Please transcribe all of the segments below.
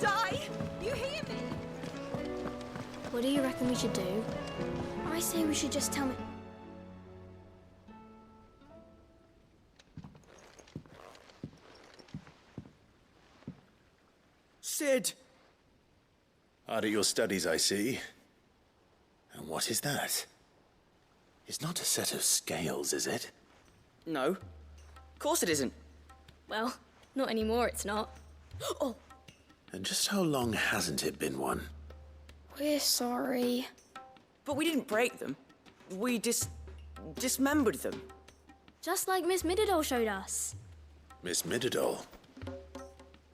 die! You hear me? What do you reckon we should do? I say we should just tell me... Sid! Hard at your studies, I see. And what is that? It's not a set of scales, is it? No. Of course it isn't. Well, not anymore, it's not. Oh! And just how long hasn't it been one? We're sorry. But we didn't break them. We dismembered them. Just like Miss Middledore showed us. Miss Middledore?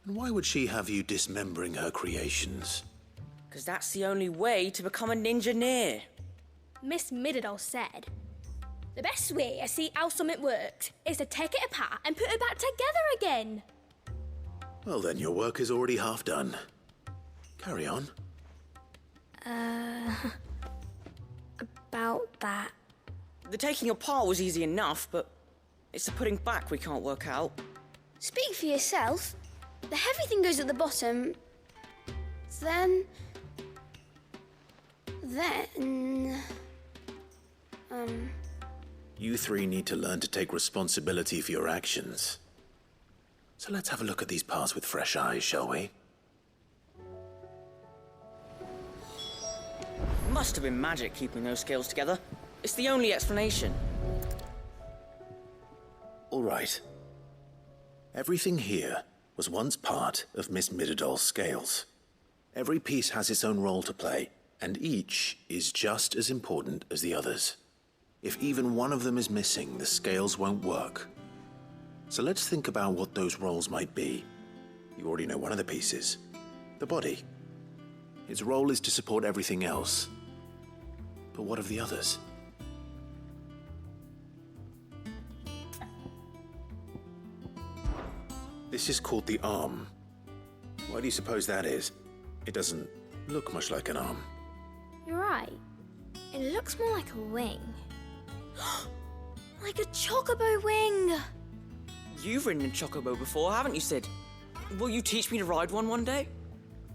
And why would she have you dismembering her creations? Because that's the only way to become a ninja-neer. Miss Middledore said, the best way to see how something works is to take it apart and put it back together again. Well then, your work is already half done. Carry on. About that. The taking apart was easy enough, but it's the putting back we can't work out. Speak for yourself. The heavy thing goes at the bottom. Then... You three need to learn to take responsibility for your actions. So let's have a look at these parts with fresh eyes, shall we? Must have been magic keeping those scales together. It's the only explanation. All right. Everything here was once part of Miss Middeldore's scales. Every piece has its own role to play, and each is just as important as the others. If even one of them is missing, the scales won't work. So let's think about what those roles might be. You already know one of the pieces, the body. Its role is to support everything else. But what of the others? This is called the arm. Why do you suppose that is? It doesn't look much like an arm. You're right. It looks more like a wing. Like a chocobo wing! You've ridden a chocobo before, haven't you, Sid? Will you teach me to ride one day?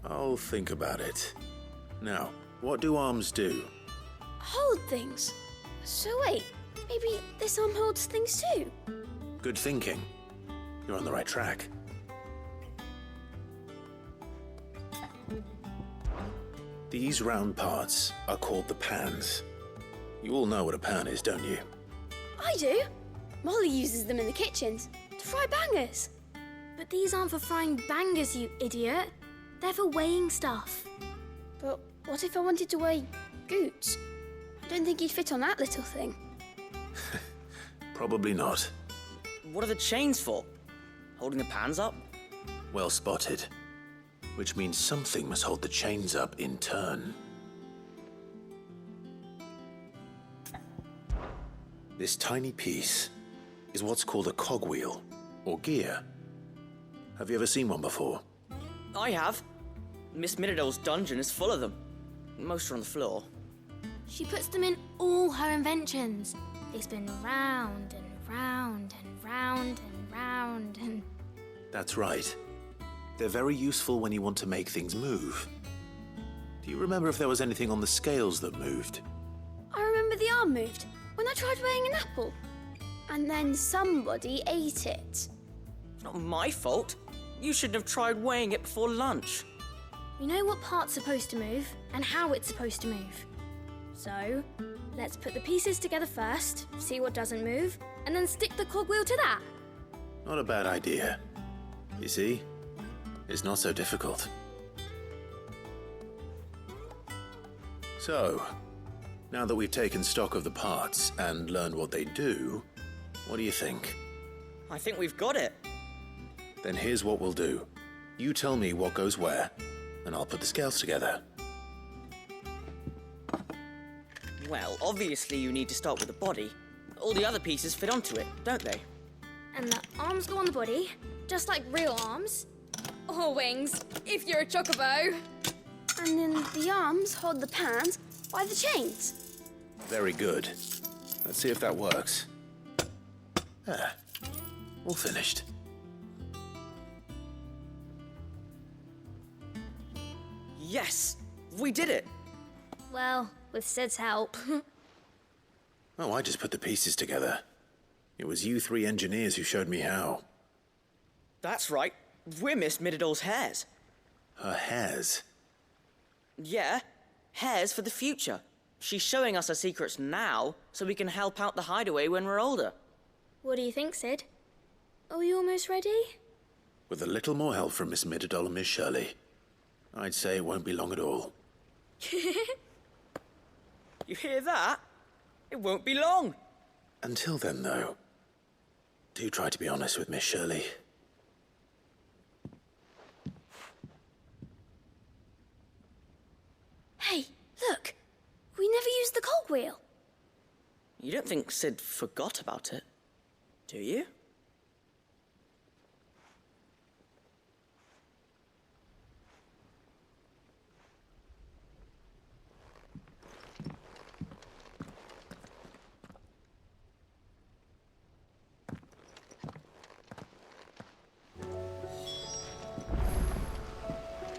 I'll think about it. Now, what do arms do? Hold things. So wait, maybe this arm holds things too? Good thinking. You're on the right track. These round parts are called the pans. You all know what a pan is, don't you? I do. Molly uses them in the kitchens to fry bangers. But these aren't for frying bangers, you idiot. They're for weighing stuff. But what if I wanted to weigh Goots? I don't think he'd fit on that little thing. Probably not. What are the chains for? Holding the pans up? Well spotted. Which means something must hold the chains up in turn. This tiny piece is what's called a cogwheel, or gear. Have you ever seen one before? I have. Miss Middledore's dungeon is full of them. Most are on the floor. She puts them in all her inventions. They spin round and round and round and round and... That's right. They're very useful when you want to make things move. Do you remember if there was anything on the scales that moved? I remember the arm moved when I tried weighing an apple. And then somebody ate it. It's not my fault. You shouldn't have tried weighing it before lunch. We know what part's supposed to move and how it's supposed to move. So, let's put the pieces together first, see what doesn't move, and then stick the cogwheel to that. Not a bad idea. You see? It's not so difficult. So, now that we've taken stock of the parts and learned what they do, what do you think? I think we've got it. Then here's what we'll do. You tell me what goes where, and I'll put the scales together. Well, obviously you need to start with the body. All the other pieces fit onto it, don't they? And the arms go on the body, just like real arms. Or wings, if you're a chocobo. And then the arms hold the pans by the chains. Very good. Let's see if that works. There. All finished. Yes! We did it! Well, with Sid's help. Oh, I just put the pieces together. It was you three engineers who showed me how. That's right. We're Miss Mididol's hares. Her hairs. Yeah, hares for the future. She's showing us her secrets now, so we can help out the hideaway when we're older. What do you think, Sid? Are you almost ready? With a little more help from Miss Mididol and Miss Shirley, I'd say it won't be long at all. You hear that? It won't be long. Until then, though, do try to be honest with Miss Shirley. Hey, look! We never used the cogwheel. You don't think Sid forgot about it, do you?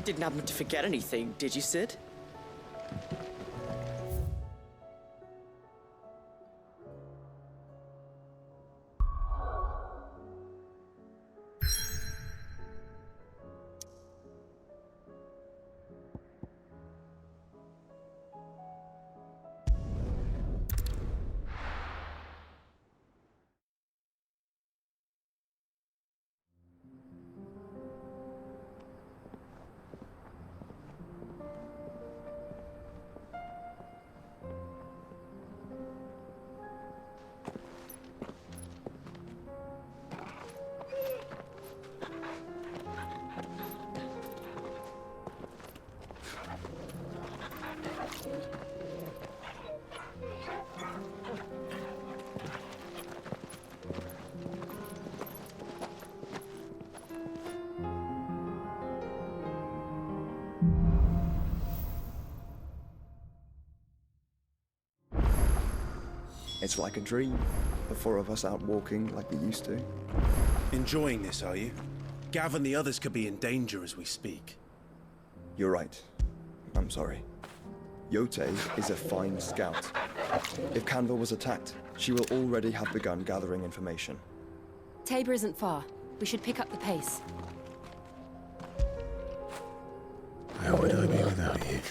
Didn't happen to forget anything, did you, Sid? It's like a dream. The four of us out walking like we used to. Enjoying this, are you? Gav and the others could be in danger as we speak. You're right. I'm sorry. Yote is a fine scout. If Canville was attacked, she will already have begun gathering information. Tabor isn't far. We should pick up the pace. How would I be without you?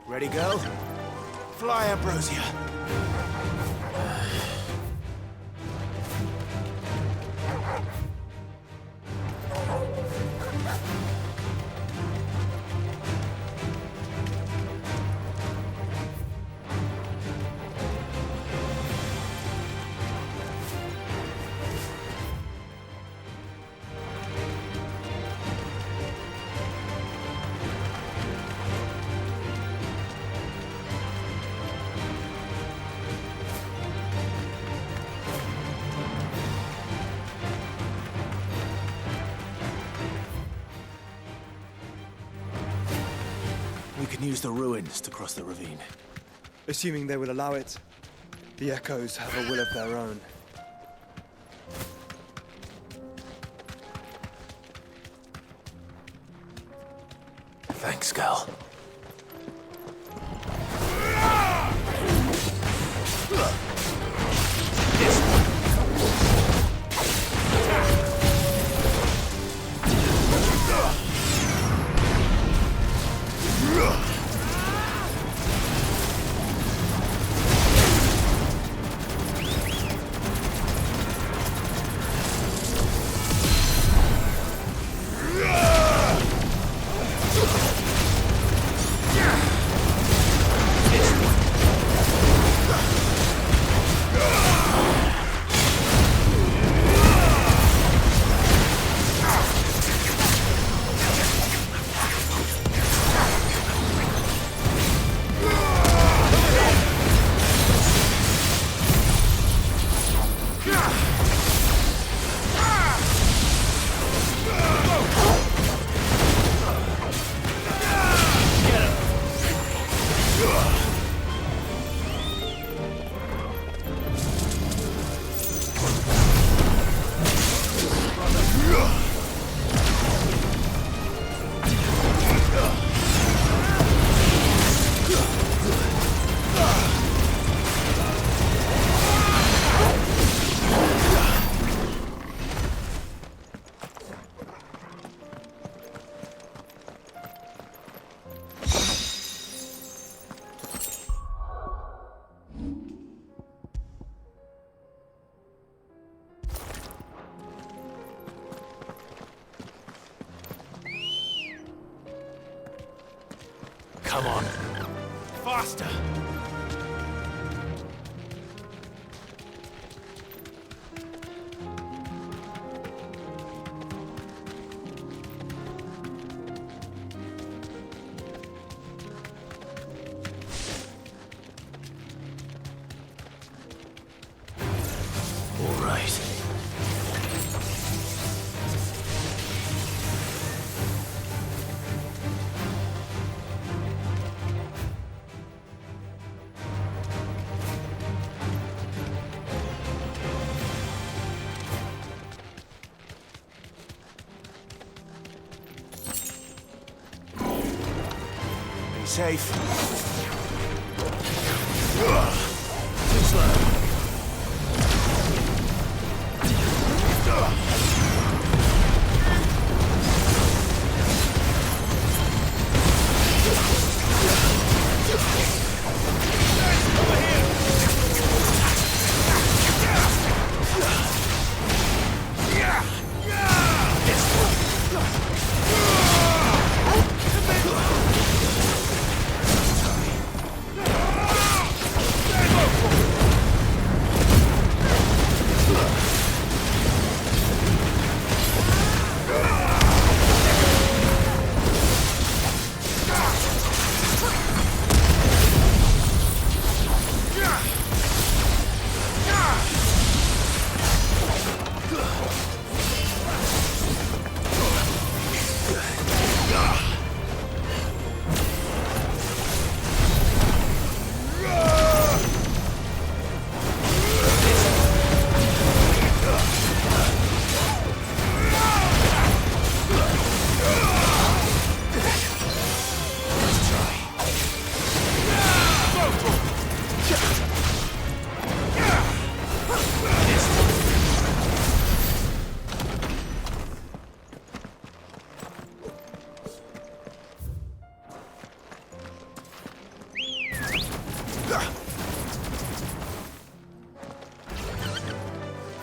Ready, go? Fly, Ambrosia. We can use the ruins to cross the ravine. Assuming they will allow it, the Echoes have a will of their own. Thanks, girl. Come on. Faster! All right. Be safe. Too slow.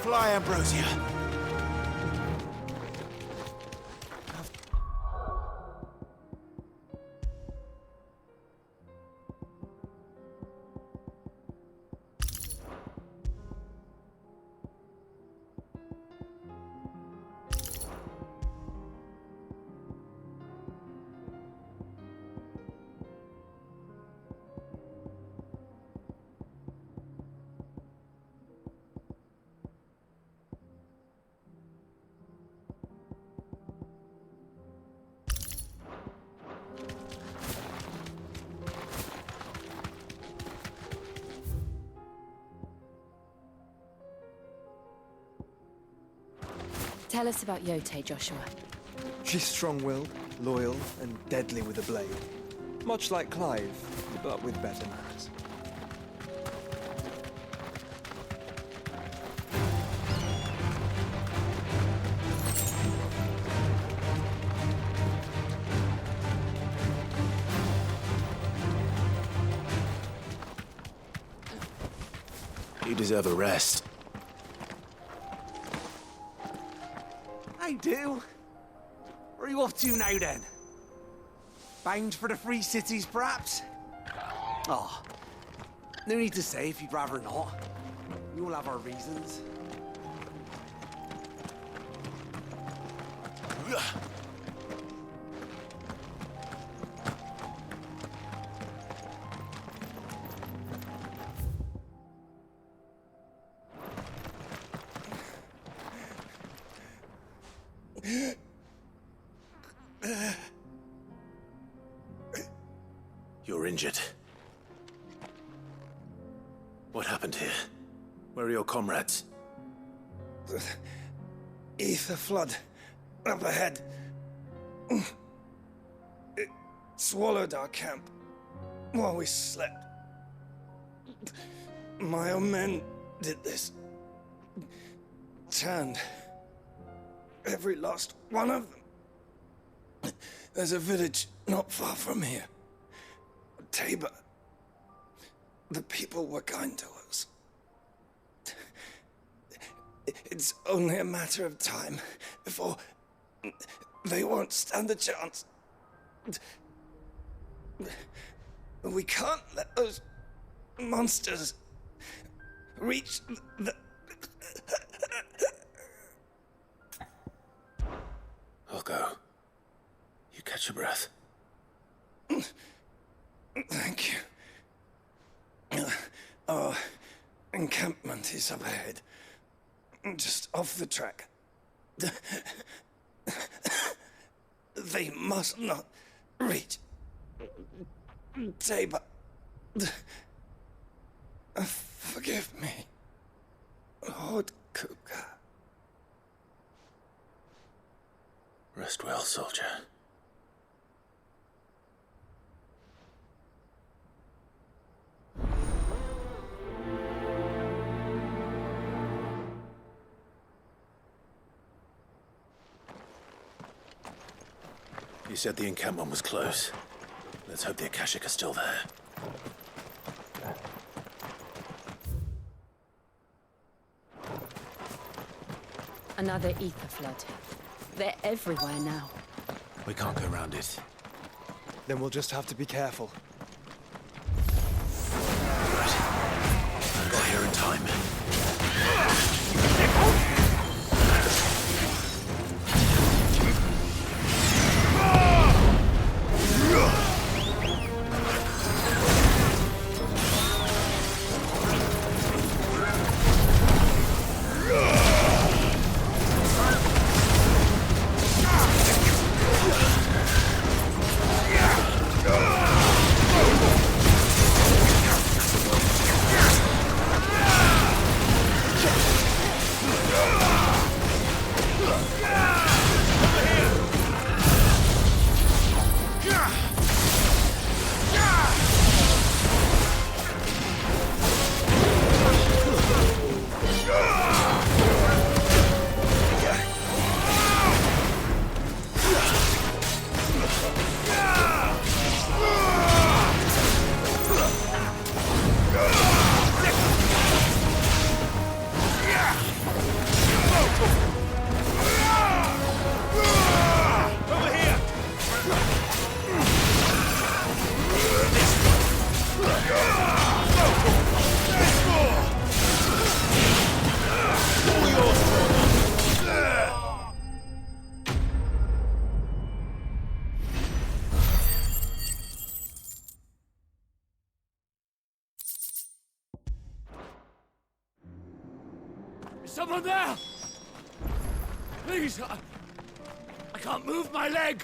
Fly, Ambrosia. Tell us about Yote, Joshua. She's strong-willed, loyal, and deadly with a blade. Much like Clive, but with better manners. You deserve a rest. I do. Where are you off to now, then? Bound for the Free Cities, perhaps? Oh, no need to say if you'd rather not. We all have our reasons. You're injured. What happened here? Where are your comrades? Ether flood up ahead. It swallowed our camp while we slept. My own men did this. Turned every last one of them. There's a village not far from here. Tabor. The people were kind to us. It's only a matter of time before they won't stand a chance. We can't let those monsters reach the... I'll go. You catch your breath. Thank you. Our encampment is up ahead. Just off the track. They must not reach. Tabor. Forgive me, Lord Kupka. Rest well, soldier. You said the encampment was close. Let's hope the Akashic are still there. Another ether flood. They're everywhere now. We can't go around it. Then we'll just have to be careful. Got here in time. Is someone there? Please, I can't move my leg.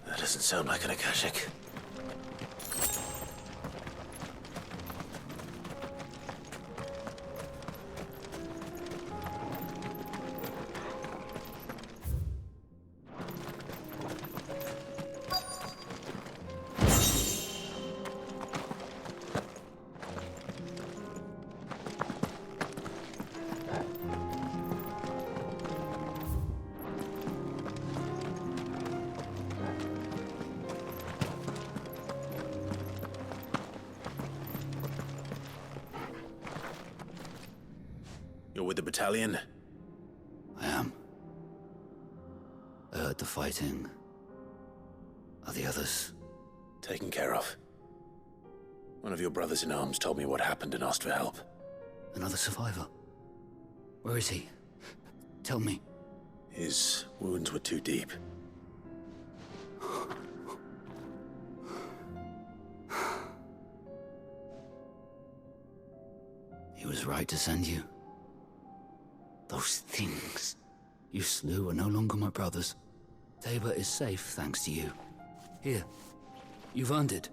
That doesn't sound like an Akashic. You're with the battalion? I am. I heard the fighting. Are the others? Taken care of. One of your brothers in arms told me what happened and asked for help. Another survivor? Where is he? Tell me. His wounds were too deep. He was right to send you. Those things you slew are no longer my brothers. Tabor is safe thanks to you. Here, you've earned it.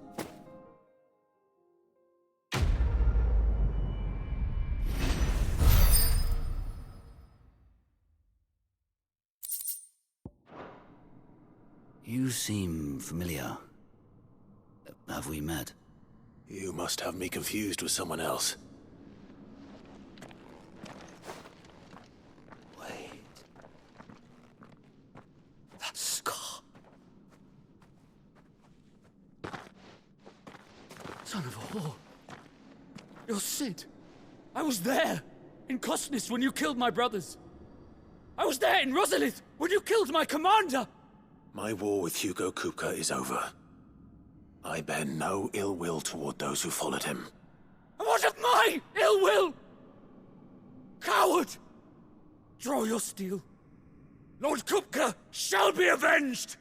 You seem familiar. Have we met? You must have me confused with someone else. Wait. That scar. Son of a whore. You're Sid. I was there, in Cosnis, when you killed my brothers. I was there in Rosalith, when you killed my commander. My war with Hugo Kupka is over. I bear no ill will toward those who followed him. And what of my ill will? Coward! Draw your steel. Lord Kupka shall be avenged!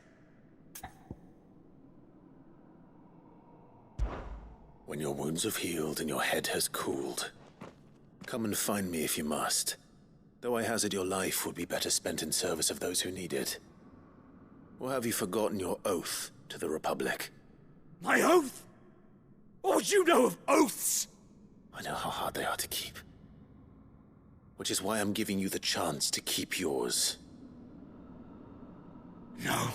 When your wounds have healed and your head has cooled, come and find me if you must. Though I hazard your life would be better spent in service of those who need it. Or have you forgotten your oath to the Republic? My oath? What would you know of oaths? I know how hard they are to keep. Which is why I'm giving you the chance to keep yours. No.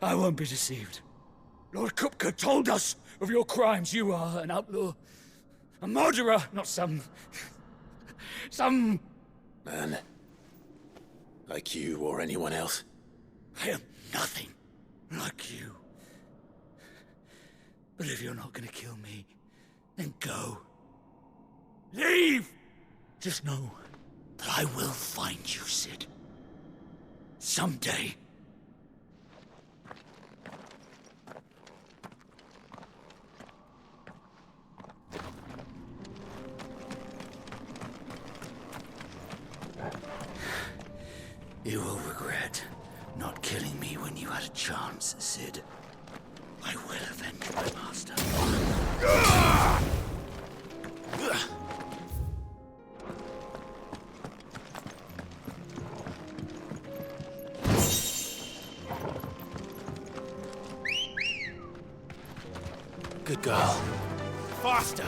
I won't be deceived. Lord Kupka told us of your crimes. You are an outlaw. A murderer, not some Man. Like you or anyone else. I am nothing like you. But if you're not gonna kill me, then go. Leave! Just know that I will find you, Sid. Someday. You will regret not killing me when you had a chance, Sid. I will avenge my master. Good girl. Faster!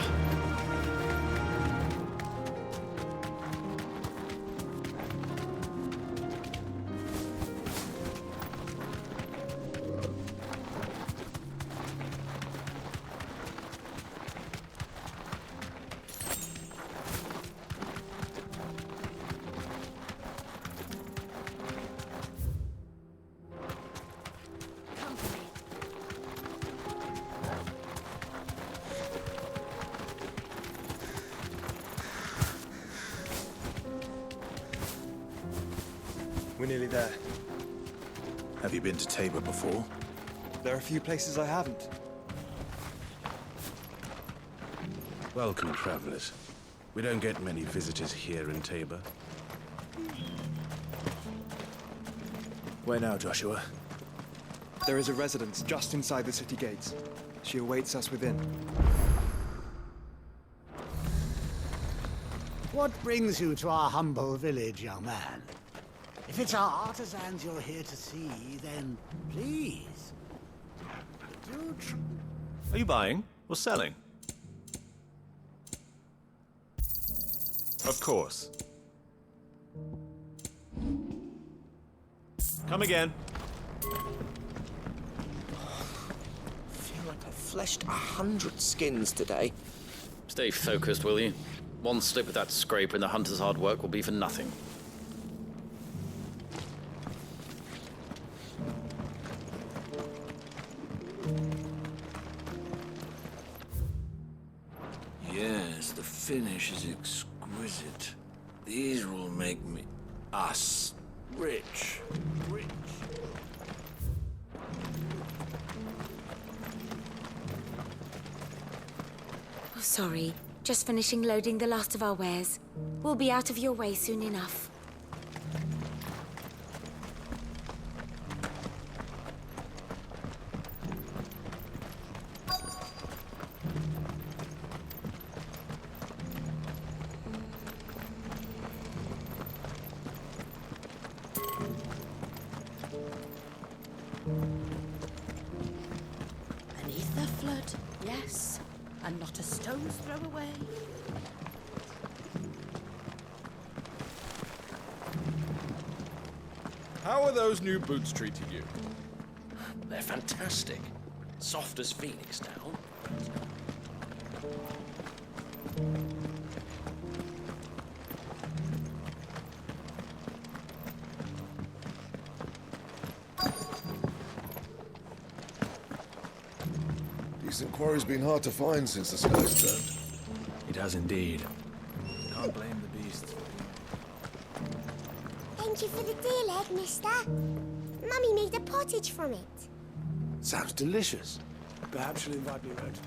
We're nearly there. Have you been to Tabor before? There are a few places I haven't. Welcome, travelers. We don't get many visitors here in Tabor. Where now, Joshua? There is a residence just inside the city gates. She awaits us within. What brings you to our humble village, young man? If it's our artisans you're here to see, then please, do Are you buying or selling? Of course. Come again. I feel like I've fleshed 100 skins today. Stay focused, will you? One slip of that scraper and the hunter's hard work will be for nothing. Yes, the finish is exquisite. These will make us rich. Rich. Oh, sorry. Just finishing loading the last of our wares. We'll be out of your way soon enough. Beneath the flood, yes, and not a stone's throw away. How are those new boots treating you? They're fantastic. Soft as phoenix down. Decent quarry's been hard to find since the sky's turned. It has indeed. Can't blame the beasts. Thank you for the deal, Ed, mister. Mummy made a pottage from it. Sounds delicious. Perhaps she'll invite me round.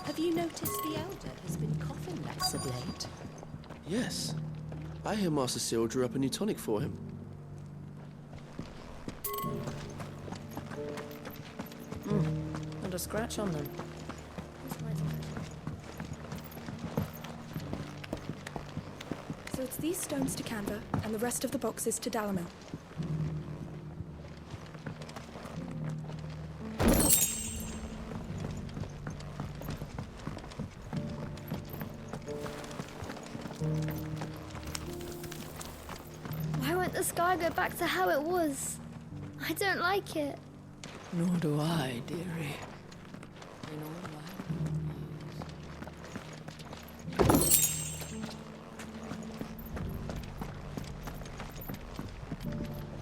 Have you noticed the Elder has been coughing less of late? Yes. I hear Master Cyril drew up a new tonic for him. Not a scratch on them. So it's these stones to Canva, and the rest of the boxes to Dalamil. Why won't the sky go back to how it was? I don't like it. Nor do I, dearie. In all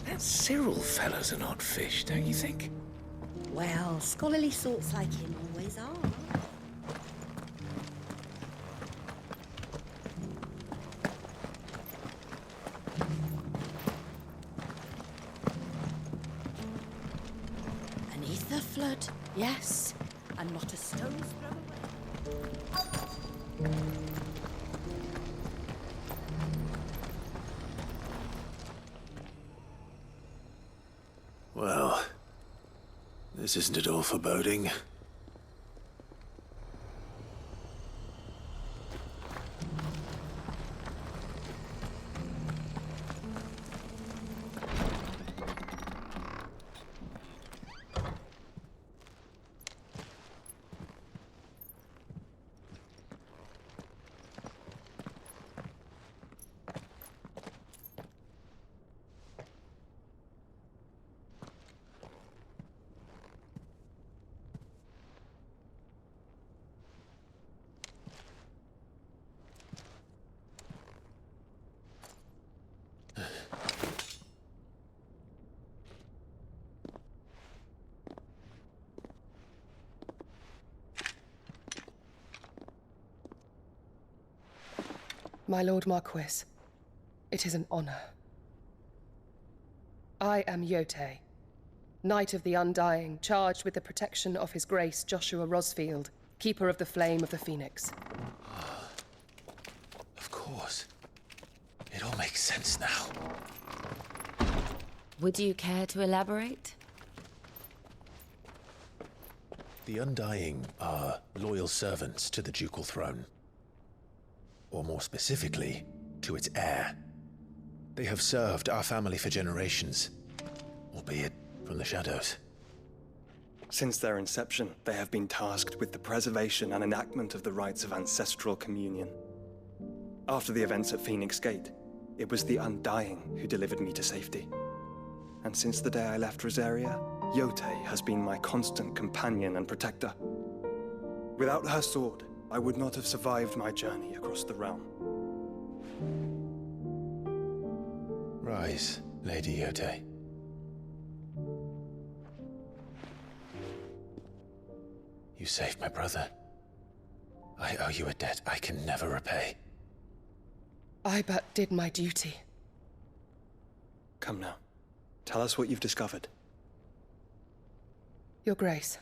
That Cyril fellow's an odd fish, don't you think? Well, scholarly sorts like him always are. An ether flood, yes, and not a stone's throw away. Well, this isn't at all foreboding. My Lord Marquis, it is an honor. I am Yotei, Knight of the Undying, charged with the protection of His Grace Joshua Rosfield, Keeper of the Flame of the Phoenix. Of course. It all makes sense now. Would you care to elaborate? The Undying are loyal servants to the ducal throne. Or more specifically, to its heir. They have served our family for generations, albeit from the shadows. Since their inception, they have been tasked with the preservation and enactment of the rites of ancestral communion. After the events at Phoenix Gate, it was the Undying who delivered me to safety. And since the day I left Rosaria, Yotei has been my constant companion and protector. Without her sword, I would not have survived my journey across the realm. Rise, Lady Yotei. You saved my brother. I owe you a debt I can never repay. I but did my duty. Come now. Tell us what you've discovered. Your Grace.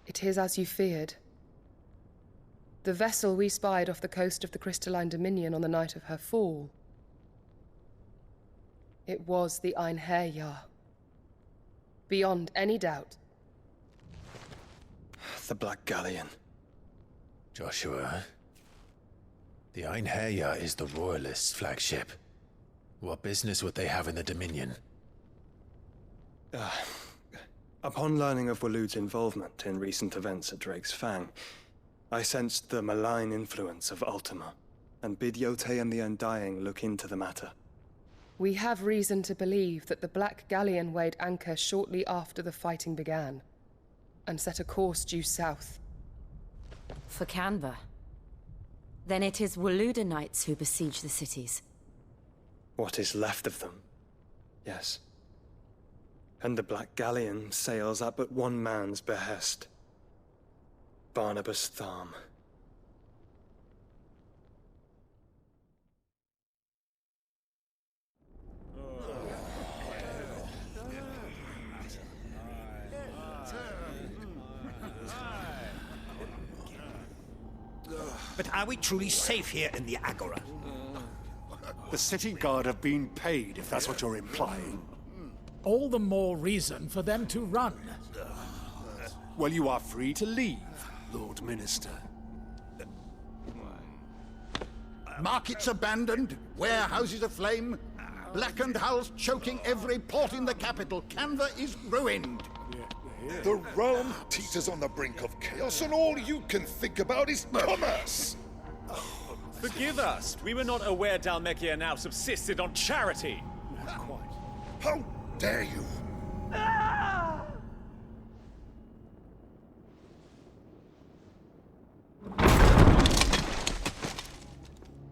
It is as you feared. The vessel we spied off the coast of the Crystalline Dominion on the night of her fall. It was the Einherjar. Beyond any doubt. The Black Galleon. Joshua, the Einherjar is the Royalists' flagship. What business would they have in the Dominion? Upon learning of Waloed's involvement in recent events at Drake's Fang, I sensed the malign influence of Ultima, and bid Yotei and the Undying look into the matter. We have reason to believe that the Black Galleon weighed anchor shortly after the fighting began, and set a course due south. For Canva. Then it is Waloed knights who besiege the cities. What is left of them, yes. And the Black Galleon sails at but one man's behest. Barnabas Tharm. But are we truly safe here in the Agora? The city guard have been paid, if that's what you're implying. All the more reason for them to run. Well, you are free to leave, Lord Minister. Markets abandoned, warehouses aflame, blackened hulls choking every port in the capital. Canva is ruined. The realm teeters on the brink of chaos, and all you can think about is commerce! Forgive us. We were not aware Dhalmekia now subsisted on charity. How dare you!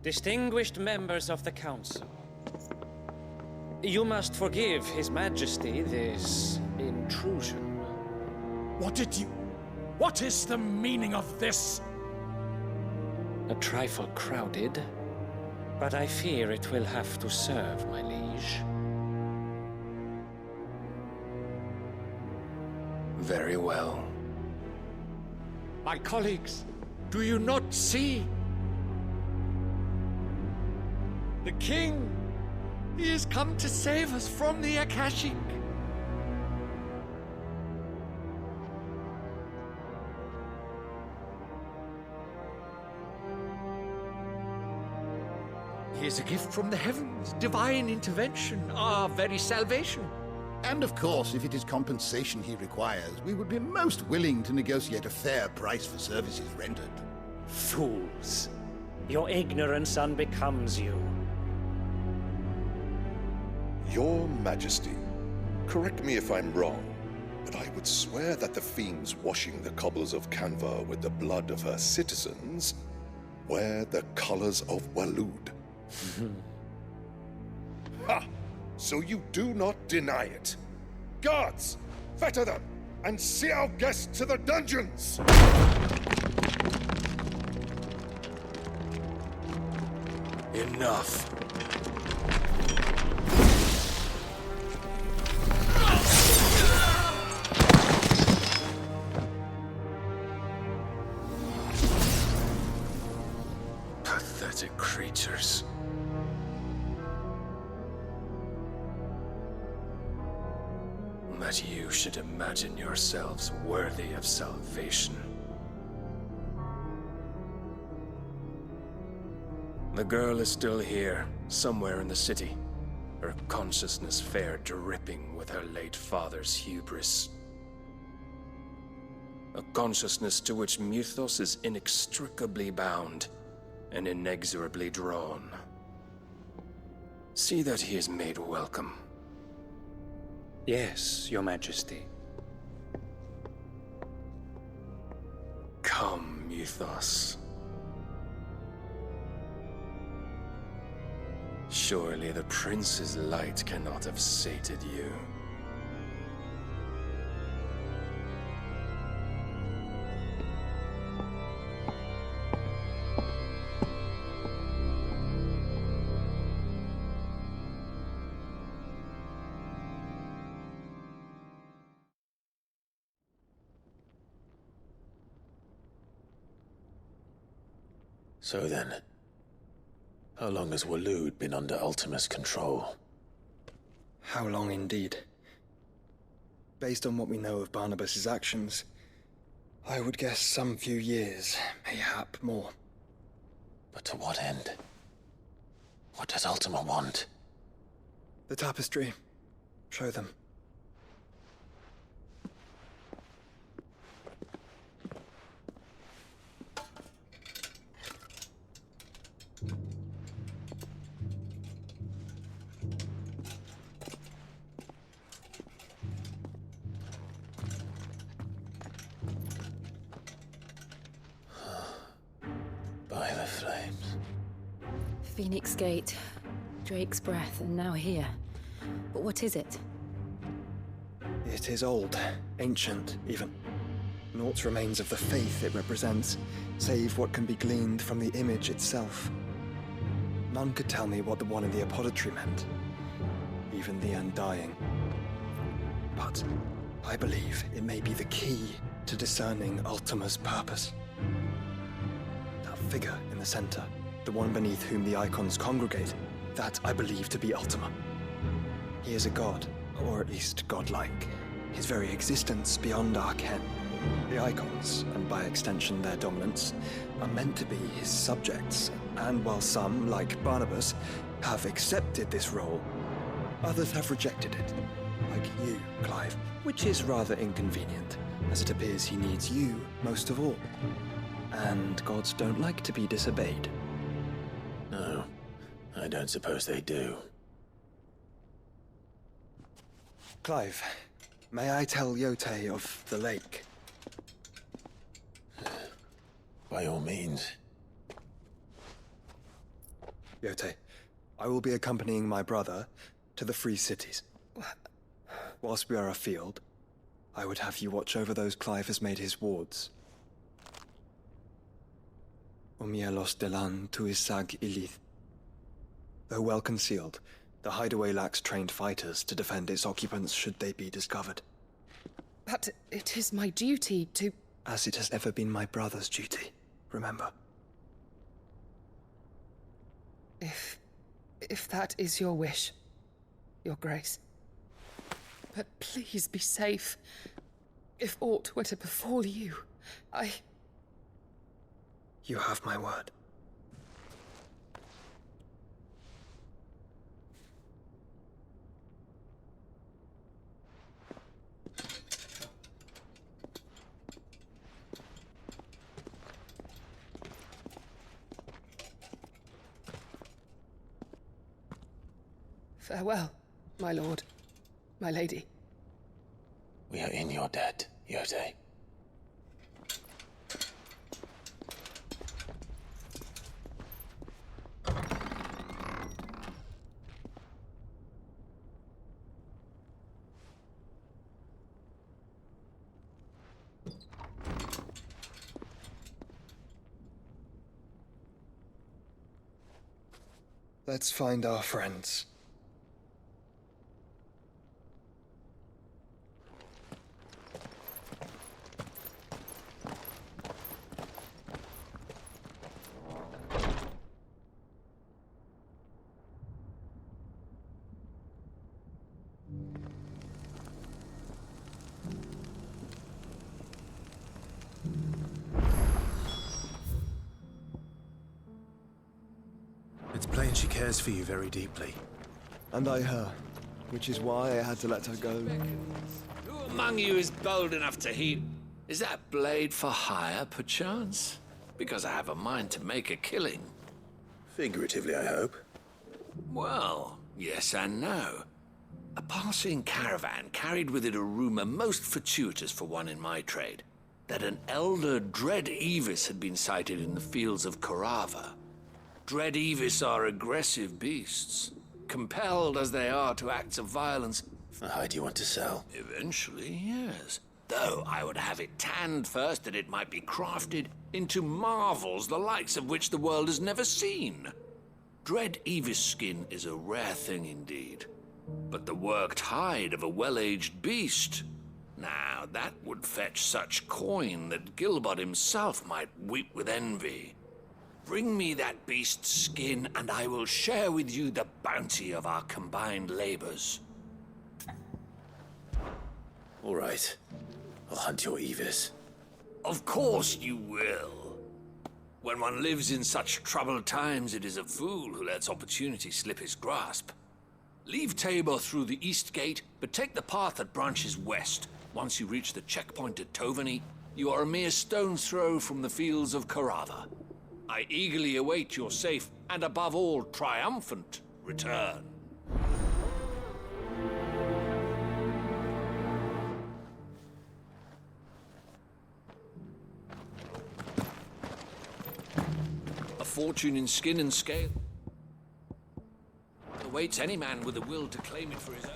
Distinguished members of the Council, you must forgive His Majesty this intrusion. What is the meaning of this? A trifle crowded, but I fear it will have to serve, my liege. Very well. My colleagues, do you not see? The king! He has come to save us from the Akashic! He is a gift from the heavens, divine intervention, our very salvation. And of course, if it is compensation he requires, we would be most willing to negotiate a fair price for services rendered. Fools! Your ignorance unbecomes you. Your Majesty, correct me if I'm wrong, but I would swear that the fiends washing the cobbles of Canva with the blood of her citizens wear the colors of Waloed. Ha! So you do not deny it. Guards, fetter them, and see our guests to the dungeons! Enough. Pathetic creatures. That you should imagine yourselves worthy of salvation. The girl is still here, somewhere in the city. Her consciousness fair dripping with her late father's hubris. A consciousness to which Mythos is inextricably bound and inexorably drawn. See that he is made welcome. Yes, Your Majesty. Come, Mythos. Surely the prince's light cannot have sated you. So then, how long has Waloed been under Ultima's control? How long indeed? Based on what we know of Barnabas's actions, I would guess some few years, mayhap more. But to what end? What does Ultima want? The tapestry. Show them. By the flames. Phoenix Gate, Drake's Breath, and now here. But what is it? It is old, ancient, even. Naught remains of the faith it represents, save what can be gleaned from the image itself. None could tell me what the one in the apothecary meant, even the Undying. But I believe it may be the key to discerning Ultima's purpose. That figure in the center, the one beneath whom the icons congregate, that I believe to be Ultima. He is a god, or at least godlike, his very existence beyond our ken. The icons, and by extension their dominants, are meant to be his subjects, and while some, like Barnabas, have accepted this role, others have rejected it, like you, Clive, which is rather inconvenient, as it appears he needs you most of all. And gods don't like to be disobeyed. No, I don't suppose they do. Clive, may I tell Yote of the lake? By all means. Yote, I will be accompanying my brother to the Free Cities. Whilst we are afield, I would have you watch over those Clive has made his wards. Umielos delan tuisag ilith. Though well concealed, the hideaway lacks trained fighters to defend its occupants should they be discovered. But it is my duty to... As it has ever been my brother's duty, remember. If that is your wish, Your Grace. But please be safe. If aught were to befall you, You have my word. Farewell, my lord, my lady. We are in your debt, Yote. Let's find our friends. It's plain she cares for you very deeply. And I her, which is why I had to let her go. Who among you is bold enough to heat? Is that blade for hire, perchance? Because I have a mind to make a killing. Figuratively, I hope. Well, yes and no. A passing caravan carried with it a rumor most fortuitous for one in my trade, that an elder Dread Evis had been sighted in the fields of Carava. Dread Evis are aggressive beasts, compelled as they are to acts of violence. How do you want to sell? Eventually, yes. Though I would have it tanned first that it might be crafted into marvels the likes of which the world has never seen. Dread Evis skin is a rare thing indeed. But the worked hide of a well-aged beast, now that would fetch such coin that Gilbert himself might weep with envy. Bring me that beast's skin, and I will share with you the bounty of our combined labors. All right. I'll hunt your Evis. Of course you will. When one lives in such troubled times, it is a fool who lets opportunity slip his grasp. Leave Tabor through the east gate, but take the path that branches west. Once you reach the checkpoint at Tovany, you are a mere stone's throw from the fields of Carava. I eagerly await your safe, and above all, triumphant return. A fortune in skin and scale awaits any man with a will to claim it for his own.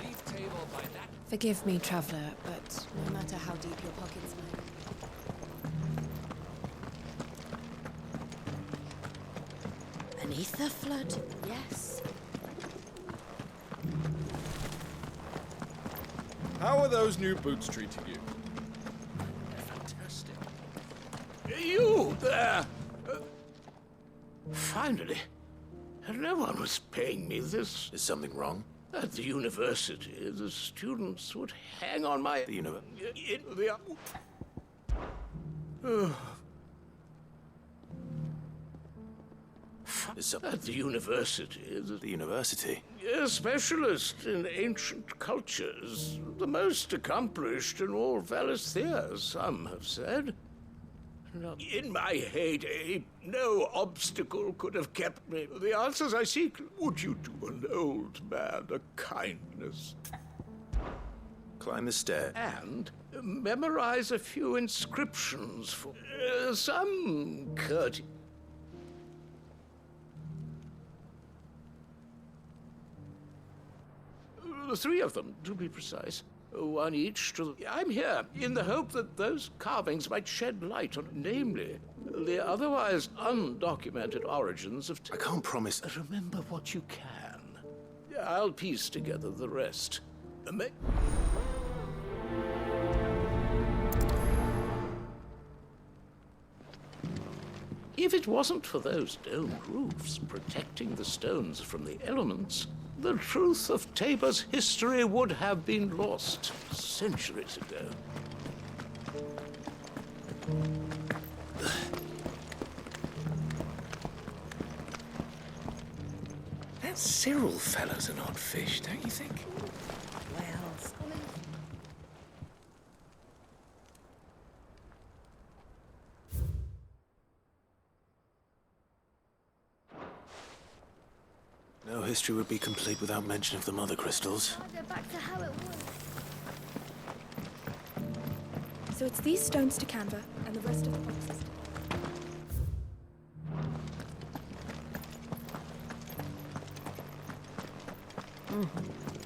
Leave Tabor by that. Forgive me, traveler, but no matter how deep your pockets might be. Beneath the flood, yes. How are those new boots treating you? They're fantastic. You there! Finally. No one was paying me this. Is something wrong? At the university, the students would hang on my... The At the university... The university? A specialist in ancient cultures. The most accomplished in all Valisthea, some have said. In my heyday, no obstacle could have kept me. The answers I seek, would you do an old man a kindness? Climb the stair. And memorize a few inscriptions for some courtesy. Three of them, to be precise. One each to the... I'm here in the hope that those carvings might shed light on, namely, the otherwise undocumented origins of... I can't promise... Remember what you can. I'll piece together the rest. If it wasn't for those domed roofs protecting the stones from the elements, the truth of Tabor's history would have been lost centuries ago. That Cyril fellow's an odd fish, don't you think? No history would be complete without mention of the mother crystals. I'll go back to how it was. So it's these stones to Canva, and the rest of the boxes.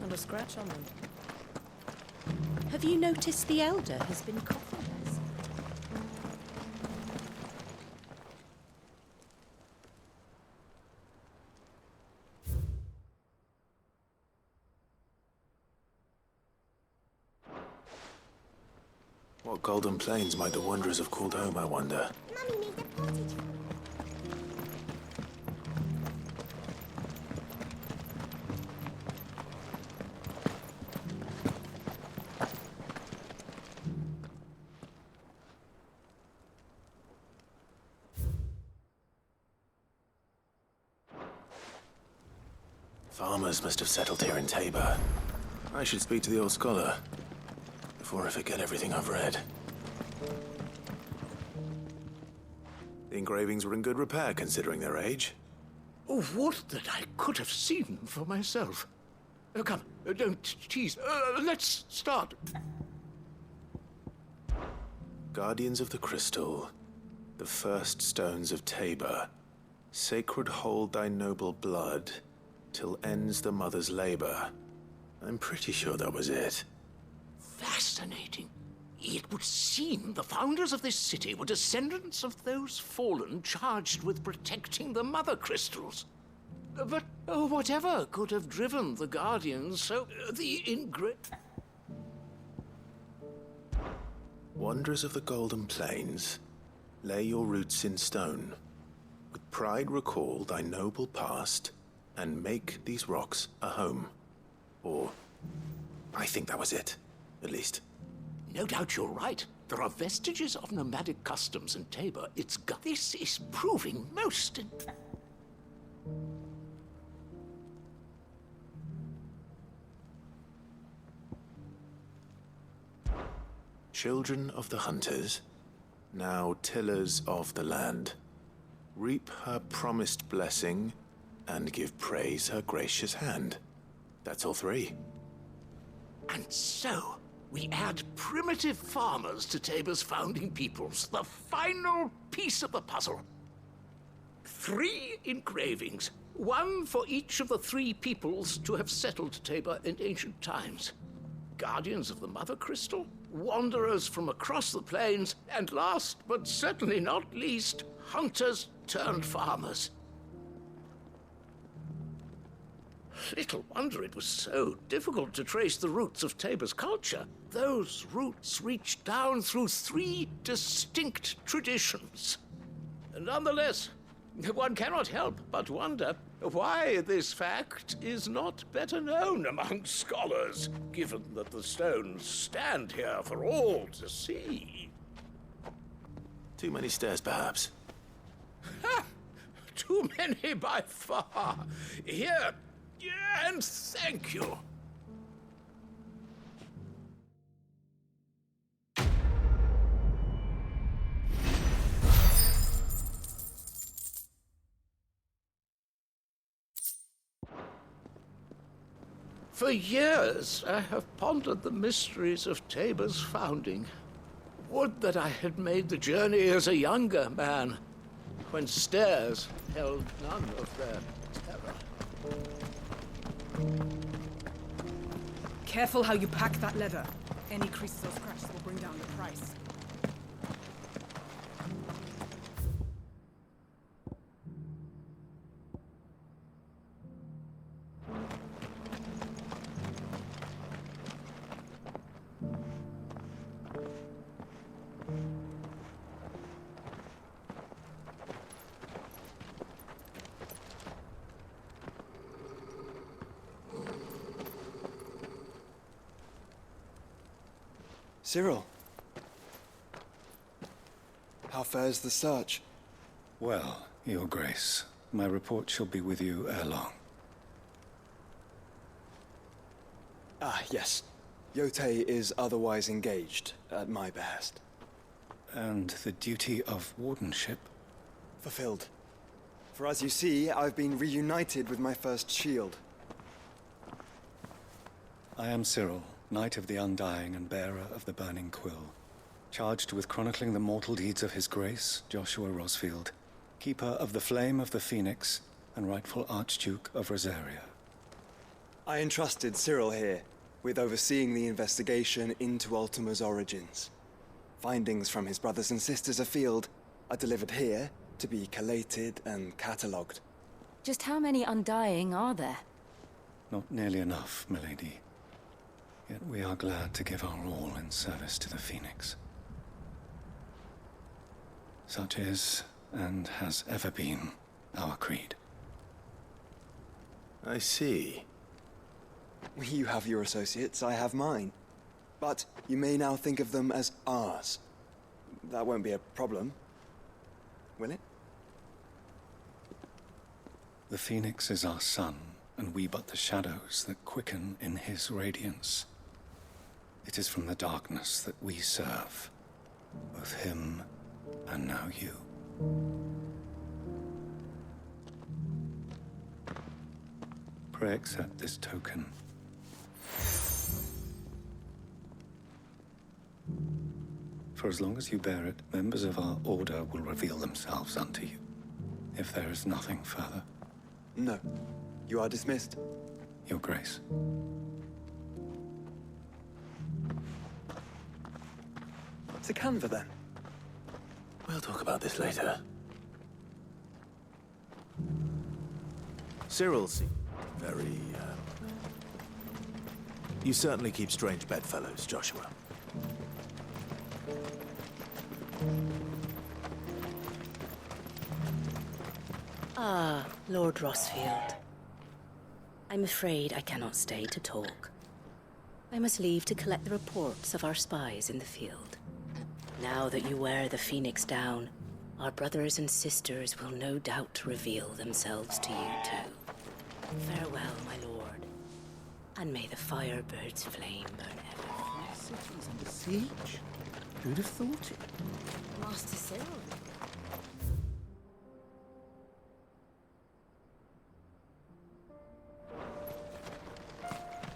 Not a scratch on them. Have you noticed the Elder has been coffeeless? What golden plains might the wanderers have called home, I wonder? Mummy made a pottage. Farmers must have settled here in Tabor. I should speak to the old scholar before I forget everything I've read. The engravings were in good repair, considering their age. Oh, would that I could have seen them for myself. Come, don't tease. Let's start. Guardians of the Crystal, the first stones of Tabor, sacred hold thy noble blood, till ends the mother's labor. I'm pretty sure that was it. Fascinating. It would seem the founders of this city were descendants of those fallen charged with protecting the mother crystals. But whatever could have driven the Guardians, so Wanderers of the Golden Plains, lay your roots in stone. With pride recall thy noble past, and make these rocks a home. Or, I think that was it, at least. No doubt you're right. There are vestiges of nomadic customs in Tabor. This is proving most... Children of the hunters, now tillers of the land, reap her promised blessing and give praise her gracious hand. That's all three. And so, we add primitive farmers to Tabor's founding peoples, the final piece of the puzzle. 3 engravings, one for each of the 3 peoples to have settled Tabor in ancient times. Guardians of the Mother Crystal, wanderers from across the plains, and last but certainly not least, hunters turned farmers. Little wonder it was so difficult to trace the roots of Tabor's culture. Those roots reached down through 3 distinct traditions. And nonetheless, One cannot help but wonder why this fact is not better known among scholars, given that the stones stand here for all to see. Too many stairs, perhaps. Ha! Too many by far. Here, and thank you. For years, I have pondered the mysteries of Tabor's founding. Would that I had made the journey as a younger man, when stairs held none of their terror. Careful how you pack that leather. Any creases or scratches will bring down the price. Cyril. How fares the search? Well, Your Grace, my report shall be with you ere long. Ah, yes. Yotei is otherwise engaged, at my behest. And the duty of wardenship? Fulfilled. For as you see, I've been reunited with my first shield. I am Cyril, Knight of the Undying and bearer of the Burning Quill, charged with chronicling the mortal deeds of His Grace, Joshua Rosfield, Keeper of the Flame of the Phoenix and rightful Archduke of Rosaria. I entrusted Cyril here with overseeing the investigation into Ultima's origins. Findings from his brothers and sisters afield are delivered here to be collated and catalogued. Just how many Undying are there? Not nearly enough, milady. Yet we are glad to give our all in service to the Phoenix. Such is, and has ever been, our creed. I see. You have your associates, I have mine. But you may now think of them as ours. That won't be a problem, will it? The Phoenix is our sun, and we but the shadows that quicken in his radiance. It is from the darkness that we serve, both him and now you. Pray accept this token. For as long as you bear it, members of our order will reveal themselves unto you. If there is nothing further. No. You are dismissed. Your Grace. To Canva, then. We'll talk about this later. Cyril seems very, You certainly keep strange bedfellows, Joshua. Ah, Lord Rosfield. I'm afraid I cannot stay to talk. I must leave to collect the reports of our spies in the field. Now that you wear the Phoenix down, our brothers and sisters will no doubt reveal themselves to you too. Farewell, my lord, and may the Firebird's flame burn ever. The city's under siege? Who'd have thought it? Master Cyril.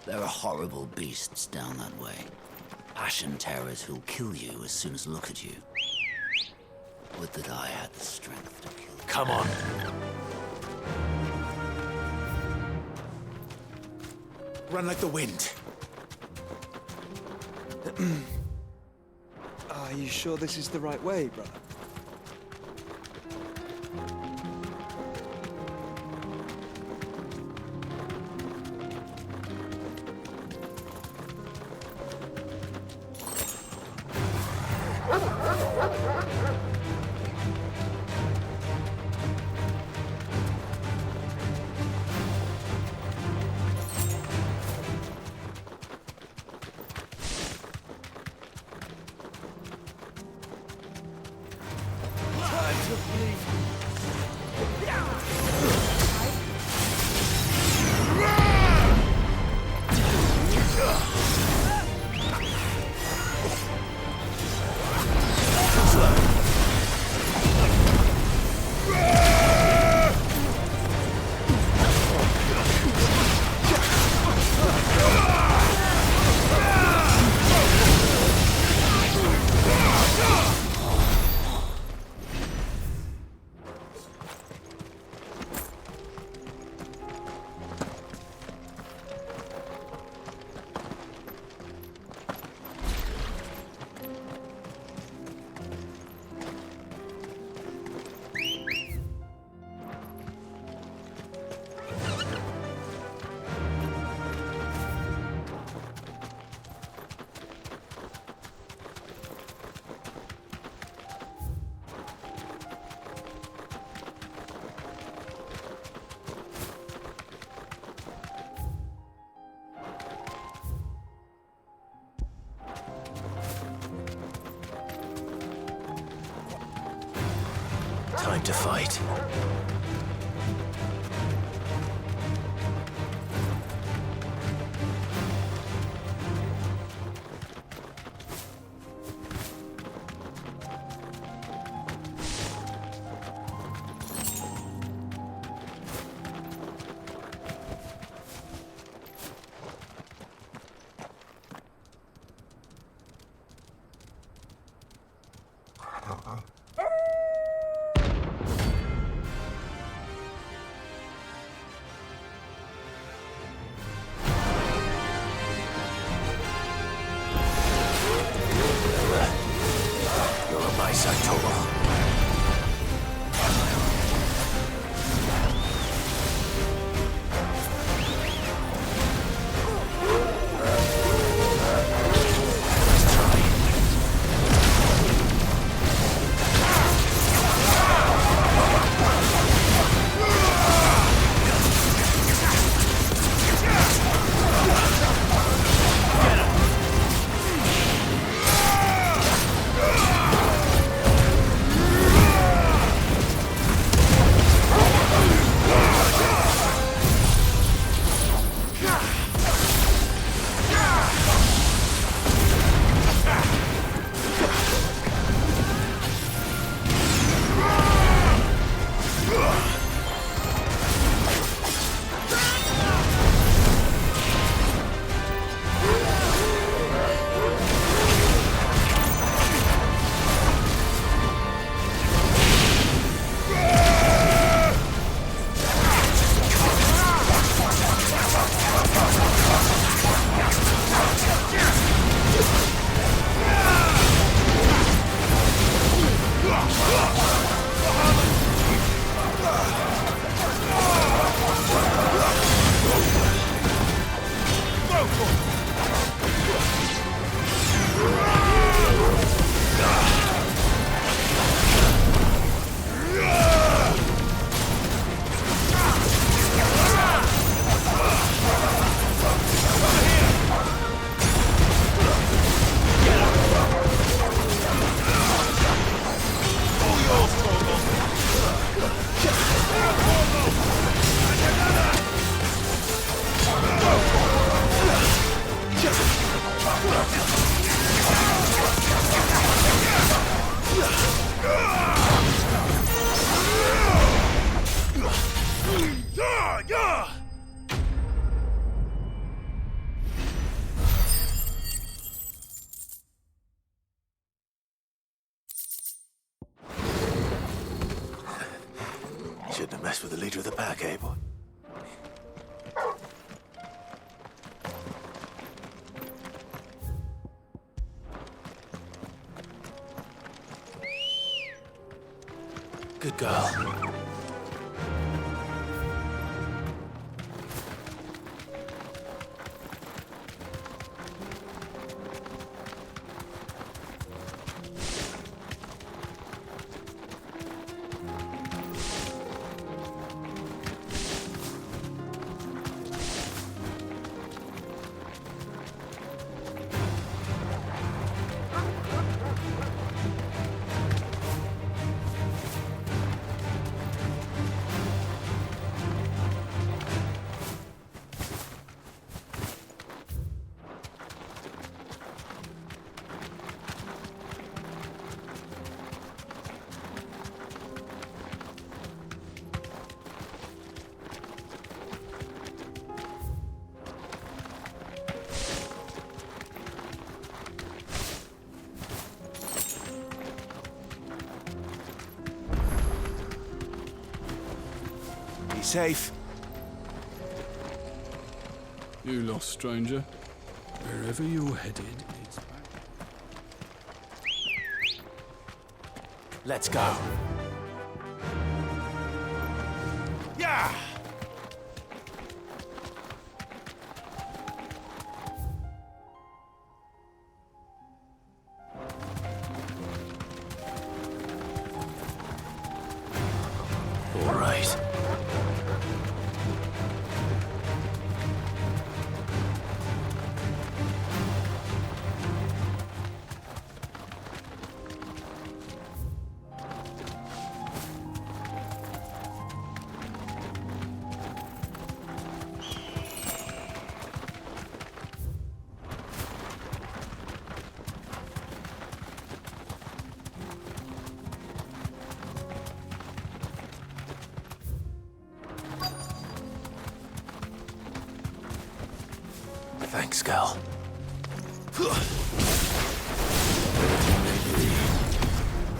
There are horrible beasts down that way. Ashen terrors who'll kill you as soon as look at you. Would that I had the strength to kill you. Come on. Run like the wind. Are you sure this is the right way, brother? Time to fight. Shouldn't have messed with the leader of the pack, eh, boy? Good girl. safe. You lost, stranger. Wherever you're headed, it's back. Let's go. Yeah! All right. Thanks, Gal. But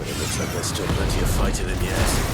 it looks like there's still plenty of fighting in yet.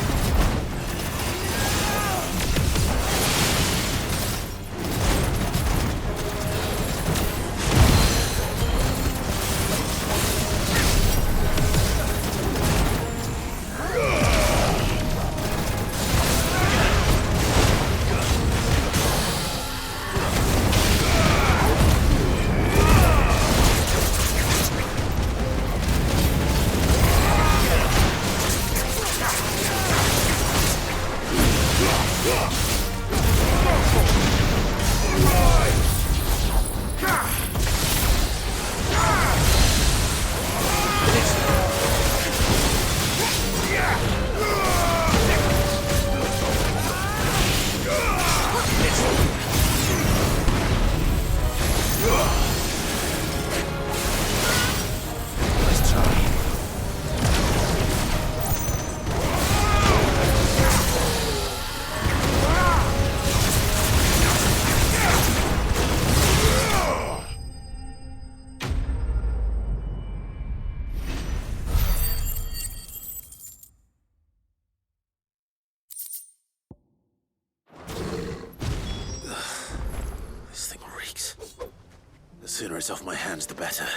The sooner it's off my hands, the better.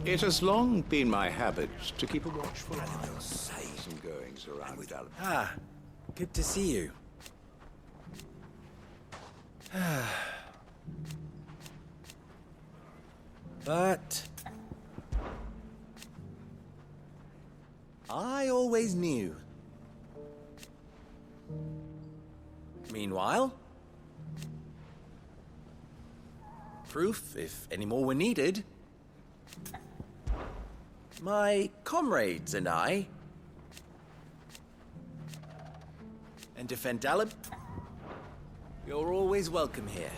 It has long been my habit to keep a watchful eye on some goings around Dallas. Ah, good to see you. But I always knew. Meanwhile, proof, if any more were needed, my comrades and I, and defend Daleb, you're always welcome here.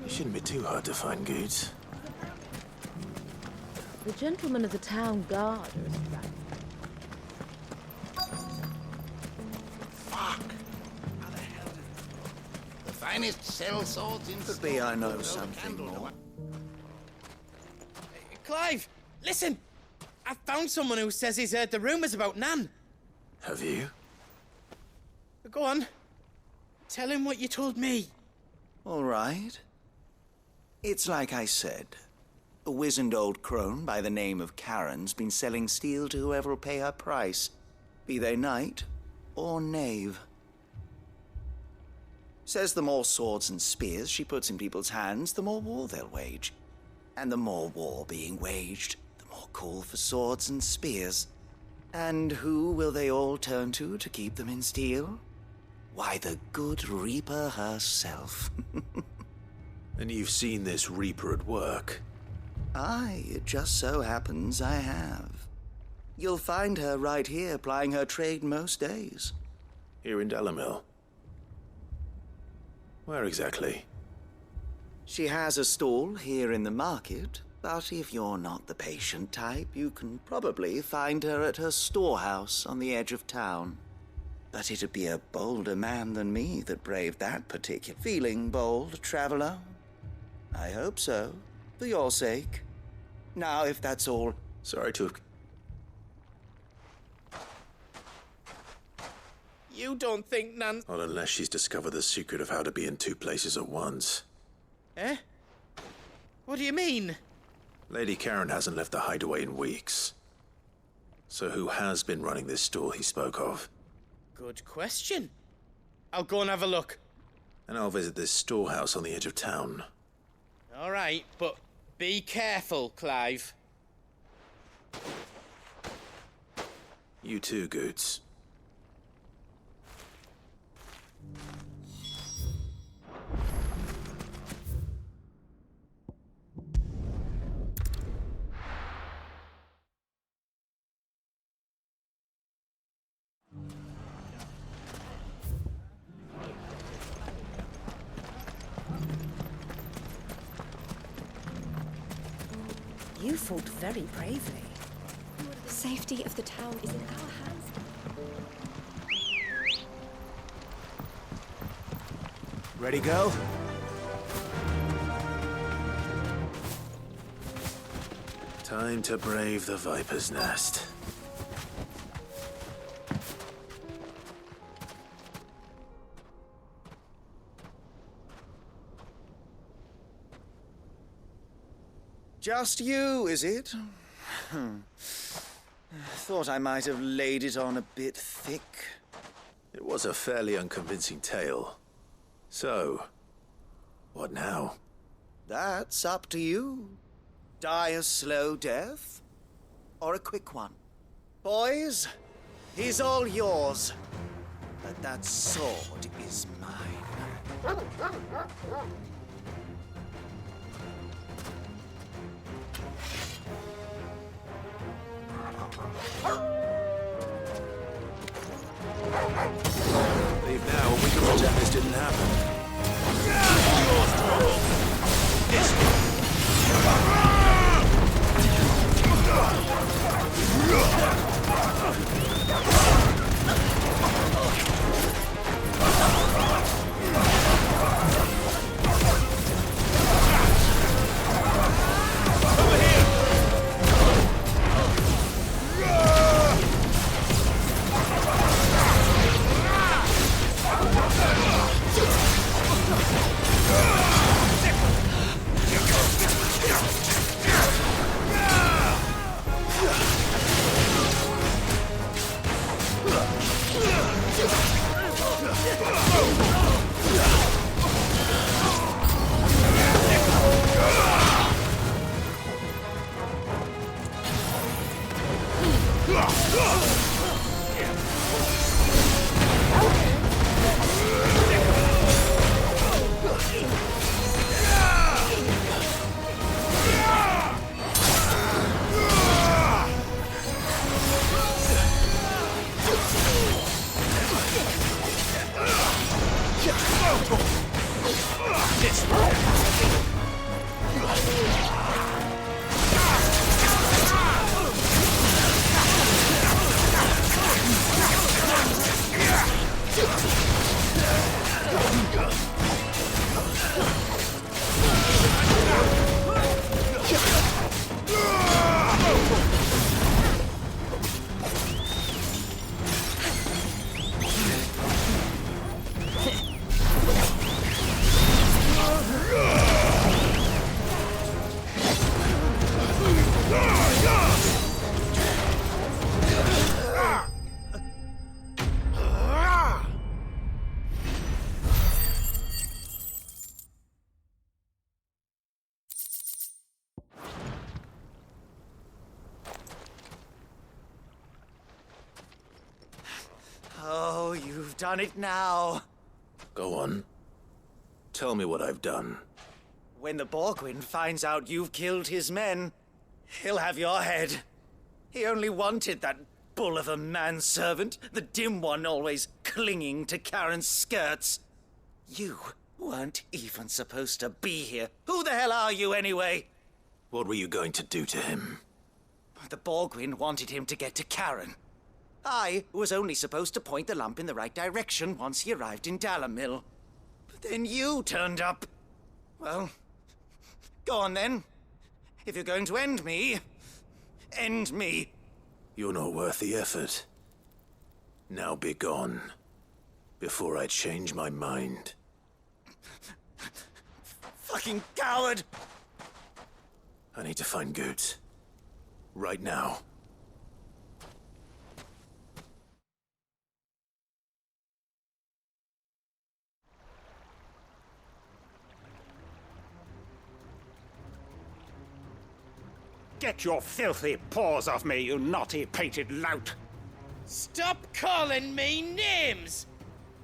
It shouldn't be too hard to find goods. The gentlemen of the town guard are back. Finest sell swords in Could be I know something more. Clive, listen! I found someone who says he's heard the rumors about Nan. Have you? Go on. Tell him what you told me. All right. It's like I said. A wizened old crone by the name of Karen's been selling steel to whoever will pay her price, be they knight or knave. Says the more swords and spears she puts in people's hands, the more war they'll wage. And the more war being waged, the more call for swords and spears. And who will they all turn to keep them in steel? Why, the good Reaper herself. And you've seen this Reaper at work? Aye, it just so happens I have. You'll find her right here plying her trade most days. Here in Delamil. Where exactly? She has a stall here in the market, but if you're not the patient type, you can probably find her at her storehouse on the edge of town. But it'd be a bolder man than me that braved that particular... Feeling bold, traveler? I hope so, for your sake. Now, if that's all... Sorry to have... You don't think Nan... Not unless she's discovered the secret of how to be in two places at once. Eh? What do you mean? Lady Karen hasn't left the hideaway in weeks. So who has been running this stall he spoke of? Good question. I'll go and have a look. And I'll visit this storehouse on the edge of town. All right, but be careful, Clive. You too, Goots. You fought very bravely. The safety of the town is in our hands. Ready, go? Time to brave the Viper's Nest. Just you, is it? Thought I might have laid it on a bit thick. It was a fairly unconvincing tale. So, what now? That's up to you. Die a slow death, or a quick one. Boys, he's all yours. But that sword is mine. Leave now, and we can pretend this didn't happen. Oh, you've done it now. Go on. Tell me what I've done. When the Borgwyn finds out you've killed his men, he'll have your head. He only wanted that bull of a manservant, the dim one always clinging to Karen's skirts. You weren't even supposed to be here. Who the hell are you, anyway? What were you going to do to him? The Borgwyn wanted him to get to Karen. I was only supposed to point the lamp in the right direction once he arrived in Dalamil. But then you turned up. Well, go on then. If you're going to end me, end me. You're not worth the effort. Now be gone, before I change my mind. Fucking coward! I need to find Goots. Right now. Get your filthy paws off me, you naughty-pated lout! Stop calling me names!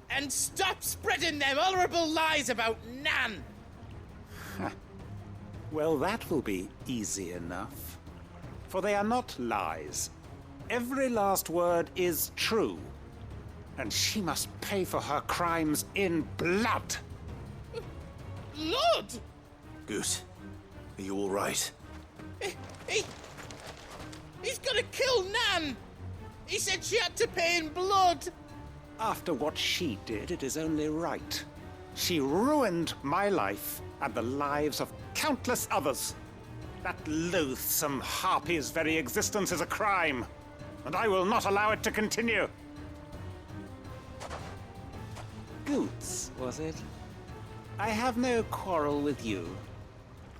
And stop spreading them horrible lies about Nan! Well, that will be easy enough. For they are not lies. Every last word is true. And she must pay for her crimes in blood. Blood? Goot, are you all right? He's gonna kill Nan! He said she had to pay in blood! After what she did, it is only right. She ruined my life and the lives of countless others. That loathsome harpy's very existence is a crime, and I will not allow it to continue. Goots, was it? I have no quarrel with you.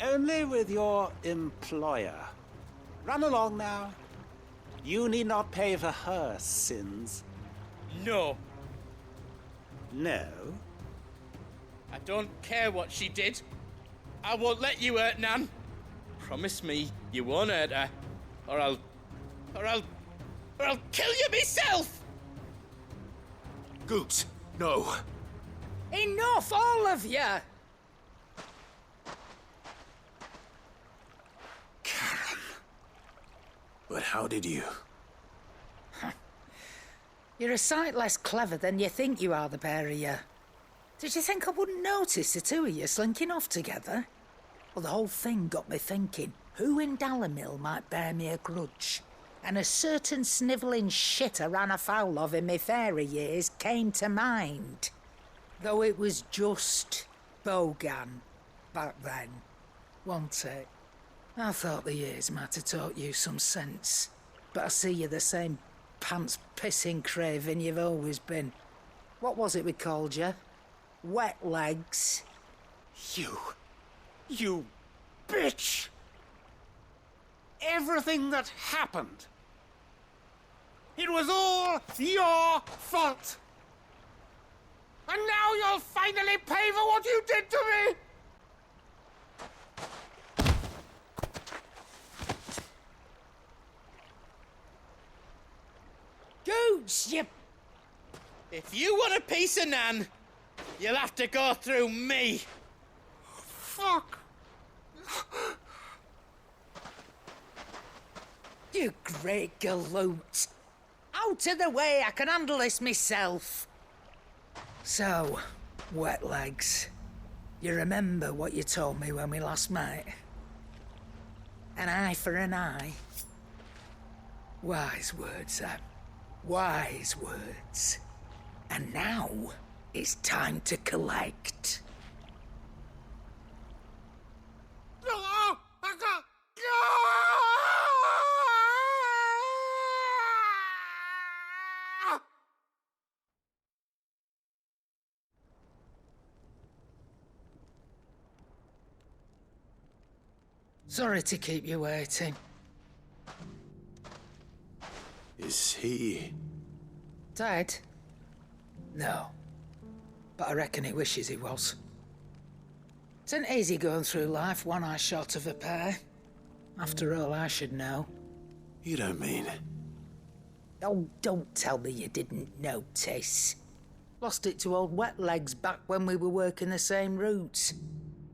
Only with your employer. Run along now. You need not pay for her sins. No. No? I don't care what she did. I won't let you hurt Nan. Promise me you won't hurt her, or I'll kill you myself! Goots, no. Enough, all of you! But how did you? You're a sight less clever than you think you are, the pair of you. Did you think I wouldn't notice the two of you slinking off together? Well, the whole thing got me thinking, who in Dalamil might bear me a grudge? And a certain snivelling shit I ran afoul of in my fairy years came to mind. Though it was just Bogan back then, wasn't it? I thought the years might have taught you some sense, but I see you're the same pants-pissing craven you've always been. What was it we called you? Wet legs? You bitch! Everything that happened, it was all your fault! And now you'll finally pay for what you did to me! Goots, you... If you want a piece of Nan, you'll have to go through me. Fuck! You great galoot. Out of the way, I can handle this myself. So, wet legs, you remember what you told me when we last met? An eye for an eye. Wise words, Sam. Wise words. And now, it's time to collect. Sorry to keep you waiting. Is he... Dead? No. But I reckon he wishes he was. It isn't easy going through life one eye short of a pair. After all, I should know. You don't mean... Oh, don't tell me you didn't notice. Lost it to old Wet Legs back when we were working the same routes.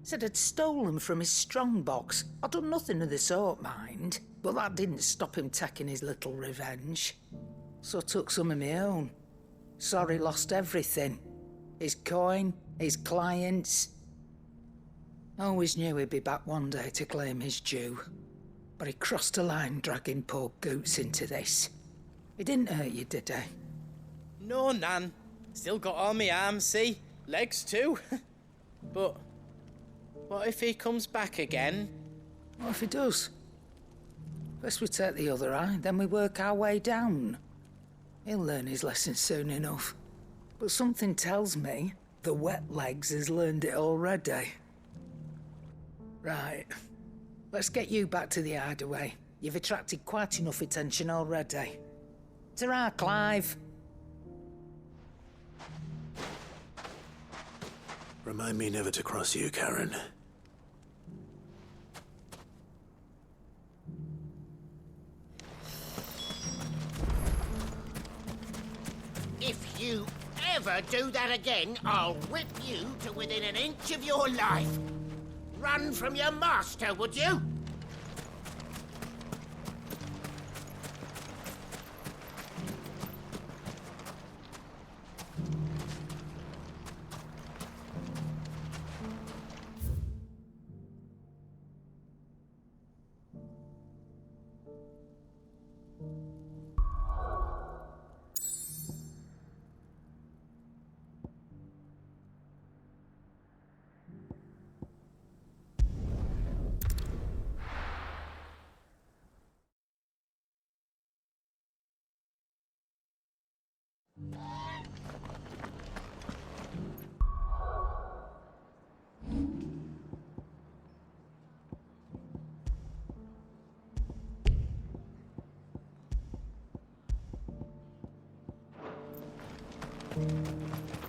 Said I'd stolen from his strongbox. I'd done nothing of the sort, mind. But that didn't stop him taking his little revenge. So I took some of my own. Sorry, lost everything. His coin, his clients. I always knew he'd be back one day to claim his due. But he crossed a line dragging poor Goots into this. He didn't hurt you, did he? No, Nan. Still got all my arms, see? Legs too. But what if he comes back again? What if he does? First we take the other eye, then we work our way down. He'll learn his lesson soon enough. But something tells me the wet legs has learned it already. Right. Let's get you back to the hideaway. You've attracted quite enough attention already. Ta-ra, Clive. Remind me never to cross you, Karen. If you ever do that again, I'll whip you to within an inch of your life. Run from your master, would you?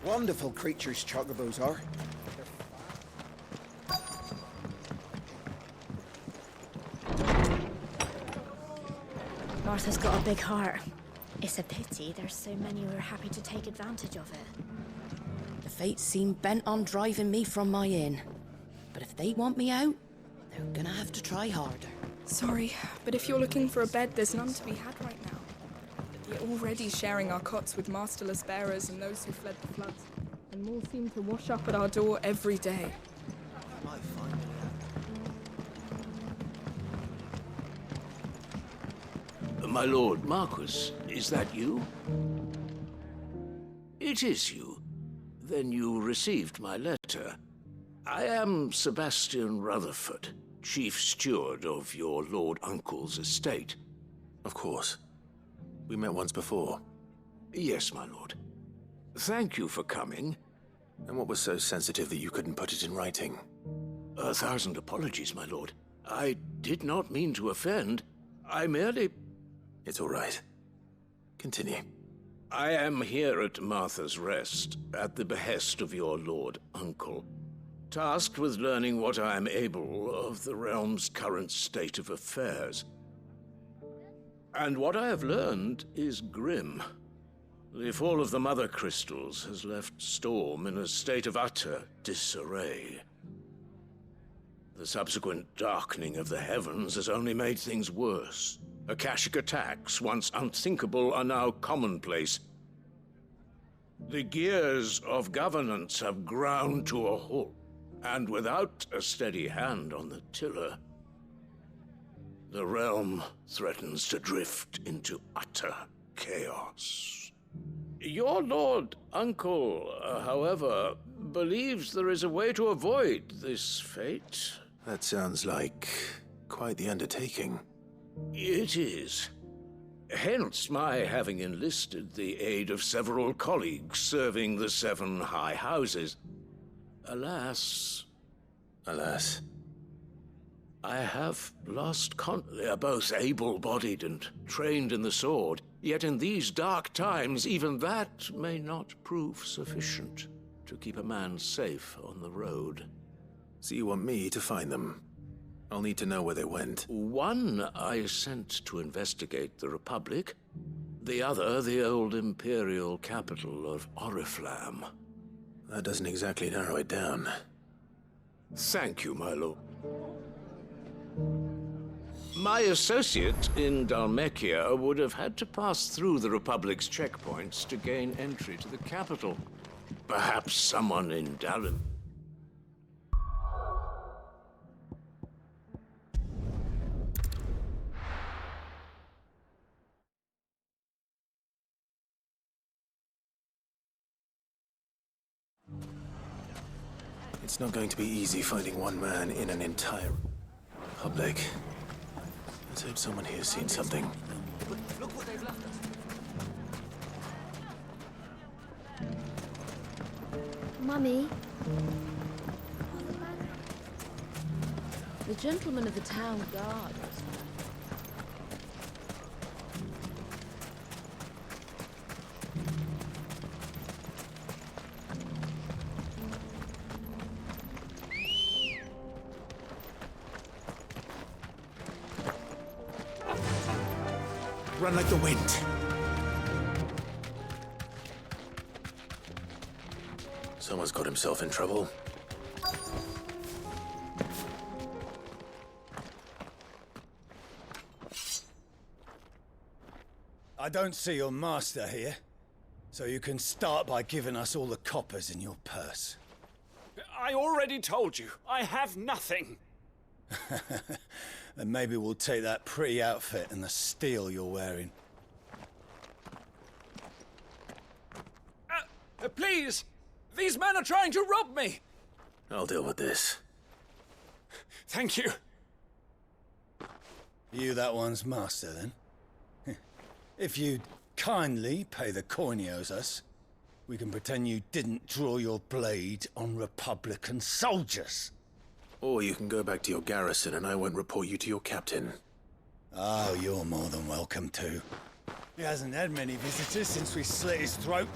Wonderful creatures, chocobos are. Martha's got a big heart. It's a pity there's so many who are happy to take advantage of it. The fates seem bent on driving me from my inn. But if they want me out, they're gonna have to try harder. Sorry, but if you're looking for a bed, there's none to be had right now. We're already sharing our cots with masterless bearers and those who fled the floods, and more seem to wash up at our door every day. My lord Marquis, is that you? It is you. Then you received my letter. I am Sebastian Rutherford, chief steward of your lord uncle's estate. Of course. We met once before. Yes, my lord. Thank you for coming. And what was so sensitive that you couldn't put it in writing? 1,000 apologies, my lord. I did not mean to offend. I merely... It's all right. Continue. I am here at Martha's Rest, at the behest of your lord uncle, tasked with learning what I am able of the realm's current state of affairs. And what I have learned is grim. The fall of the Mother Crystals has left Storm in a state of utter disarray. The subsequent darkening of the heavens has only made things worse. Akashic attacks, once unthinkable, are now commonplace. The gears of governance have ground to a halt, and without a steady hand on the tiller, the realm threatens to drift into utter chaos. Your lord uncle, however, believes there is a way to avoid this fate. That sounds like quite the undertaking. It is. Hence my having enlisted the aid of several colleagues serving the 7 high houses. Alas... Alas? I have lost they are both able-bodied and trained in the sword, yet in these dark times even that may not prove sufficient to keep a man safe on the road. So you want me to find them? I'll need to know where they went. One I sent to investigate the Republic, the other the old imperial capital of Oriflamme. That doesn't exactly narrow it down. Thank you, my lord. My associate in Dhalmekia would have had to pass through the Republic's checkpoints to gain entry to the capital. Perhaps someone in Dalim. It's not going to be easy finding one man in an entire public. Let's hope someone here's seen something. Look what they've left us. Mummy. The gentleman of the town guard. Run like the wind. Someone's got himself in trouble. I don't see your master here, so you can start by giving us all the coppers in your purse. I already told you, I have nothing. Then maybe we'll take that pretty outfit and the steel you're wearing. Please! These men are trying to rob me! I'll deal with this. Thank you. You that one's master, then? If you'd kindly pay the coin he owes us, we can pretend you didn't draw your blade on Republican soldiers. Or you can go back to your garrison and I won't report you to your captain. Oh, you're more than welcome to. He hasn't had many visitors since we slit his throat.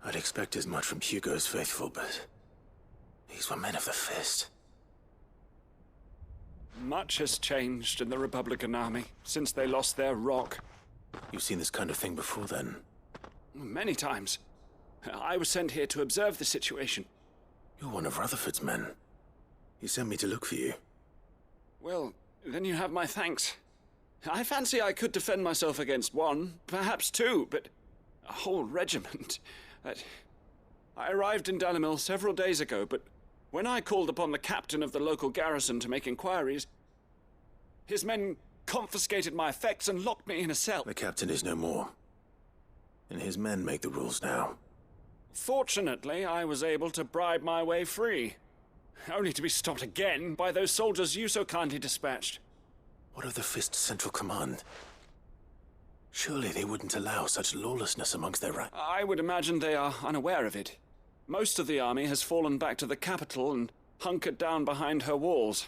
I'd expect as much from Hugo's faithful, but these were men of the fist. Much has changed in the Republican army since they lost their rock. You've seen this kind of thing before, then? Many times. I was sent here to observe the situation. You're one of Rutherford's men. He sent me to look for you. Well, then you have my thanks. I fancy I could defend myself against one, perhaps two, but a whole regiment. I arrived in Dalimil several days ago, but when I called upon the captain of the local garrison to make inquiries, his men confiscated my effects and locked me in a cell. The captain is no more, and his men make the rules now. Fortunately, I was able to bribe my way free, only to be stopped again by those soldiers you so kindly dispatched. What of the Fist's central command? Surely they wouldn't allow such lawlessness amongst their ranks. I would imagine they are unaware of it. Most of the army has fallen back to the capital and hunkered down behind her walls.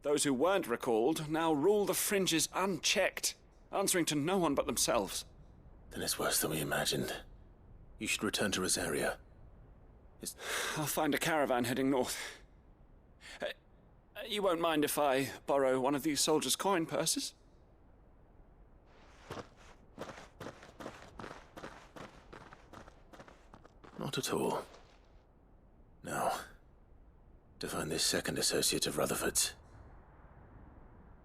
Those who weren't recalled now rule the fringes unchecked, answering to no one but themselves. Then it's worse than we imagined. You should return to Rosaria. I'll find a caravan heading north. You won't mind if I borrow one of these soldiers' coin purses? Not at all. Now, to find this second associate of Rutherford's.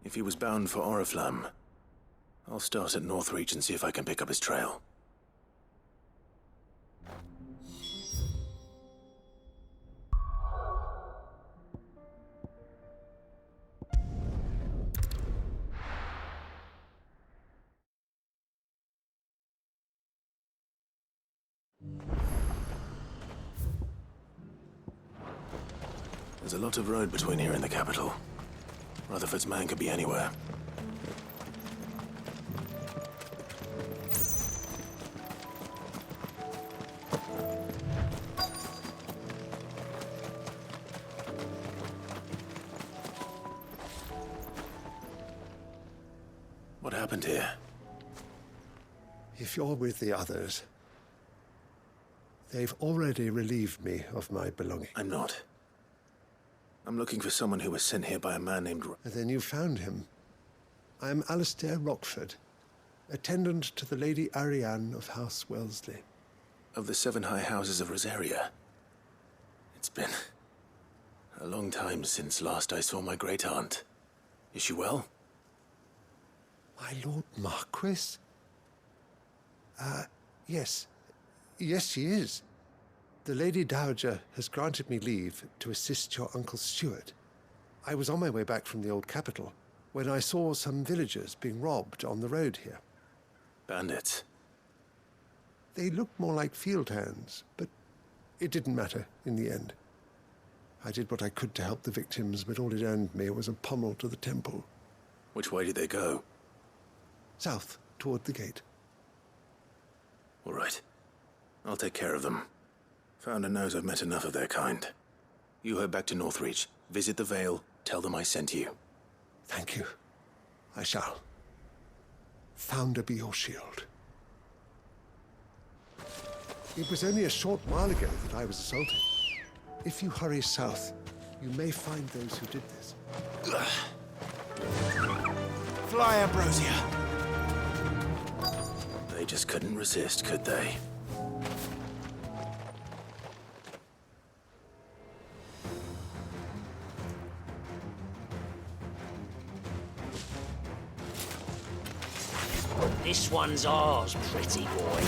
If he was bound for Oriflamme, I'll start at Northreach and see if I can pick up his trail. There's a lot of road between here and the capital. Rutherford's man could be anywhere. What happened here? If you're with the others, they've already relieved me of my belongings. I'm not. I'm looking for someone who was sent here by a man named... And then you found him. I am Alistair Rockford, attendant to the Lady Ariane of House Wellesley. Of the 7 high houses of Rosaria. It's been a long time since last I saw my great-aunt. Is she well? My Lord Marquis? Yes. Yes, she is. The Lady Dowager has granted me leave to assist your Uncle Stuart. I was on my way back from the old capital when I saw some villagers being robbed on the road here. Bandits? They looked more like field hands, but it didn't matter in the end. I did what I could to help the victims, but all it earned me was a pommel to the temple. Which way did they go? South, toward the gate. All right. I'll take care of them. Founder knows I've met enough of their kind. You head back to Northreach, visit the Vale, tell them I sent you. Thank you. I shall. Founder be your shield. It was only a short while ago that I was assaulted. If you hurry south, you may find those who did this. Fly, Ambrosia! They just couldn't resist, could they? This one's ours, pretty boy.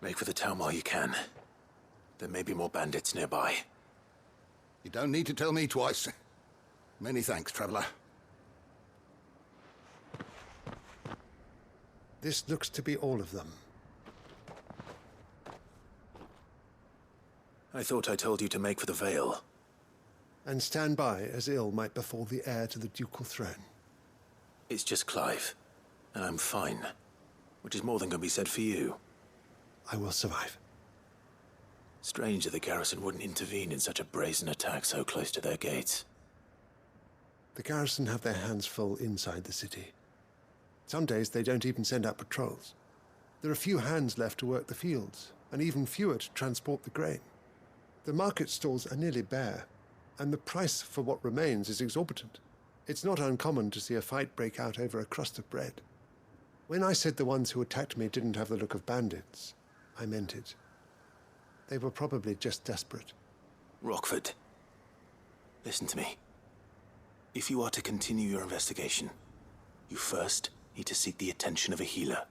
Make for the town while you can. There may be more bandits nearby. You don't need to tell me twice. Many thanks, traveler. This looks to be all of them. I thought I told you to make for the Vale. And stand by as ill might befall the heir to the ducal throne. It's just Clive, and I'm fine. Which is more than can be said for you. I will survive. Strange that the garrison wouldn't intervene in such a brazen attack so close to their gates. The garrison have their hands full inside the city. Some days they don't even send out patrols. There are few hands left to work the fields, and even fewer to transport the grain. The market stalls are nearly bare, and the price for what remains is exorbitant. It's not uncommon to see a fight break out over a crust of bread. When I said the ones who attacked me didn't have the look of bandits, I meant it. They were probably just desperate. Rockford, listen to me. If you are to continue your investigation, you first need to seek the attention of a healer.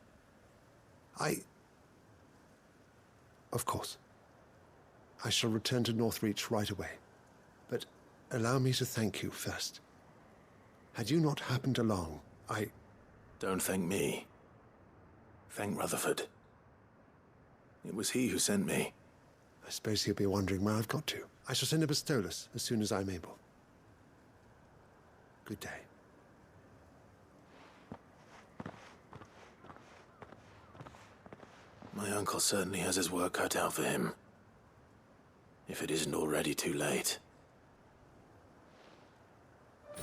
Of course. I shall return to Northreach right away. But allow me to thank you first. Had you not happened along, Don't thank me. Thank Rutherford. It was he who sent me. I suppose he'll be wondering where I've got to. I shall send a Pistolus as soon as I'm able. Good day. My uncle certainly has his work cut out for him. If it isn't already too late.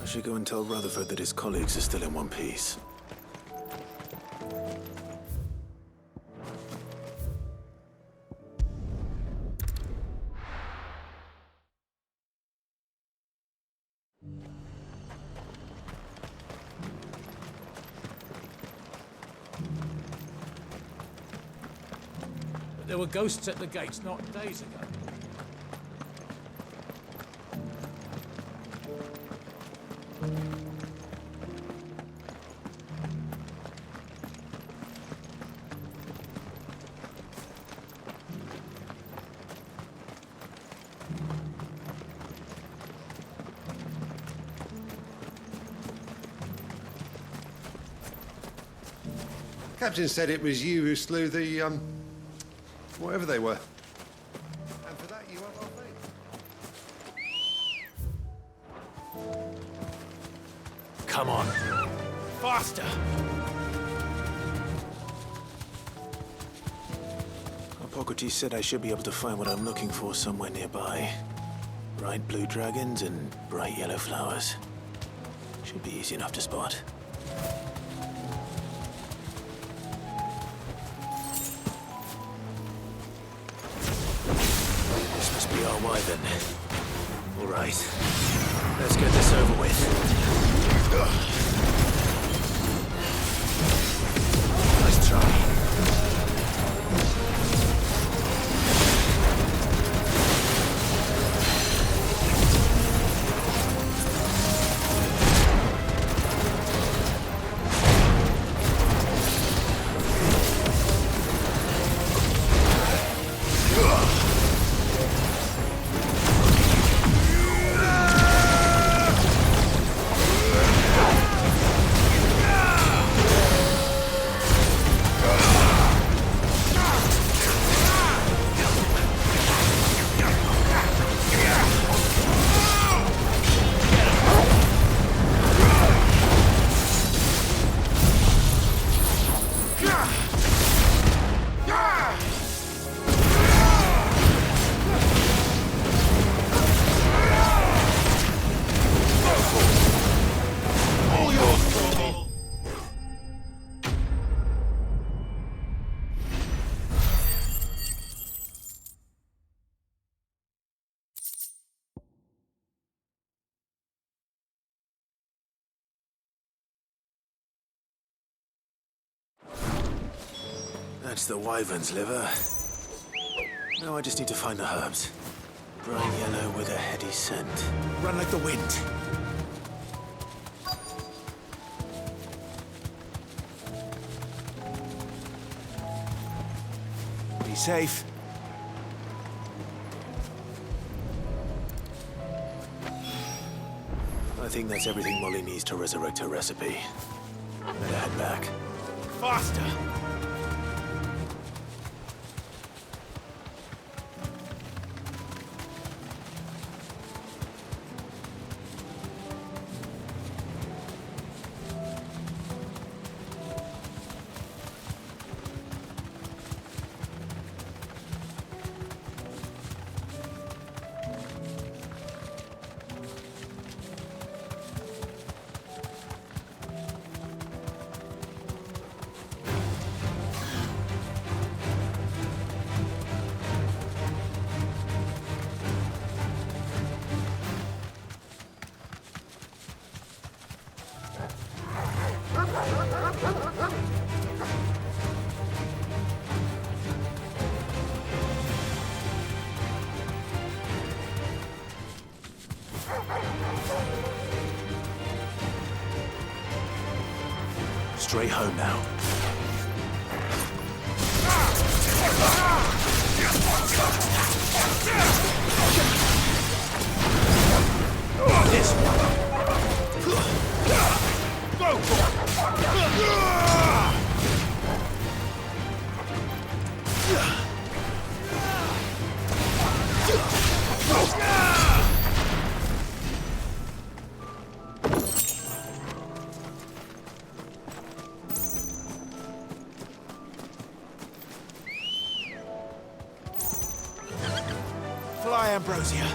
I should go and tell Rutherford that his colleagues are still in one piece. There were ghosts at the gates not days ago. Captain said it was you who slew the, whatever they were. And for that, you have our faith. Come on. Faster! Hippocrates said I should be able to find what I'm looking for somewhere nearby. Bright blue dragons and bright yellow flowers. Should be easy enough to spot. This must be our way then. All right. Let's get this over with. Nice try. That's the wyvern's liver. Now I just need to find the herbs. Bright yellow with a heady scent. Run like the wind. Be safe. I think that's everything Molly needs to resurrect her recipe. Better head back. Faster! Straight home now. This one. Fly, Ambrosia.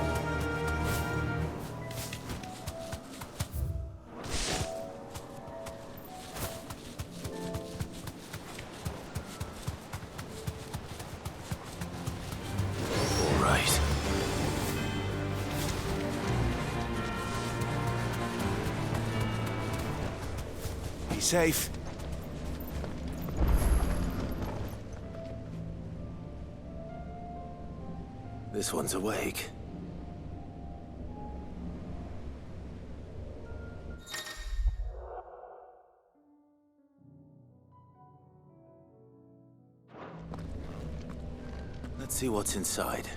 All right. Be safe. This one's awake. Let's see what's inside.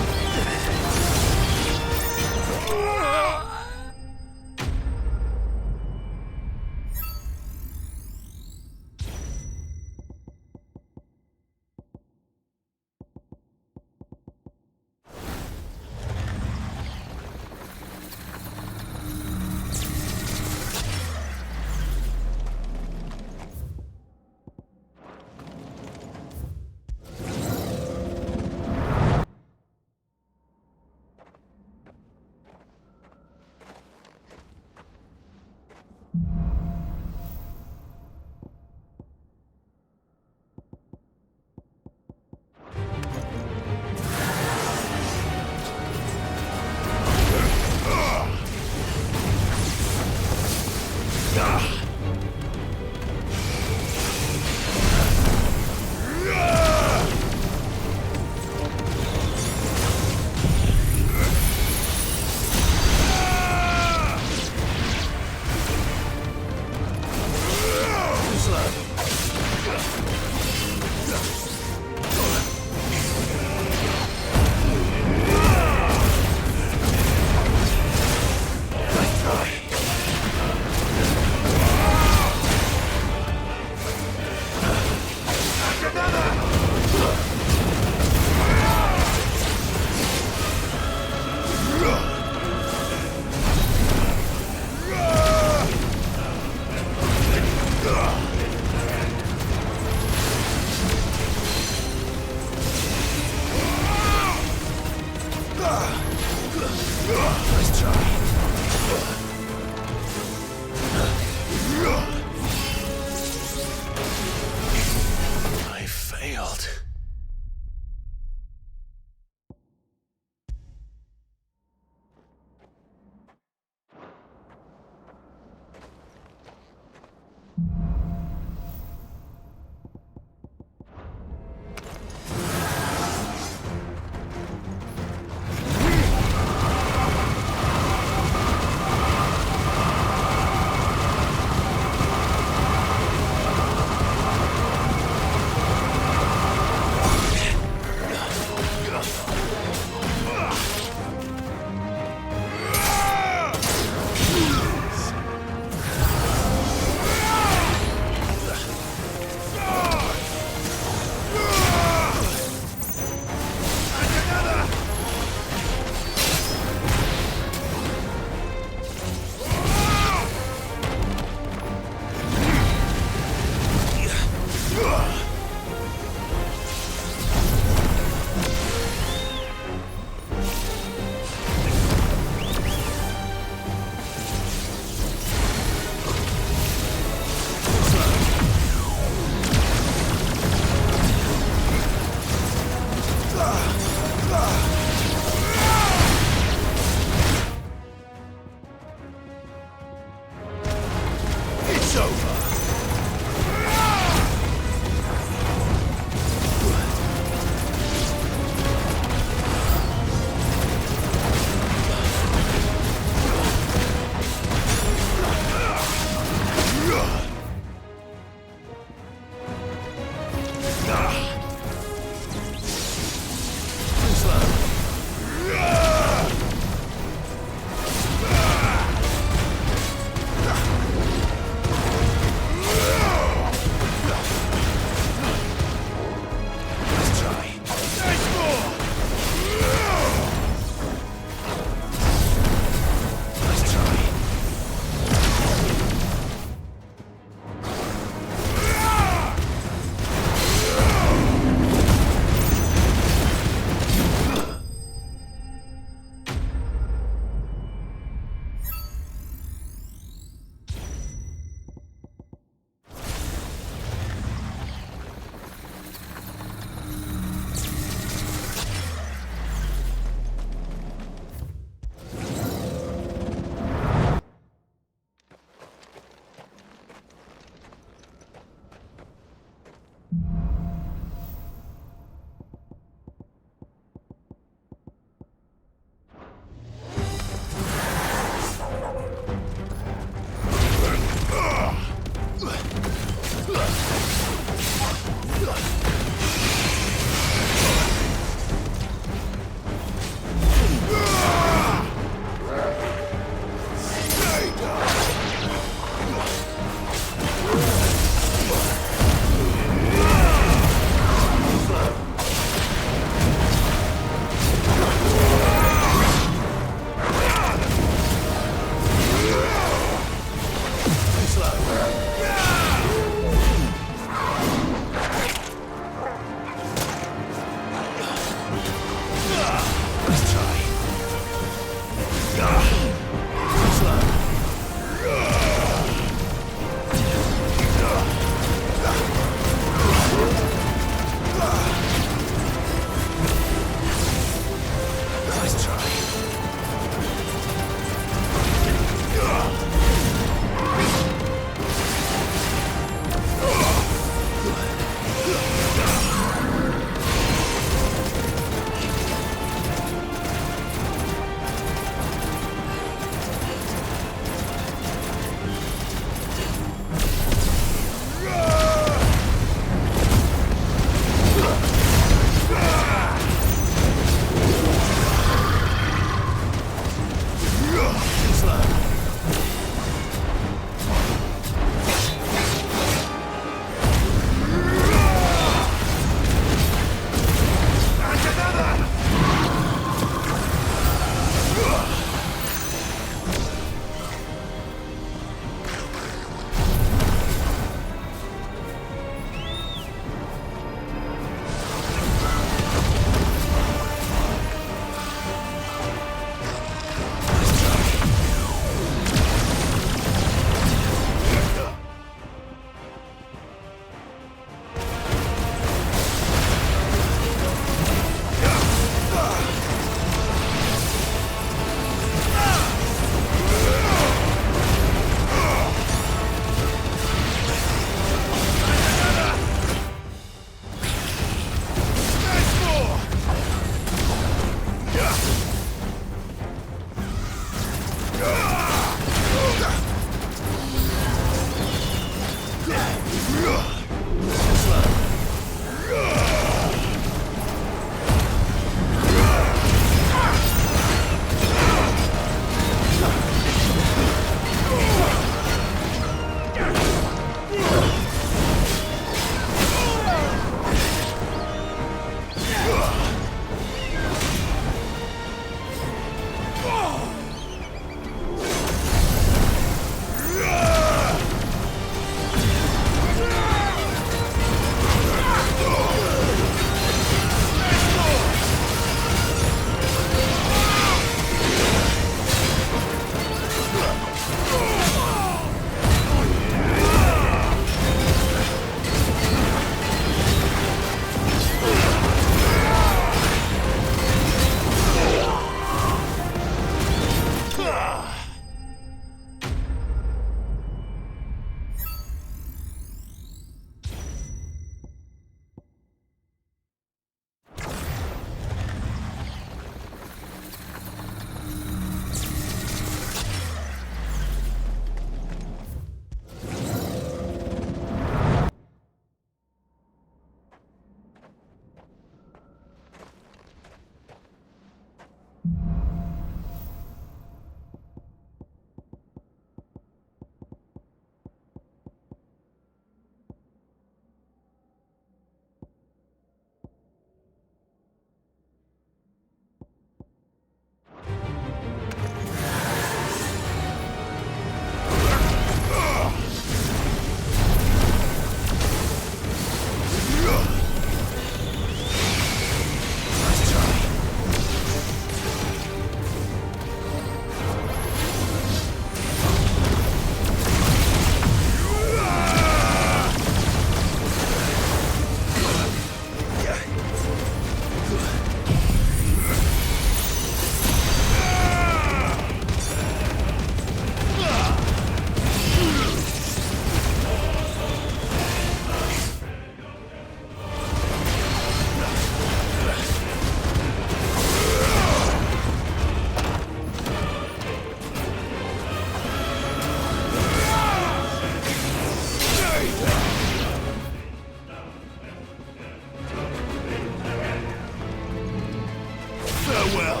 Farewell.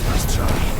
Nice try.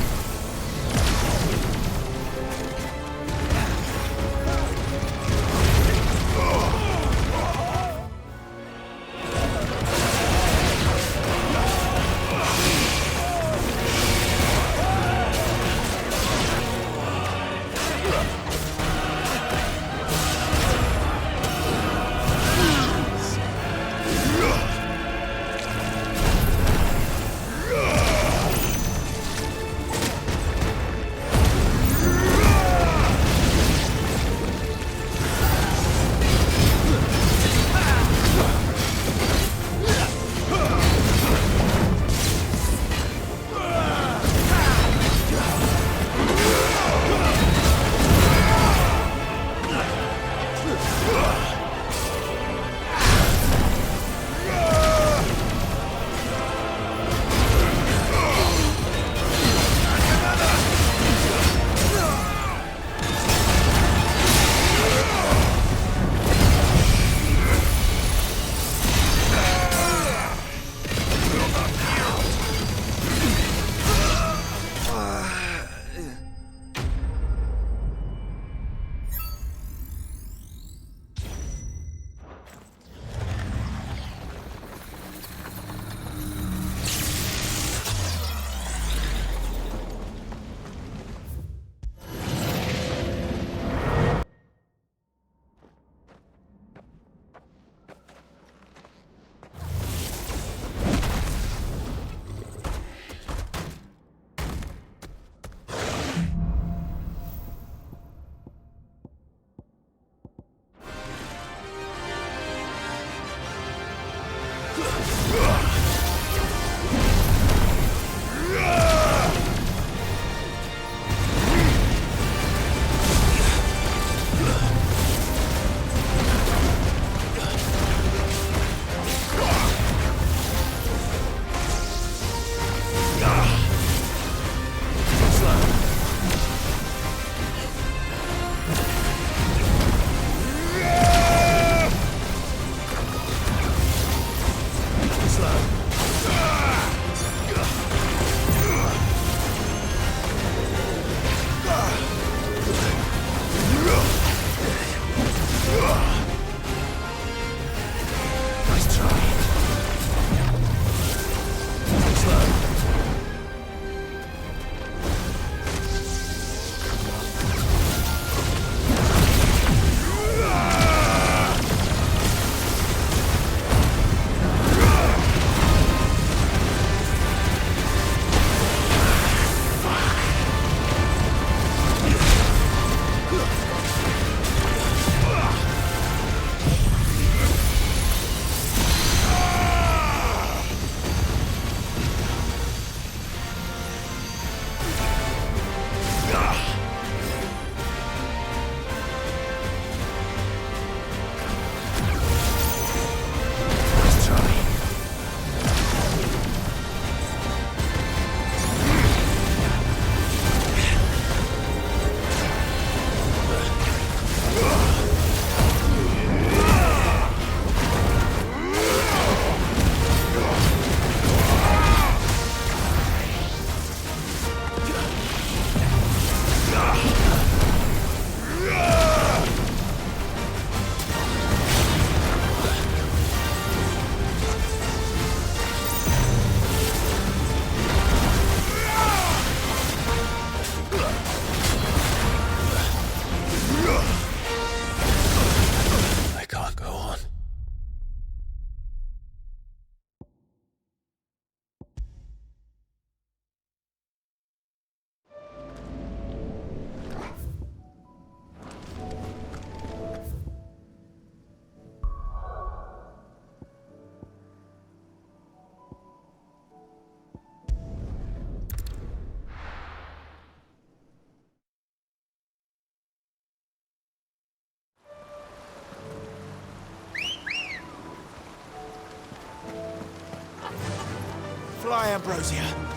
Fly, Ambrosia.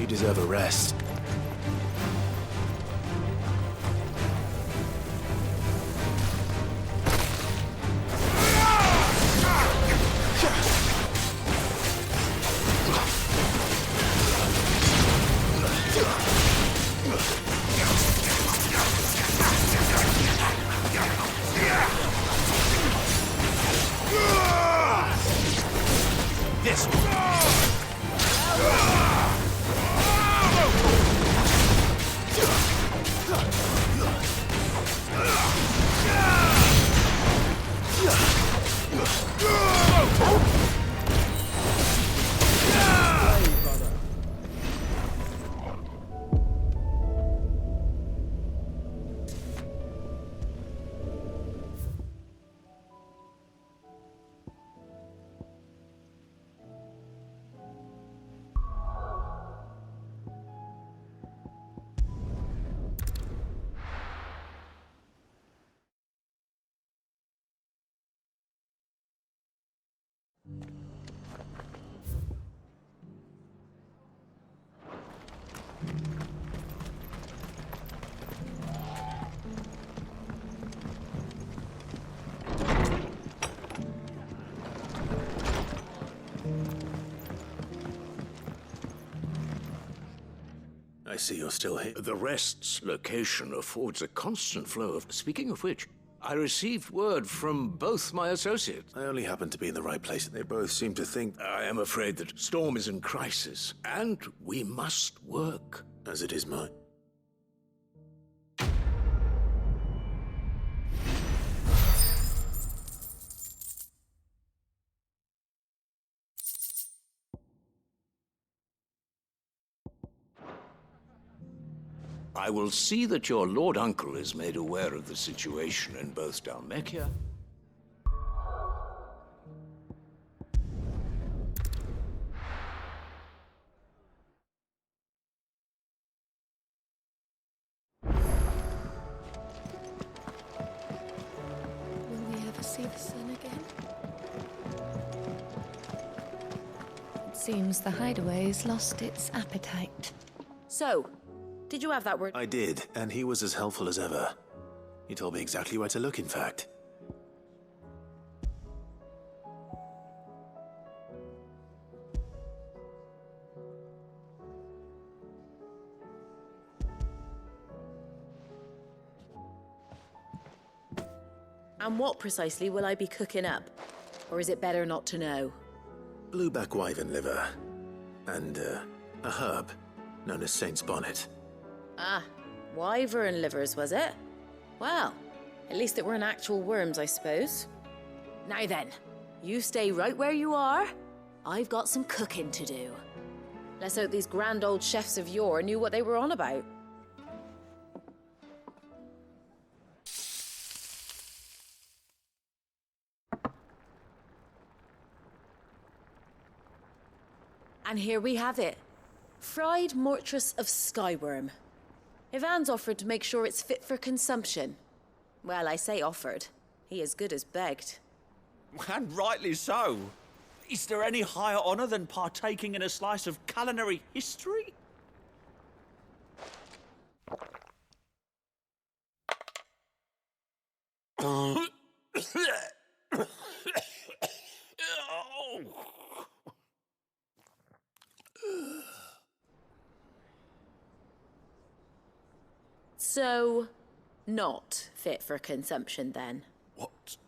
You deserve a rest. This one. I see you're still here. The Rest's location affords a constant flow of... Speaking of which, I received word from both my associates. I only happen to be in the right place. They both seem to think... I am afraid that Storm is in crisis, and we must work. As it is mine. I will see that your Lord Uncle is made aware of the situation in both Dalmekia. Will we ever see the sun again? It seems the hideaway's lost its appetite. So, did you have that word? I did, and he was as helpful as ever. He told me exactly where to look, in fact. And what precisely will I be cooking up? Or is it better not to know? Blueback wyvern liver. And, a herb known as Saint's Bonnet. Ah, wyvern livers, was it? Well, at least it weren't actual worms, I suppose. Now then, you stay right where you are. I've got some cooking to do. Let's hope these grand old chefs of yore knew what they were on about. And here we have it. Fried mortress of skyworm. Ivan's offered to make sure it's fit for consumption. Well, I say offered. He as good as begged. And rightly so. Is there any higher honor than partaking in a slice of culinary history? So, not fit for consumption then? What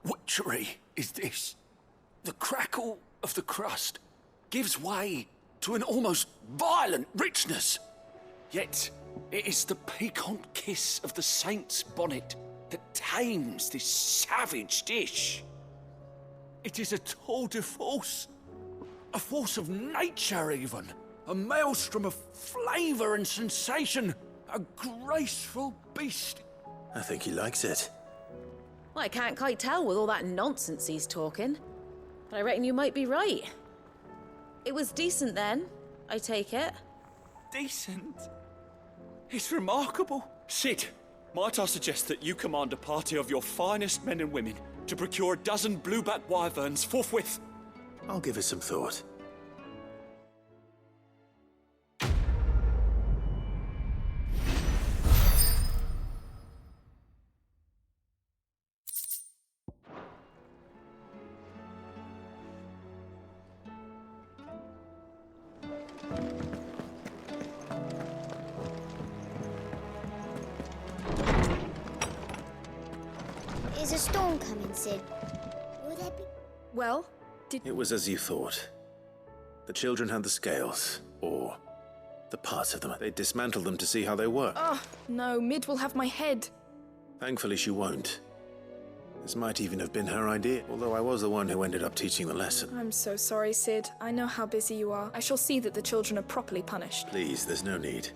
witchery is this? The crackle of the crust gives way to an almost violent richness. Yet, it is the piquant kiss of the saint's bonnet that tames this savage dish. It is a tour de force, a force of nature even, a maelstrom of flavour and sensation, a graceful beast. I think he likes it. Well, I can't quite tell with all that nonsense he's talking, but I reckon you might be right. It was decent then, I take it. Decent? It's remarkable. Sid, might I suggest that you command a party of your finest men and women to procure a dozen blueback wyverns forthwith? I'll give it some thought. storm coming, Sid? Will there be... Well, It was as you thought. The children had the scales, or the parts of them. They dismantled them to see how they work. Oh, no, Mid will have my head. Thankfully, she won't. This might even have been her idea, although I was the one who ended up teaching the lesson. I'm so sorry, Sid. I know how busy you are. I shall see that the children are properly punished. Please, there's no need.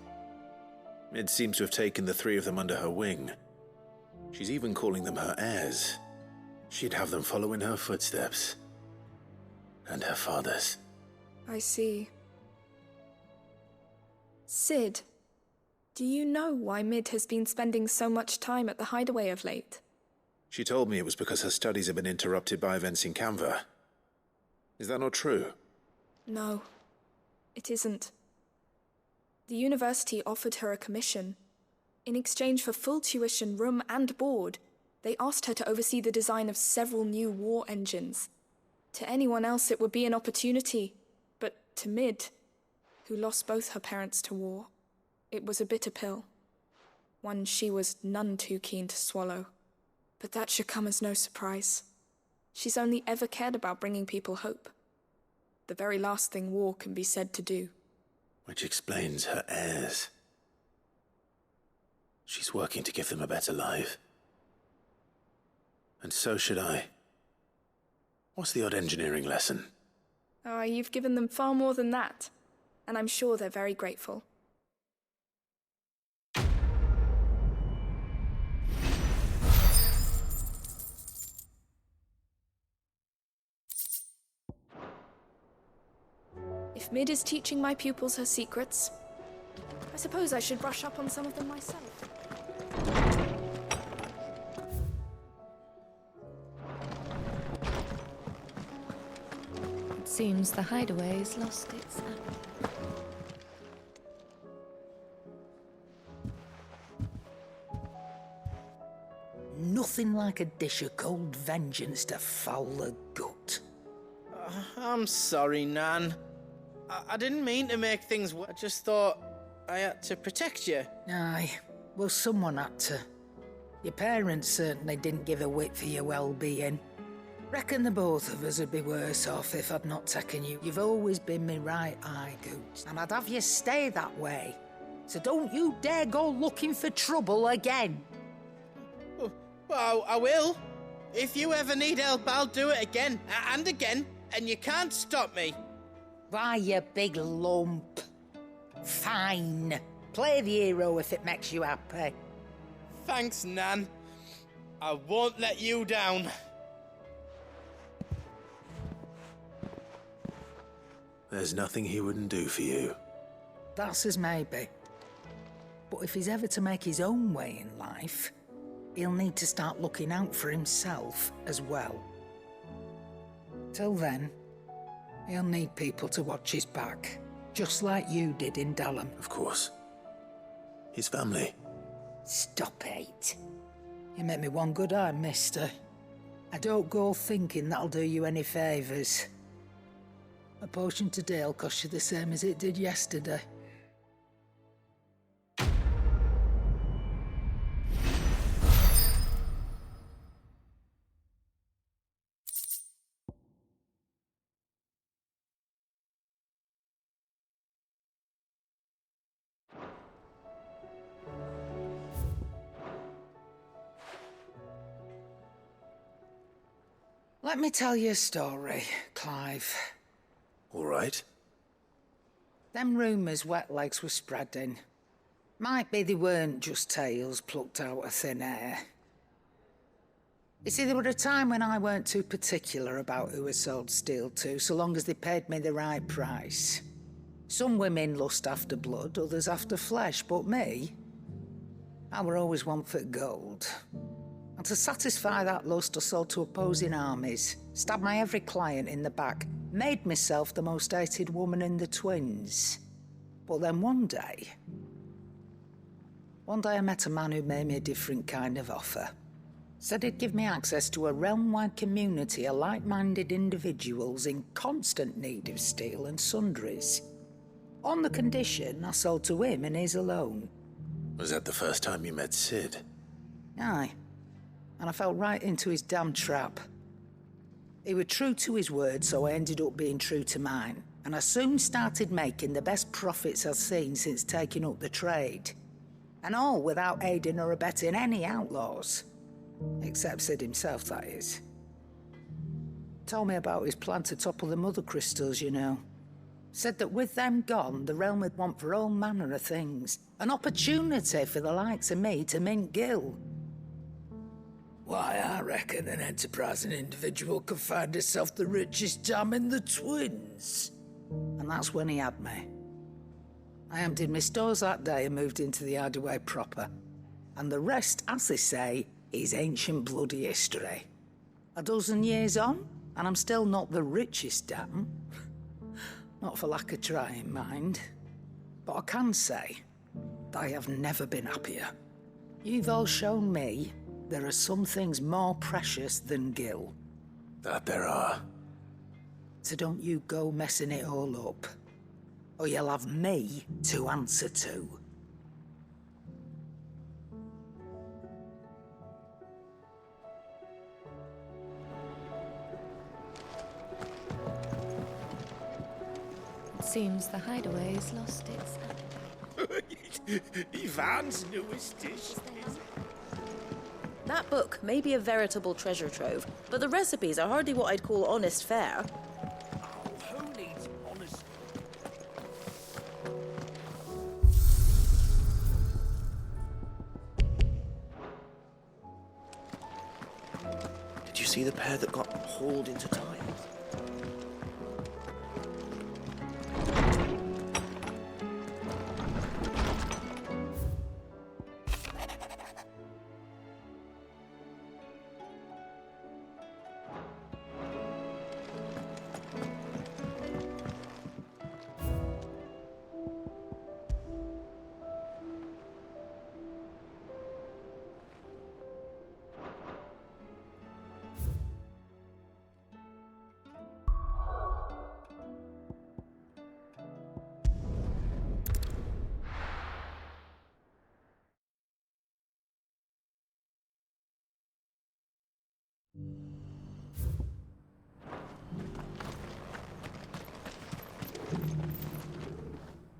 Mid seems to have taken the three of them under her wing. She's even calling them her heirs. She'd have them follow in her footsteps. And her father's. I see. Sid, do you know why Mid has been spending so much time at the hideaway of late? She told me it was because her studies have been interrupted by events in Canva. Is that not true? No, it isn't. The university offered her a commission. In exchange for full tuition, room and board, they asked her to oversee the design of several new war engines. To anyone else it would be an opportunity, but to Mid, who lost both her parents to war, it was a bitter pill. One she was none too keen to swallow. But that should come as no surprise. She's only ever cared about bringing people hope. The very last thing war can be said to do. Which explains her heirs. She's working to give them a better life. And so should I. What's the odd engineering lesson? Oh, you've given them far more than that. And I'm sure they're very grateful. If Mid is teaching my pupils her secrets, I suppose I should brush up on some of them myself. It seems the hideaway's lost its appetite. Nothing like a dish of cold vengeance to foul the gut. I'm sorry, Nan. I didn't mean to make things worse. I just thought I had to protect you. Aye, well, someone had to. Your parents certainly didn't give a whit for your well-being. Reckon the both of us would be worse off if I'd not taken you. You've always been me right eye, Goot, and I'd have you stay that way. So don't you dare go looking for trouble again. Well, I will. If you ever need help, I'll do it again and again, and you can't stop me. Why, you big lump. Fine. Play the hero if it makes you happy. Thanks, Nan. I won't let you down. There's nothing he wouldn't do for you. That's as maybe. But if he's ever to make his own way in life, he'll need to start looking out for himself as well. Till then, he'll need people to watch his back, just like you did in Dallum. Of course. His family. Stop it. You make me one good eye, mister. I don't go thinking that'll do you any favours. A potion today'll cost you the same as it did yesterday. Let me tell you a story, Clive. All right. Them rumours Wetlegs were spreading. Might be they weren't just tales plucked out of thin air. You see, there were a time when I weren't too particular about who I sold steel to, so long as they paid me the right price. Some women lust after blood, others after flesh, but me, I were always one for gold. And to satisfy that lust, I sold to opposing armies, stabbed my every client in the back, made myself the most hated woman in the twins. But then one day I met a man who made me a different kind of offer. Said he'd give me access to a realm-wide community of like-minded individuals in constant need of steel and sundries. On the condition I sold to him and his alone. Was that the first time you met Sid? Aye. and I fell right into his damn trap. He was true to his word, so I ended up being true to mine, and I soon started making the best profits I've seen since taking up the trade. And all without aiding or abetting any outlaws. Except Sid himself, that is. Told me about his plan to topple the mother crystals, you know. Said that with them gone, the realm would want for all manner of things. An opportunity for the likes of me to mint gil. Why, I reckon an enterprising individual could find himself the richest dam in the Twins. And that's when he had me. I emptied my stores that day and moved into the hideaway proper. And the rest, as they say, is ancient bloody history. A dozen years on, and I'm still not the richest dam. Not for lack of trying, mind. But I can say, I have never been happier. You've all shown me there are some things more precious than gil. That there are. So don't you go messing it all up. Or you'll have me to answer to. It seems the hideaway's lost its Ivan's newest dish. That book may be a veritable treasure trove, but the recipes are hardly what I'd call honest fare. Who needs honest? Did you see the pair that got hauled into time?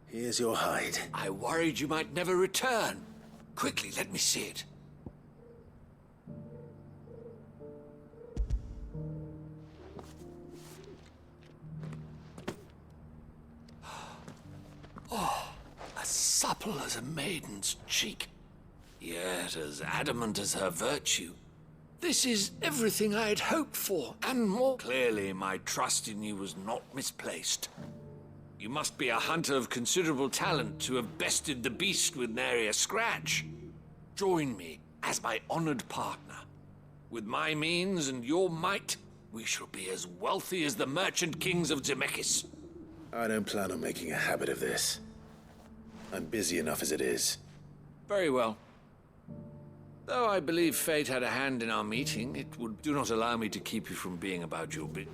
Here's your hide. I worried you might never return. Quickly, let me see it. Oh, as supple as a maiden's cheek, yet as adamant as her virtue. This is everything I had hoped for, and more. Clearly, my trust in you was not misplaced. You must be a hunter of considerable talent to have bested the beast with nary a scratch. Join me as my honored partner. With my means and your might, we shall be as wealthy as the merchant kings of Zemeckis. I don't plan on making a habit of this. I'm busy enough as it is. Very well. Though I believe fate had a hand in our meeting, it would do not allow me to keep you from being about your bit.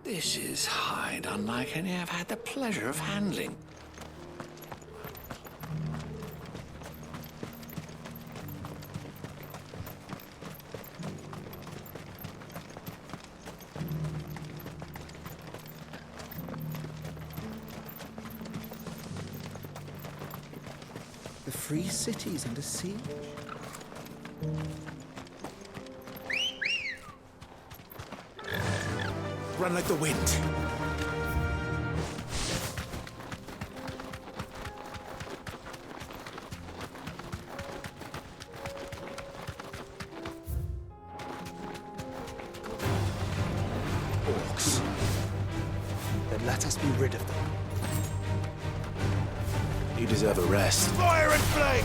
This is hide unlike any I've had the pleasure of handling. The free city's under siege. Run like the wind. Orcs. Then let us be rid of them. You deserve a rest. Fire and flame!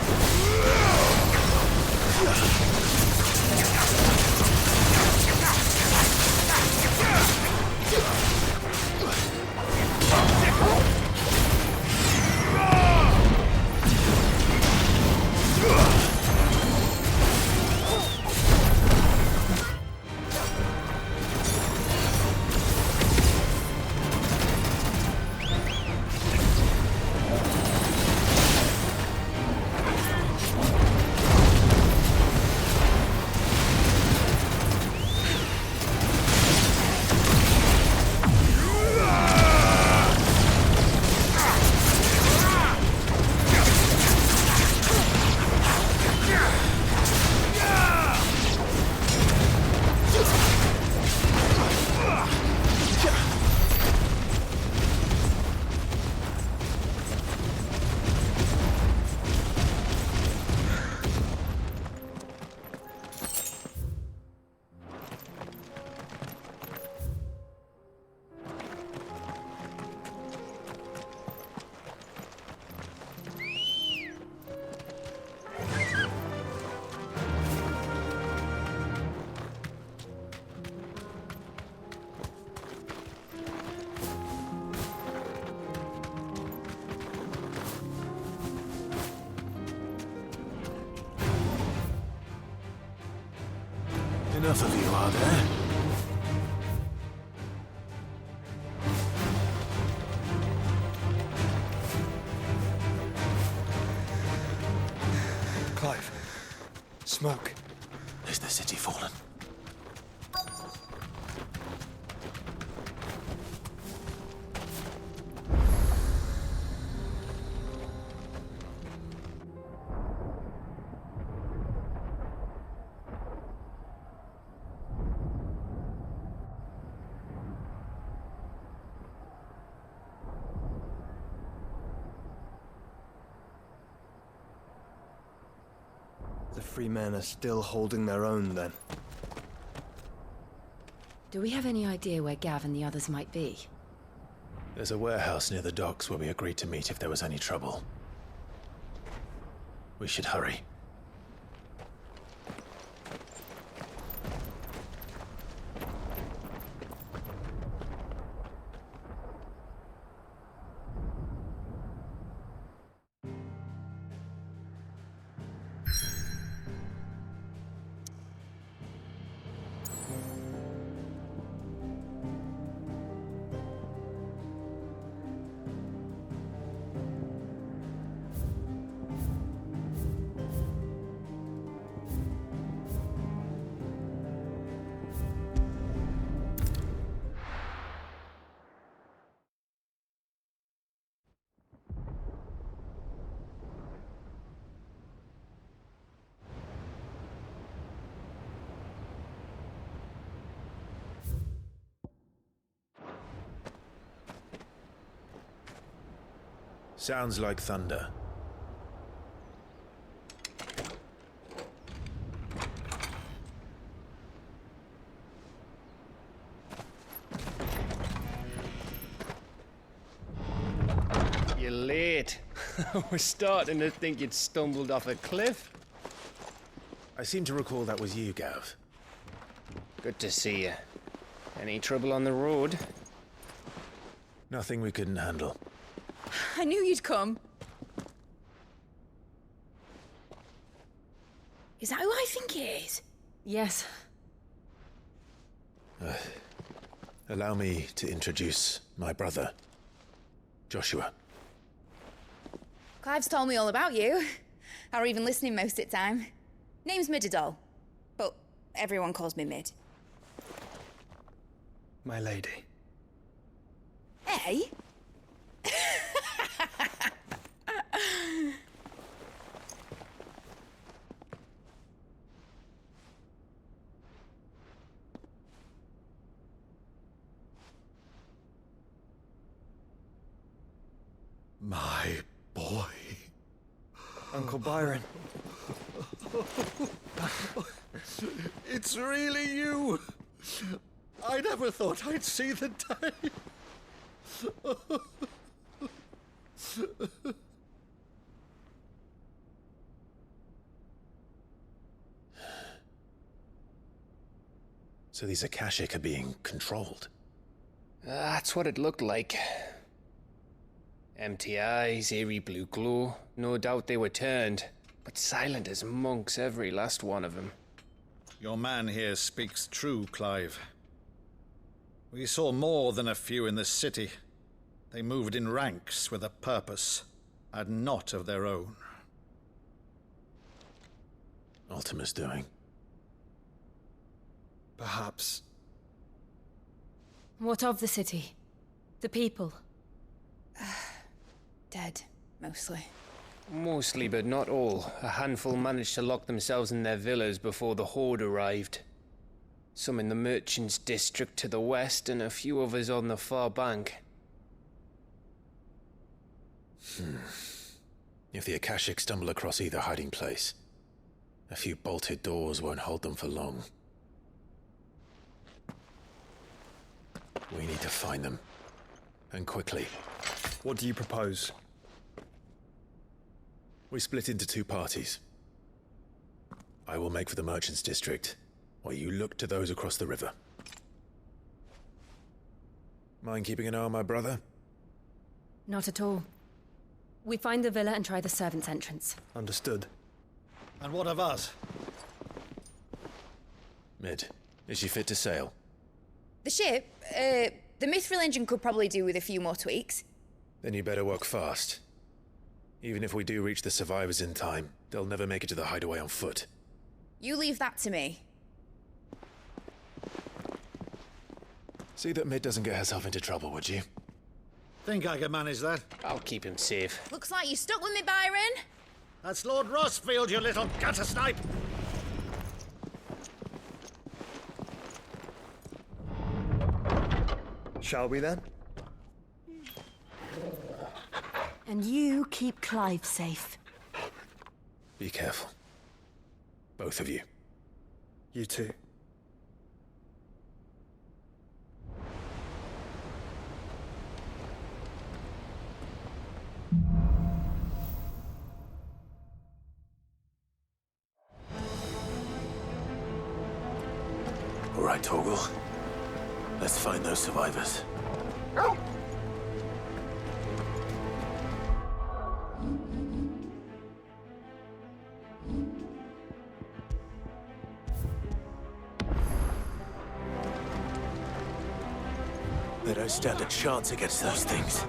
Enough of you, are there? Clive. Smoke. Is the city fallen? The free men are still holding their own, then. Do we have any idea where Gav and the others might be? There's a warehouse near the docks where we agreed to meet if there was any trouble. We should hurry. Sounds like thunder. You're late. We're starting to think you'd stumbled off a cliff. I seem to recall that was you, Gav. Good to see you. Any trouble on the road? Nothing we couldn't handle. I knew you'd come. Is that who I think it is? Yes. Allow me to introduce my brother, Joshua. Clive's told me all about you. Or even listening most of the time. Name's Mididol, but everyone calls me Mid. My lady. Hey? My boy. Uncle Byron. It's really you. I never thought I'd see the day. So these Akashic are being controlled? That's what it looked like. Empty eyes, eerie blue glow. No doubt they were turned, but silent as monks, every last one of them. Your man here speaks true, Clive. We saw more than a few in the city. They moved in ranks with a purpose, and not of their own. Ultima's doing. Perhaps. What of the city? The people? Dead, mostly. Mostly, but not all. A handful managed to lock themselves in their villas before the Horde arrived. Some in the Merchants' District to the west, and a few others on the far bank. If the Akashic stumble across either hiding place, a few bolted doors won't hold them for long. We need to find them. And quickly. What do you propose? We split into two parties. I will make for the Merchants' District, while you look to those across the river. Mind keeping an eye on my brother? Not at all. We find the villa and try the servants' entrance. Understood. And what of us? Mid, is she fit to sail? The ship, the Mithril engine could probably do with a few more tweaks. Then you better work fast. Even if we do reach the survivors in time, they'll never make it to the hideaway on foot. You leave that to me. See that Mid doesn't get herself into trouble, would you? Think I can manage that. I'll keep him safe. Looks like you're stuck with me, Byron. That's Lord Rossfield, you little gutter snipe! Shall we then? And you keep Clive safe. Be careful. Both of you. You too. All right, Torgal. Let's find those survivors. They don't stand a chance against those things.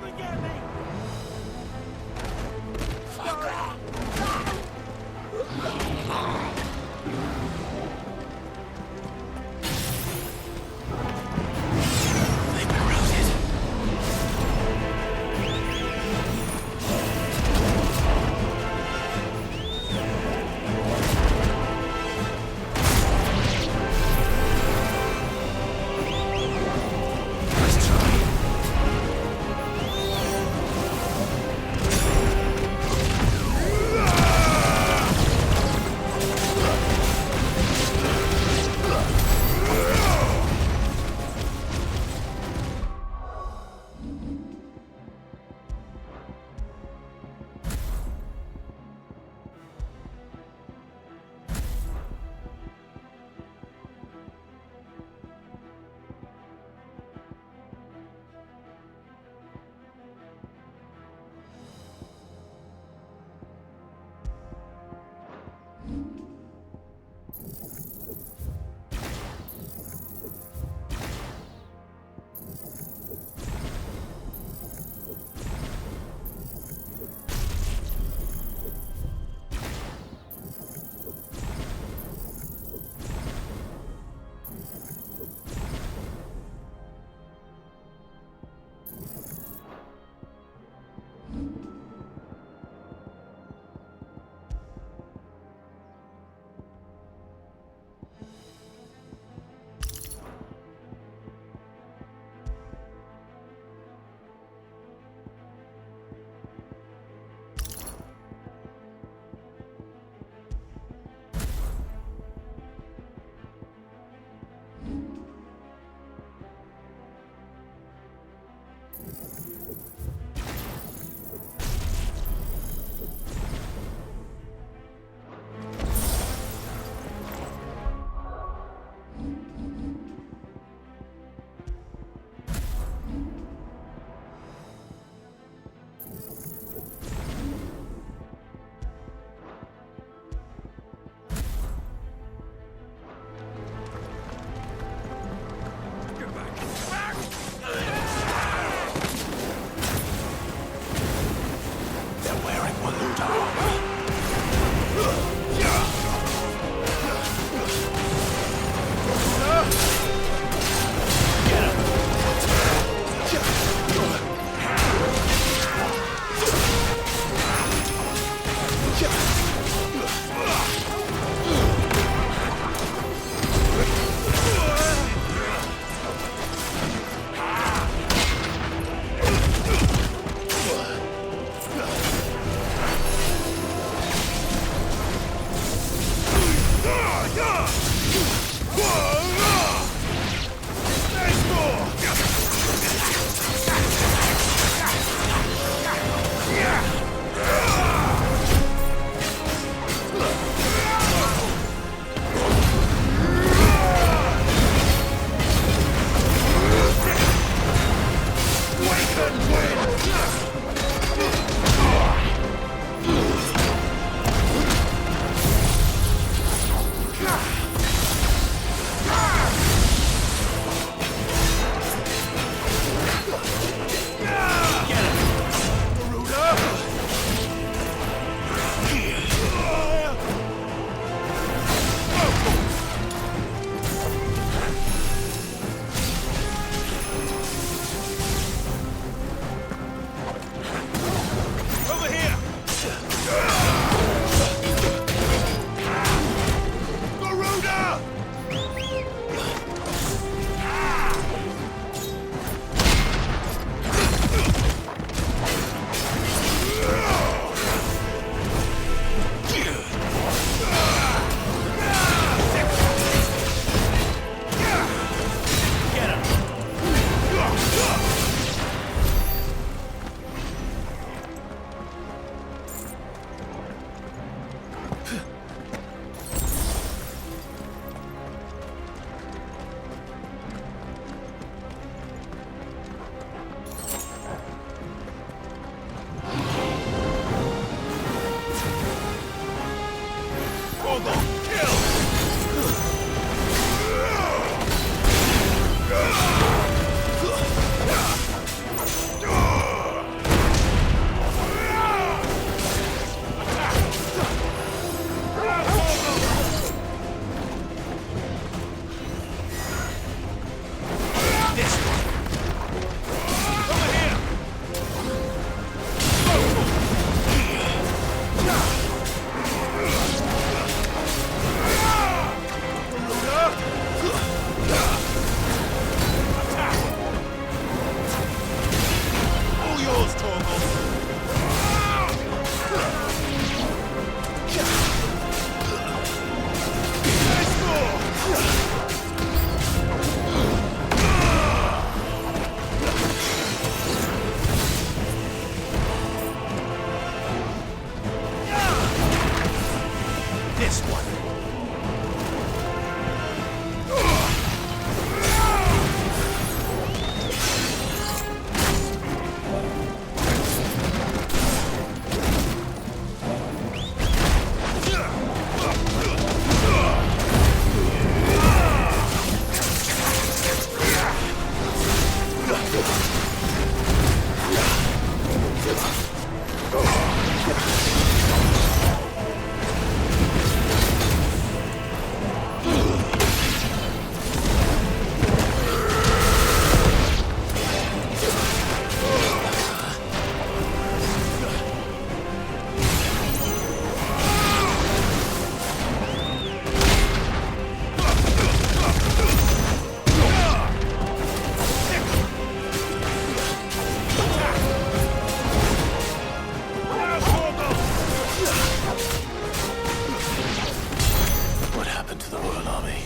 What happened to the Royal Army?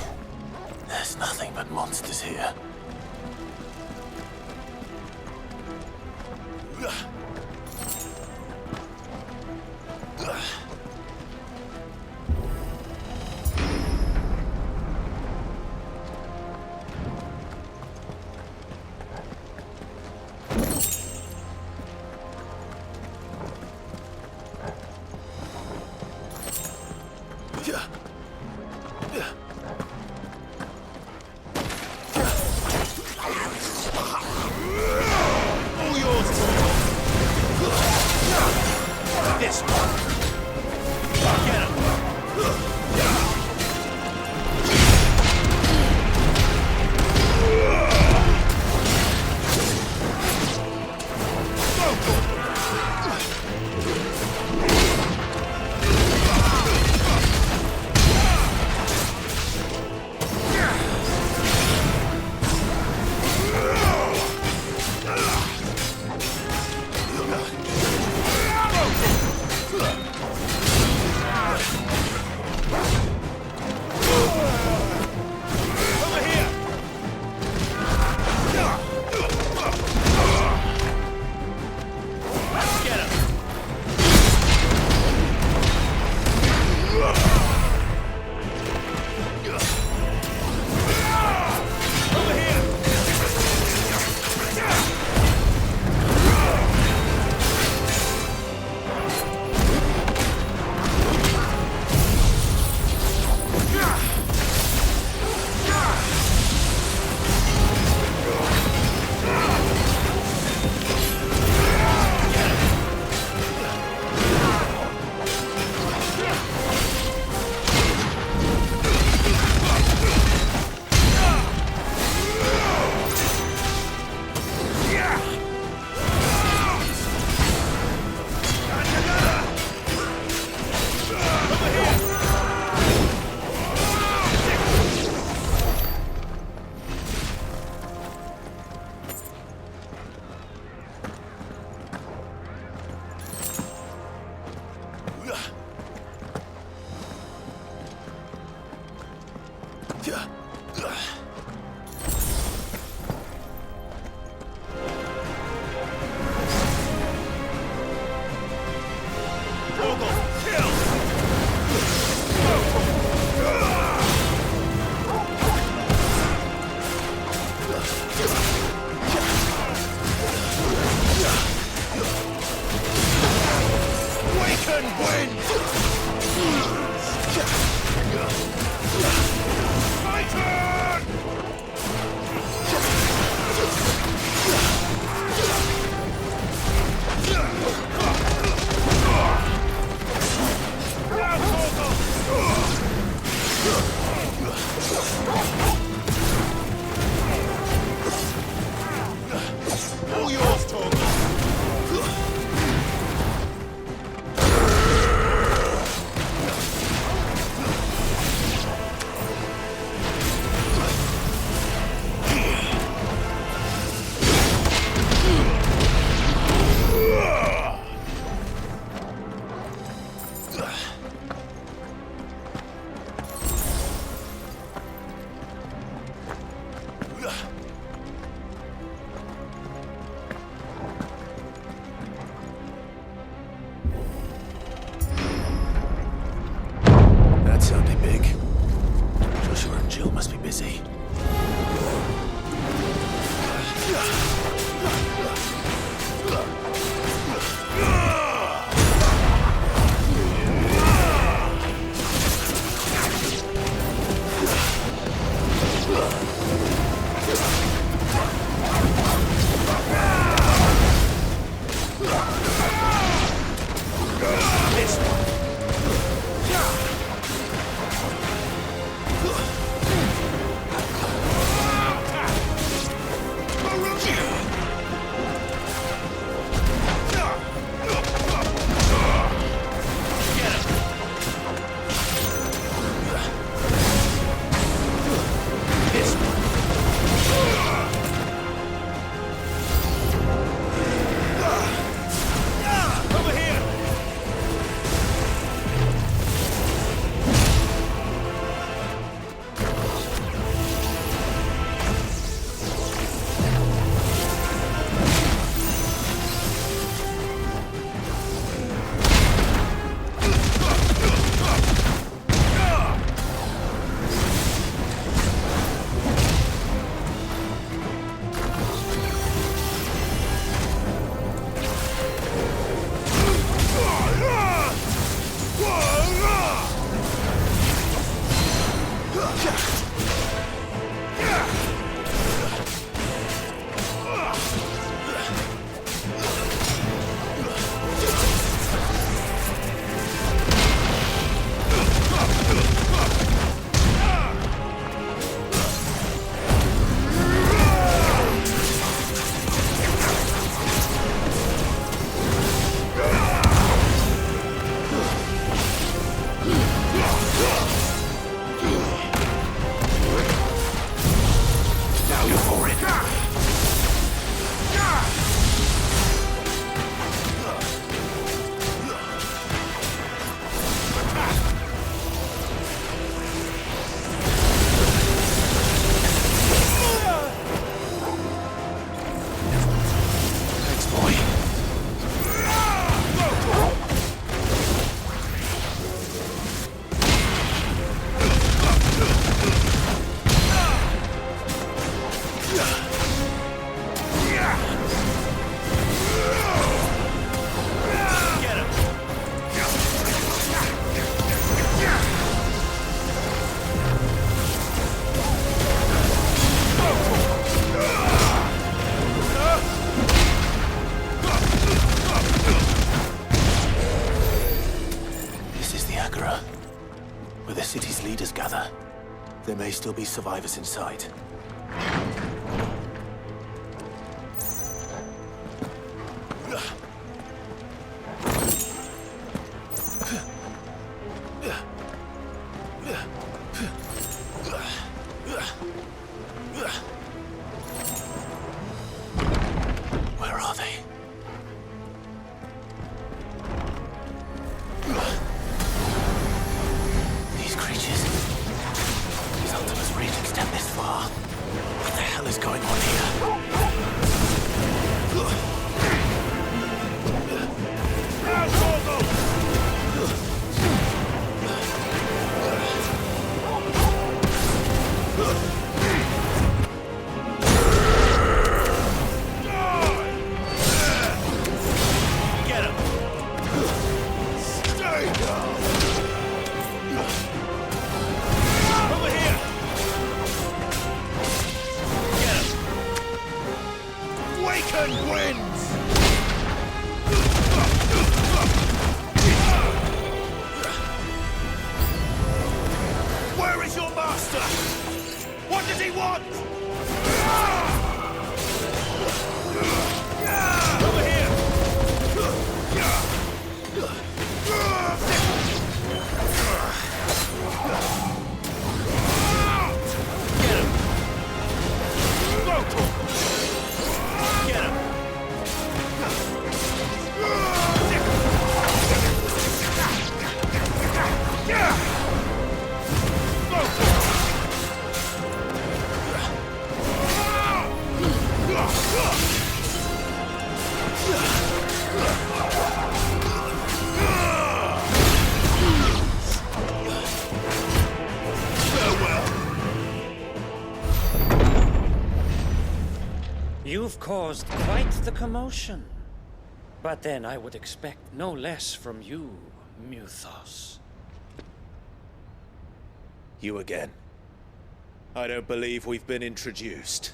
There's nothing but monsters here. This one. Get him. This one. Where the city's leaders gather. There may still be survivors inside. Where are they? These creatures, these Ultima's reach extend this far. What the hell is going on here? Where is your master? What does he want? Over here! Get him! Get him! You've caused quite the commotion. But then I would expect no less from you, Muthos. You again. I don't believe we've been introduced.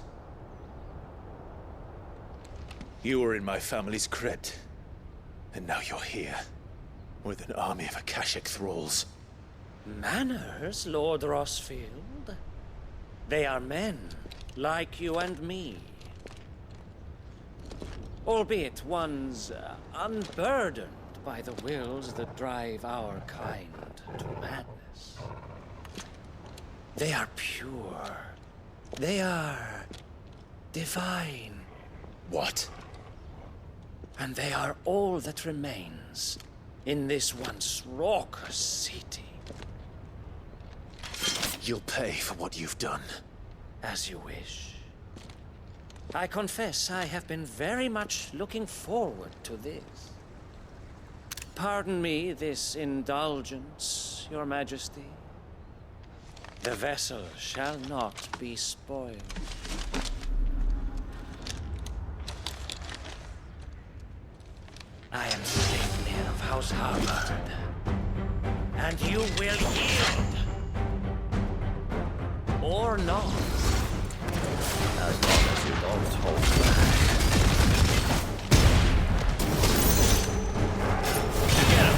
You were in my family's crypt, and now you're here. with an army of Akashic thralls. Manners, Lord Rosfield? They are men, like you and me. Albeit ones unburdened by the wills that drive our kind to madness. They are pure. They are divine. What? And they are all that remains in this once raucous city. You'll pay for what you've done. As you wish. I confess I have been very much looking forward to this. Pardon me this indulgence, Your Majesty. The vessel shall not be spoiled. I am Sleipnir of House Harvard, and you will yield. Or not. As long as you don't hold back. Get him!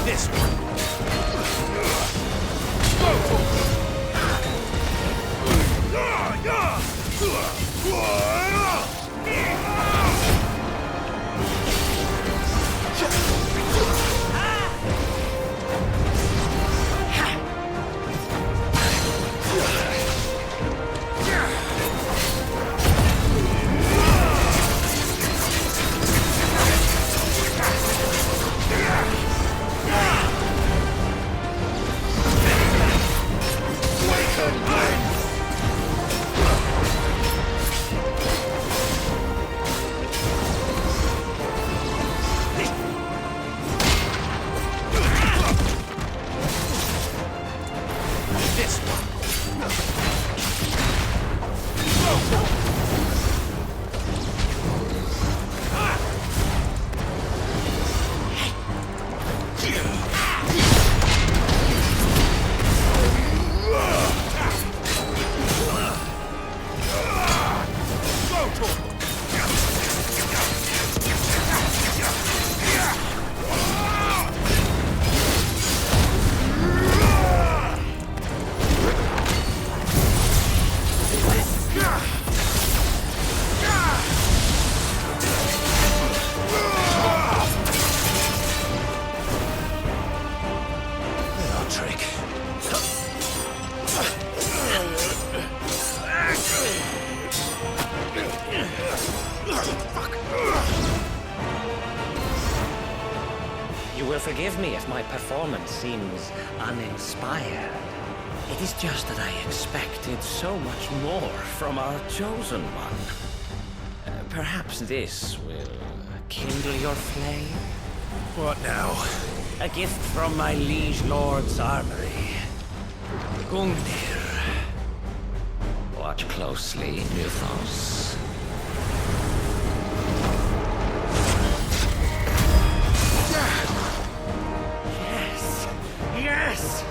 This one. You will forgive me if my performance seems uninspired. It is just that I expected so much more from our chosen one. Perhaps this will kindle your flame? What now? A gift from my liege lord's armory. Gungnir. Watch closely, Mythos. Yes! Yes!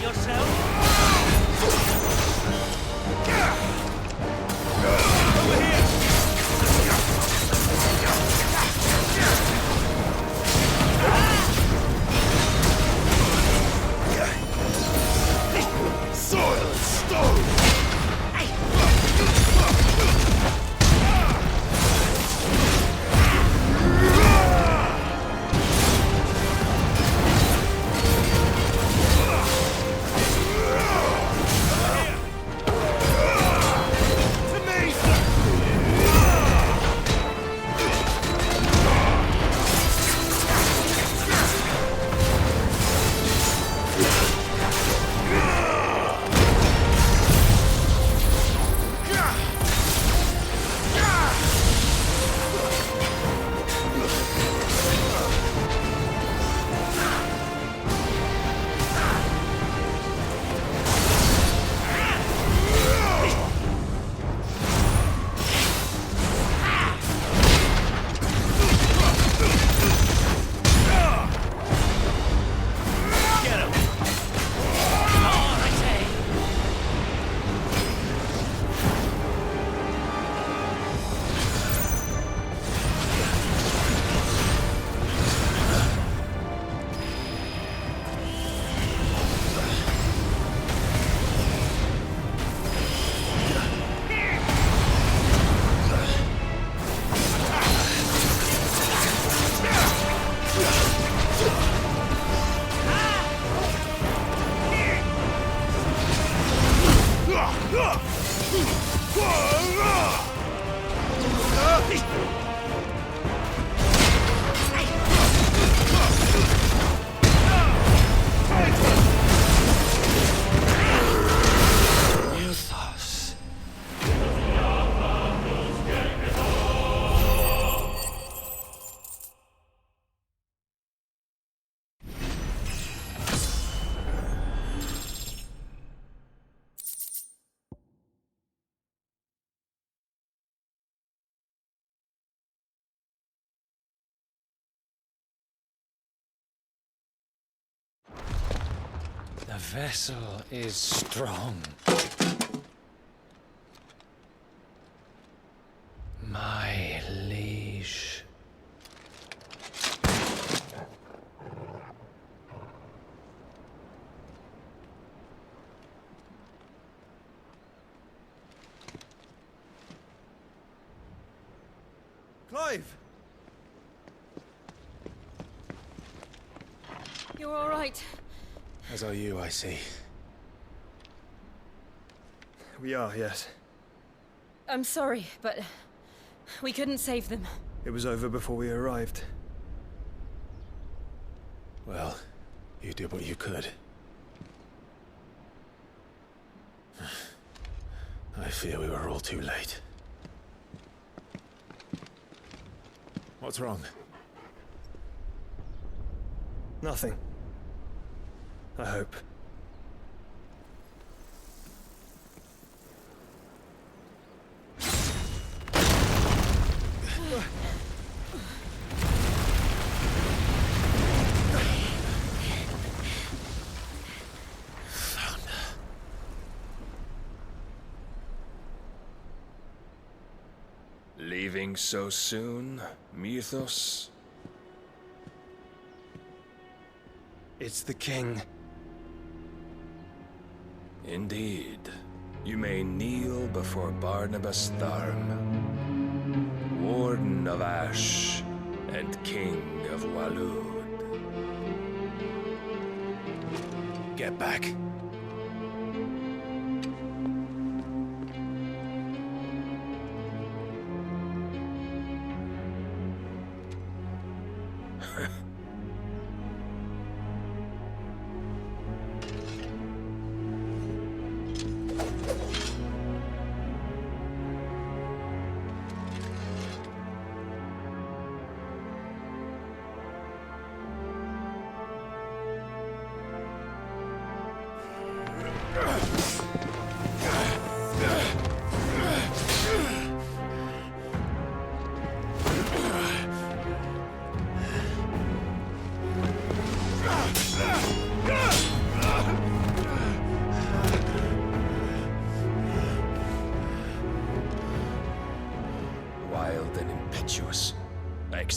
yourself? Over here! Soil and stone! The vessel is strong. My liege. Clive! You're all right. As are you, I see. We are, yes. I'm sorry, but we couldn't save them. It was over before we arrived. Well, you did what you could. I fear we were all too late. What's wrong? Nothing. I hope. Leaving so soon, Mythos? It's the king. Indeed. You may kneel before Barnabas Tharm, Warden of Ash and King of Walud. Get back.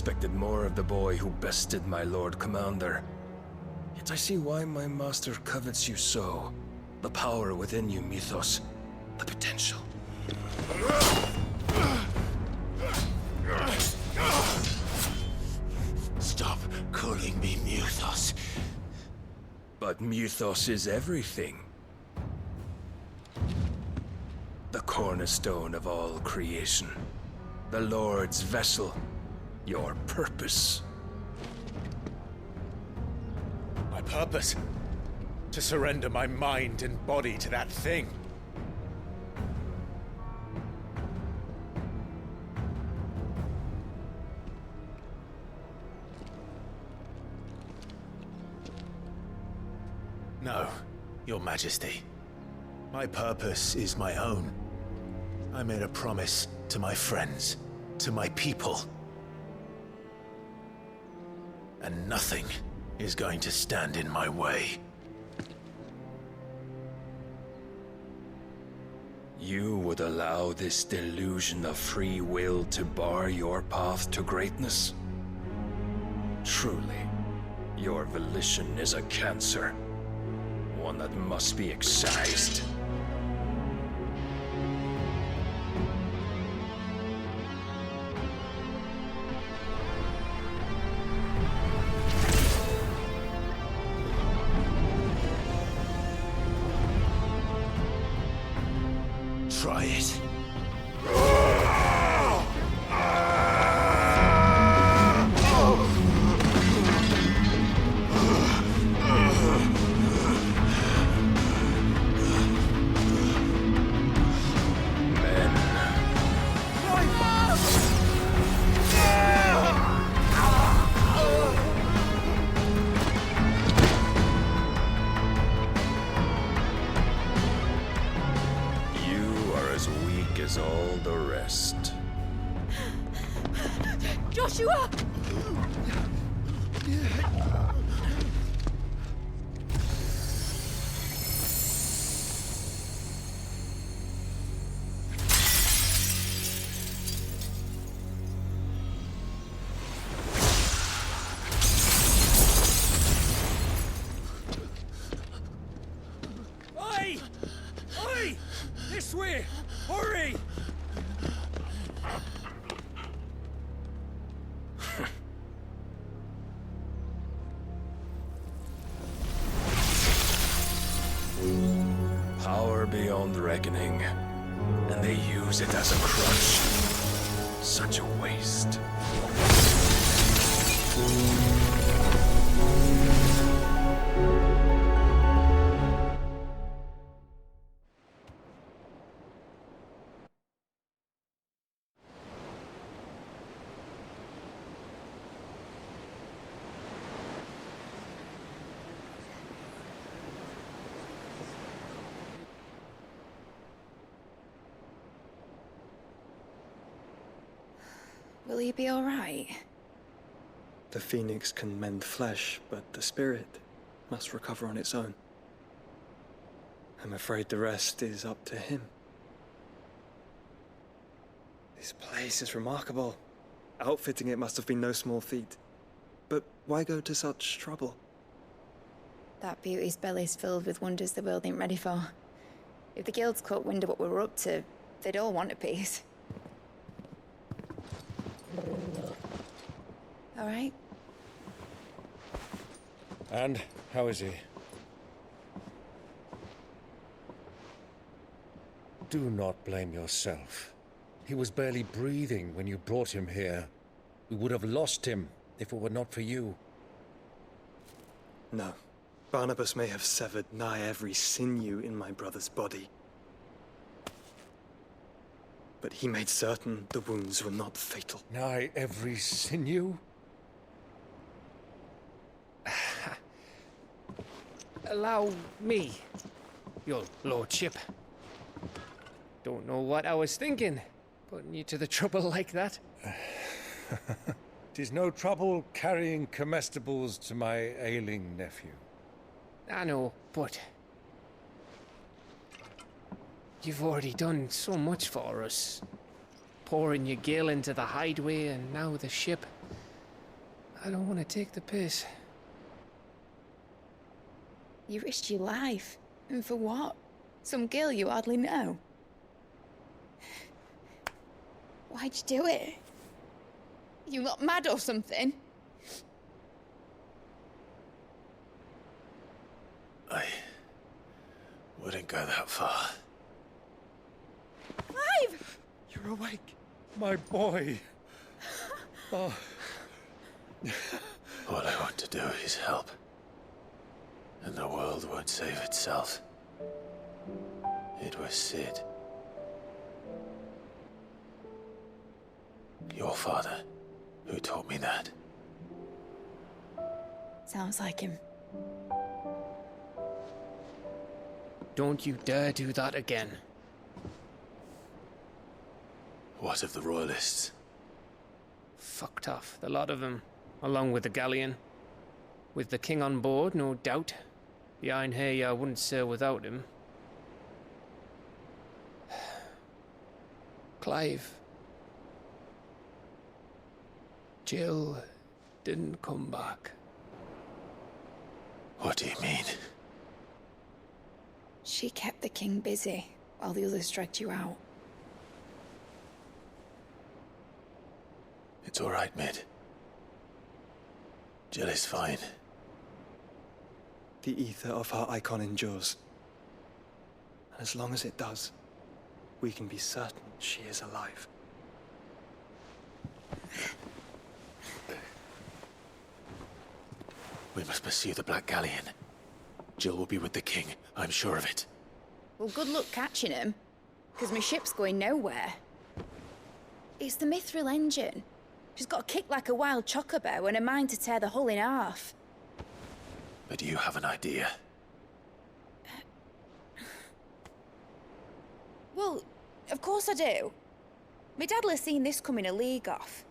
expected more of the boy who bested my Lord Commander. Yet I see why my master covets you so. The power within you, Mythos. The potential. Stop calling me Mythos. But Mythos is everything. The cornerstone of all creation. The Lord's vessel. Your purpose. My purpose? To surrender my mind and body to that thing. No, Your Majesty. My purpose is my own. I made a promise to my friends, to my people. And nothing is going to stand in my way. You would allow this delusion of free will to bar your path to greatness? Truly, your volition is a cancer. One that must be excised. Try it. As all the rest. Joshua! Oi! Oi! This way! Hurry! Power beyond reckoning, and they use it as a crutch. Such a waste. Will he be all right? The phoenix can mend flesh, but the spirit must recover on its own. I'm afraid the rest is up to him. This place is remarkable. Outfitting it must have been no small feat. But why go to such trouble? That beauty's belly's filled with wonders the world ain't ready for. If the guilds caught wind of what we were up to, they'd all want a piece. All right? And how is he? Do not blame yourself. He was barely breathing when you brought him here. We would have lost him if it were not for you. No. Barnabas may have severed nigh every sinew in my brother's body. But he made certain the wounds were not fatal. Nigh every sinew? Allow me, your lordship. Don't know what I was thinking, putting you to the trouble like that. 'Tis no trouble carrying comestibles to my ailing nephew. I know, but you've already done so much for us. Pouring your gil into the hideaway and now the ship. I don't want to take the piss. You risked your life. And for what? Some girl you hardly know. Why'd you do it? You lot mad or something? I wouldn't go that far. Clive! You're awake, my boy. Oh. All I want to do is help. And the world won't save itself. It was Sid. Your father, who taught me that. Sounds like him. Don't you dare do that again. What of the Royalists? Fucked off, the lot of them, along with the galleon. With the king on board, no doubt. The Iron Hair wouldn't sail without him. Clive. Jill didn't come back. What do you mean? She kept the king busy while the others dragged you out. It's all right, Mid. Jill is fine. The ether of her icon endures. And as long as it does, we can be certain she is alive. We must pursue the Black Galleon. Jill will be with the king, I'm sure of it. Well, good luck catching him, because my ship's going nowhere. It's the Mithril engine. She's got a kick like a wild chocobo and a mind to tear the hull in half. But do you have an idea? Well, of course I do. My dad'll have seen this coming a league off.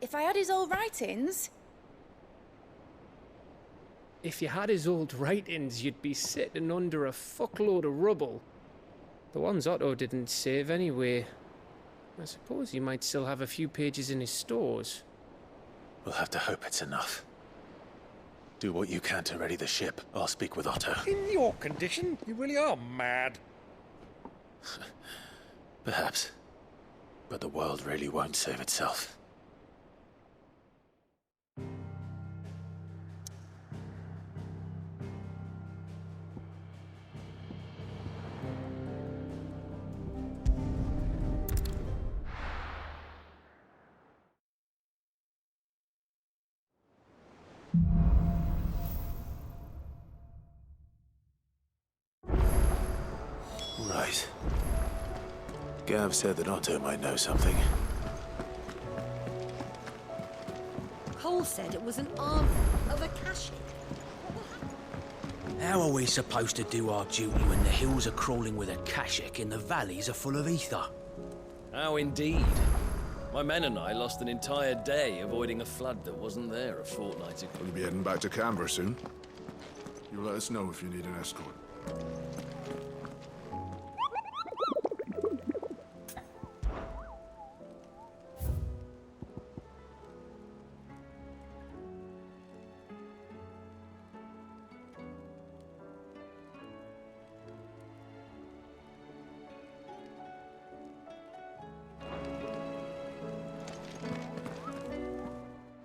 If I had his old writings... If you had his old writings, you'd be sitting under a fuckload of rubble. The ones Otto didn't save anyway. I suppose he might still have a few pages in his stores. We'll have to hope it's enough. Do what you can to ready the ship. I'll speak with Otto. In your condition, you really are mad. Perhaps. But the world really won't save itself. Right. Gav said that Otto might know something. Cole said it was an arm of a Akashic. How are we supposed to do our duty when the hills are crawling with Akashic and the valleys are full of ether? How indeed. My men and I lost an entire day avoiding a flood that wasn't there a fortnight ago. We'll be heading back to Canberra soon. You let us know if you need an escort.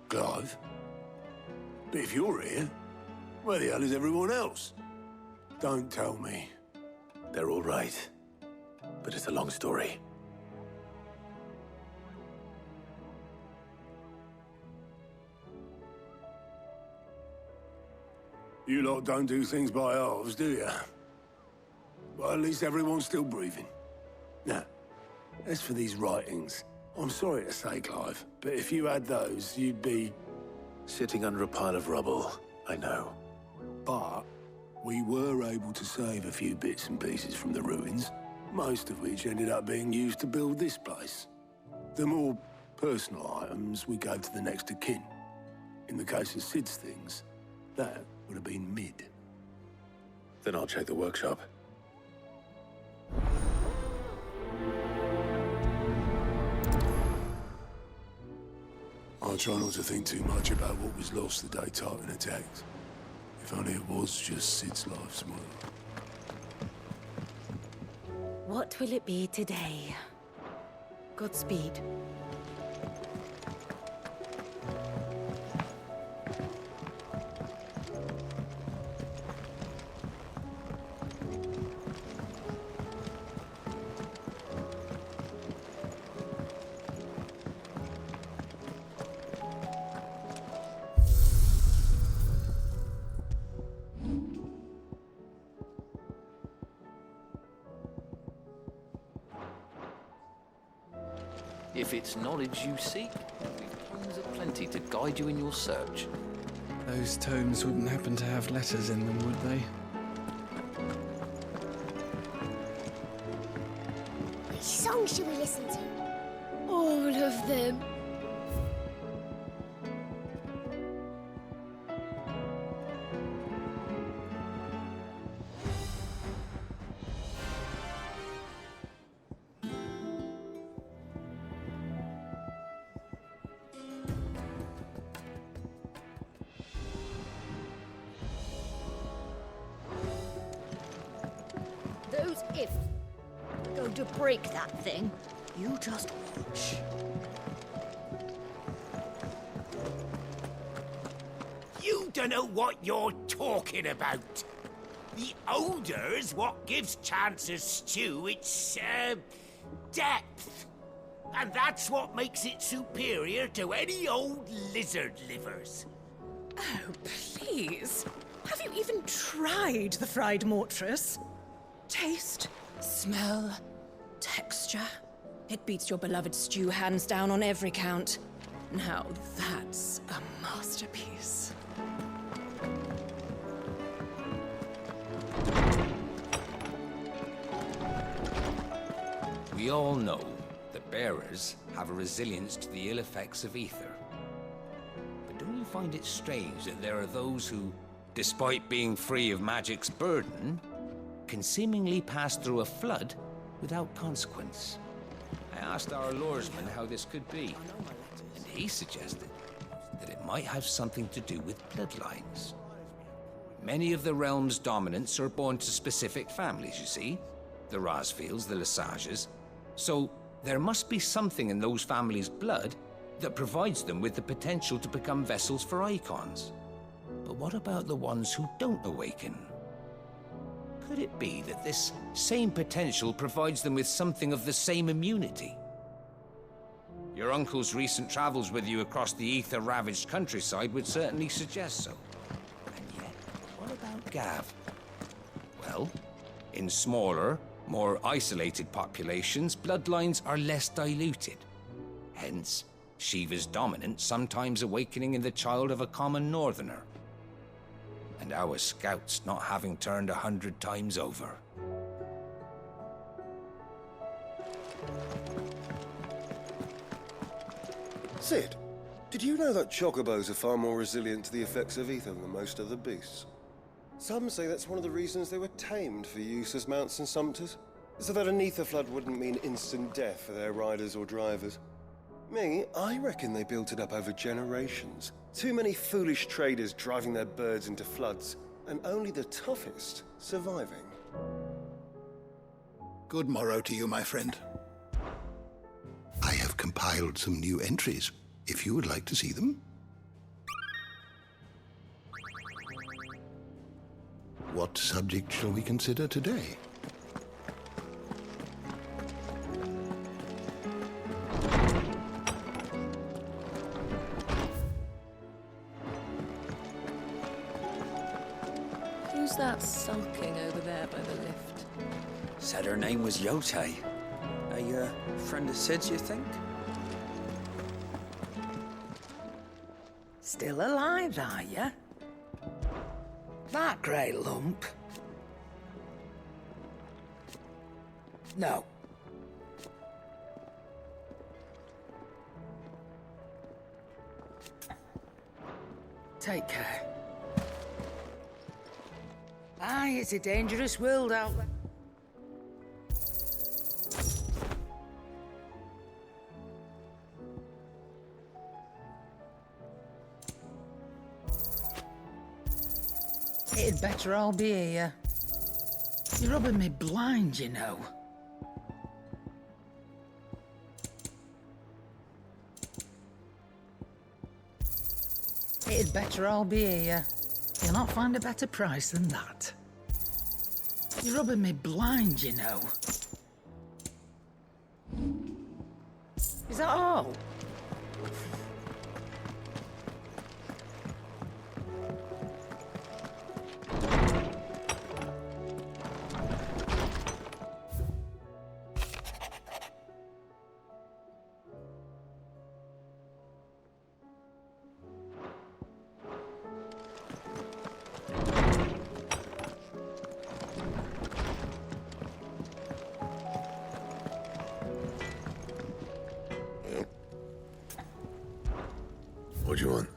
Clive? But if you're here, where the hell is everyone else? Don't tell me. They're all right. But it's a long story. You lot don't do things by halves, do you? Well, at least everyone's still breathing. Now, as for these writings, I'm sorry to say, Clive, but if you had those, you'd be... Sitting under a pile of rubble, I know. But we were able to save a few bits and pieces from the ruins, most of which ended up being used to build this place. The more personal items we gave to the next of kin. In the case of Sid's things, that would have been Mid. Then I'll check the workshop. I'd try not to think too much about what was lost the day Tartan attacked. If only it was just Sid's life's work. What will it be today? Godspeed. If it's knowledge you seek, we've tomes aplenty to guide you in your search. Those tomes wouldn't happen to have letters in them, would they? Which song should we listen to? All of them. Those if are going to break that thing. You just watch. You don't know what you're talking about. The odor's what gives Chance's stew its, depth. And that's what makes it superior to any old lizard livers. Oh, please. Have you even tried the fried mortress? Taste, smell, texture. It beats your beloved stew hands down on every count. Now that's a masterpiece. We all know that bearers have a resilience to the ill effects of ether. But don't you find it strange that there are those who, despite being free of magic's burden, can seemingly pass through a flood without consequence? I asked our luresman how this could be, and he suggested that it might have something to do with bloodlines. Many of the realm's dominants are born to specific families, you see. The Rosfields, the Lesages. So there must be something in those families' blood that provides them with the potential to become vessels for icons. But what about the ones who don't awaken? Could it be that this same potential provides them with something of the same immunity? Your uncle's recent travels with you across the ether-ravaged countryside would certainly suggest so. And yet, what about Gav? Well, in smaller, more isolated populations, bloodlines are less diluted. Hence, Shiva's dominant sometimes awakening in the child of a common northerner. And our scouts not having turned 100 times over. Sid, did you know that chocobos are far more resilient to the effects of ether than most other beasts? Some say that's one of the reasons they were tamed for use as mounts and sumpters, so that an ether flood wouldn't mean instant death for their riders or drivers. Me, I reckon they built it up over generations. Too many foolish traders driving their birds into floods, and only the toughest surviving. Good morrow to you, my friend. I have compiled some new entries, if you would like to see them. What subject shall we consider today? Who's that sulking over there by the lift? Said her name was Yote. A friend of Sid's, you think? Still alive, are you? That grey lump? No. Take care. Aye, it's a dangerous world out there. It'd better all be here. You're rubbing me blind, you know. It'd better all be here. You'll not find a better price than that. You're rubbing me blind, you know. Is that all? What do you want?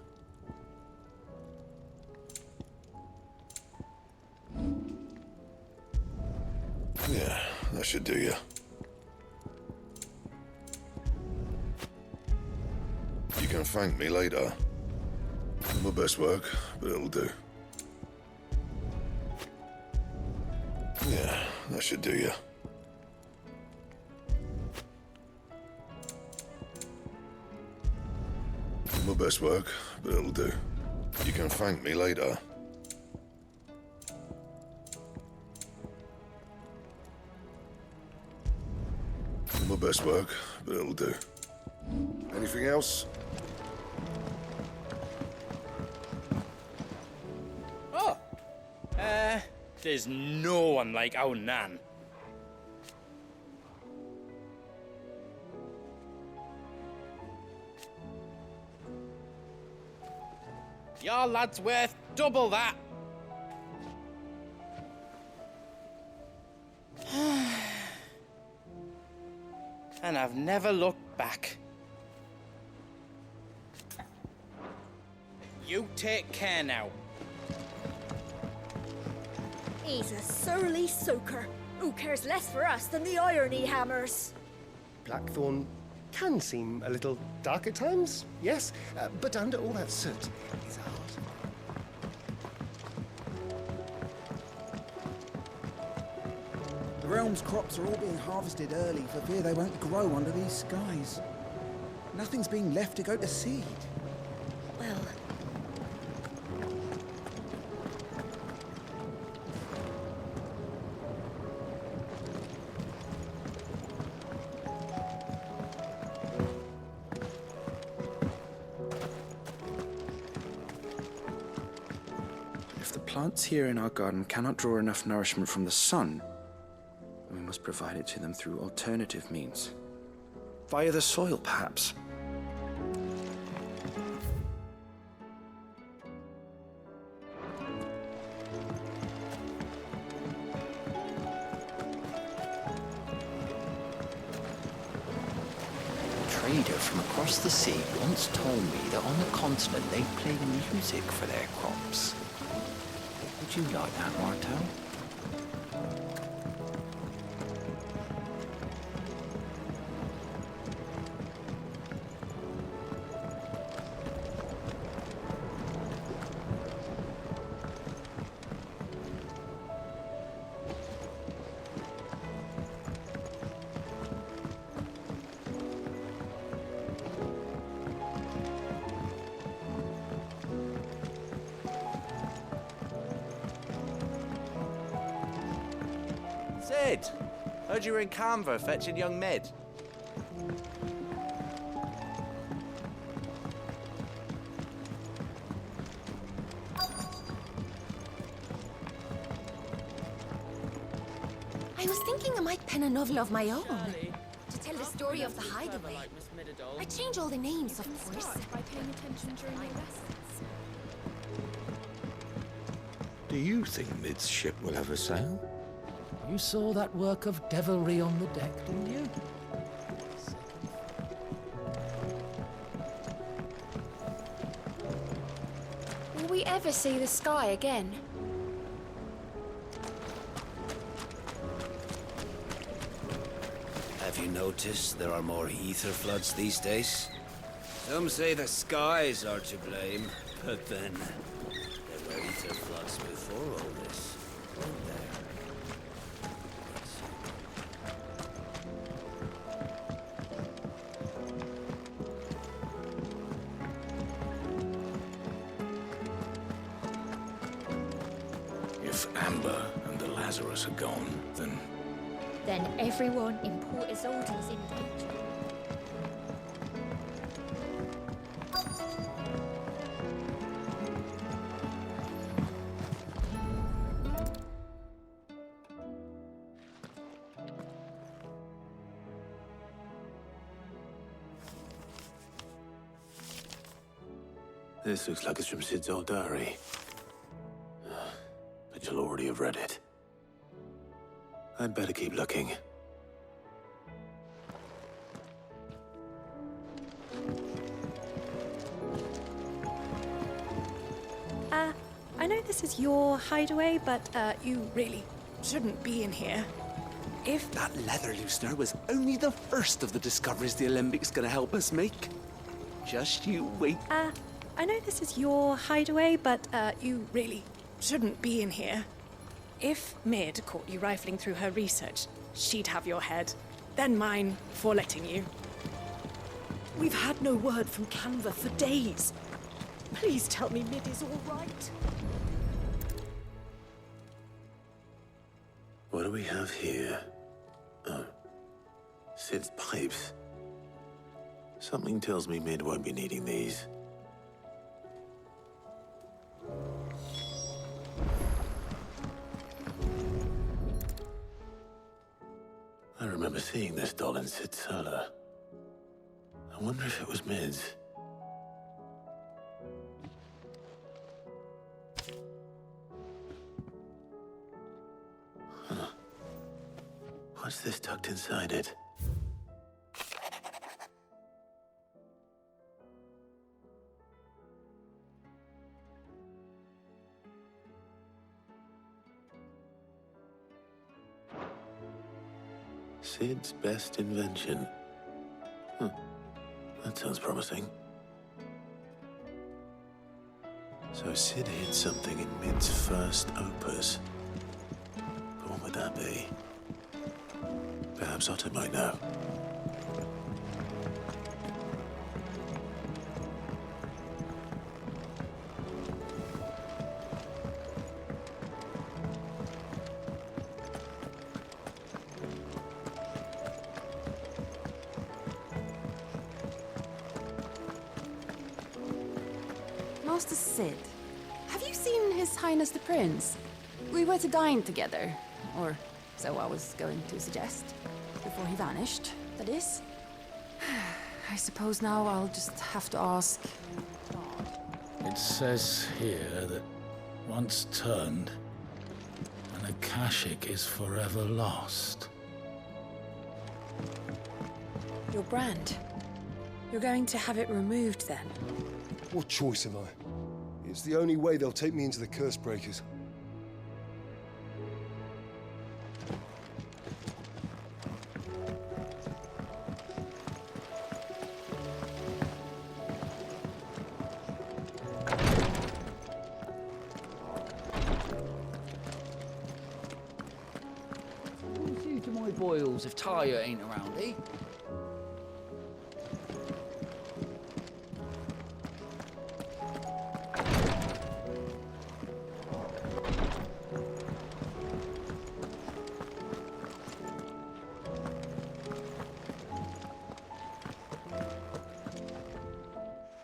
Yeah, that should do you. You can thank me later. My best work, but it'll do. Yeah, that should do you. My best work, but it'll do. You can thank me later. My best work, but it'll do. Anything else? Oh! There's no one like our Nan. Your lad's worth double that. And I've never looked back. You take care now. He's a surly soaker. Who cares less for us than the iron he hammers? Blackthorn can seem a little dark at times, yes, but under all that soot, his heart. The realm's crops are all being harvested early for fear they won't grow under these skies. Nothing's being left to go to seed. Well, If the plants here in our garden cannot draw enough nourishment from the sun, we must provide it to them through alternative means. Via the soil, perhaps. A trader from across the sea once told me that on the continent they play music for their crops. Would you like that, Martel? Sid! Heard you were in Canva fetching young Mid. I was thinking I might pen a novel of my own. To tell the story of the hideaway. I change all the names, of course. By paying attention during my lessons. Do you think Mid's ship will ever sail? You saw that work of devilry on the deck, didn't you? Will we ever see the sky again? Have you noticed there are more ether floods these days? Some say the skies are to blame, but then there were ether ether floods before all this, weren't there? If Amber and the Lazarus are gone, then... Then everyone in Port Isolde is in danger. This looks like it's from Sid's old diary. But you'll already have read it. I'd better keep looking. I know this is your hideaway, but, you really shouldn't be in here. If That leather loosener was only the first of the discoveries the Alembic gonna help us make. Just you wait. I know this is your hideaway, but, you really shouldn't be in here. If Mid caught you rifling through her research, she'd have your head. Then mine for letting you. We've had no word from Canva for days. Please tell me Mid is all right. What do we have here? Oh. Sid's pipes. Something tells me Mid won't be needing these. I remember seeing this doll in Sid's cellar. I wonder if it was Mid's. Huh. What's this tucked inside it? Sid's best invention. That sounds promising. So Sid hid something in Mid's first opus. But what would that be? Perhaps Otto might know. Master Sid, have you seen His Highness the Prince? We were to dine together, or so I was going to suggest, before he vanished, that is. I suppose now I'll just have to ask. It says here that once turned, an Akashic is forever lost. Your brand. You're going to have it removed then? What choice have I? It's the only way they'll take me into the Curse Breakers. See to my boils if Tyre ain't around, eh?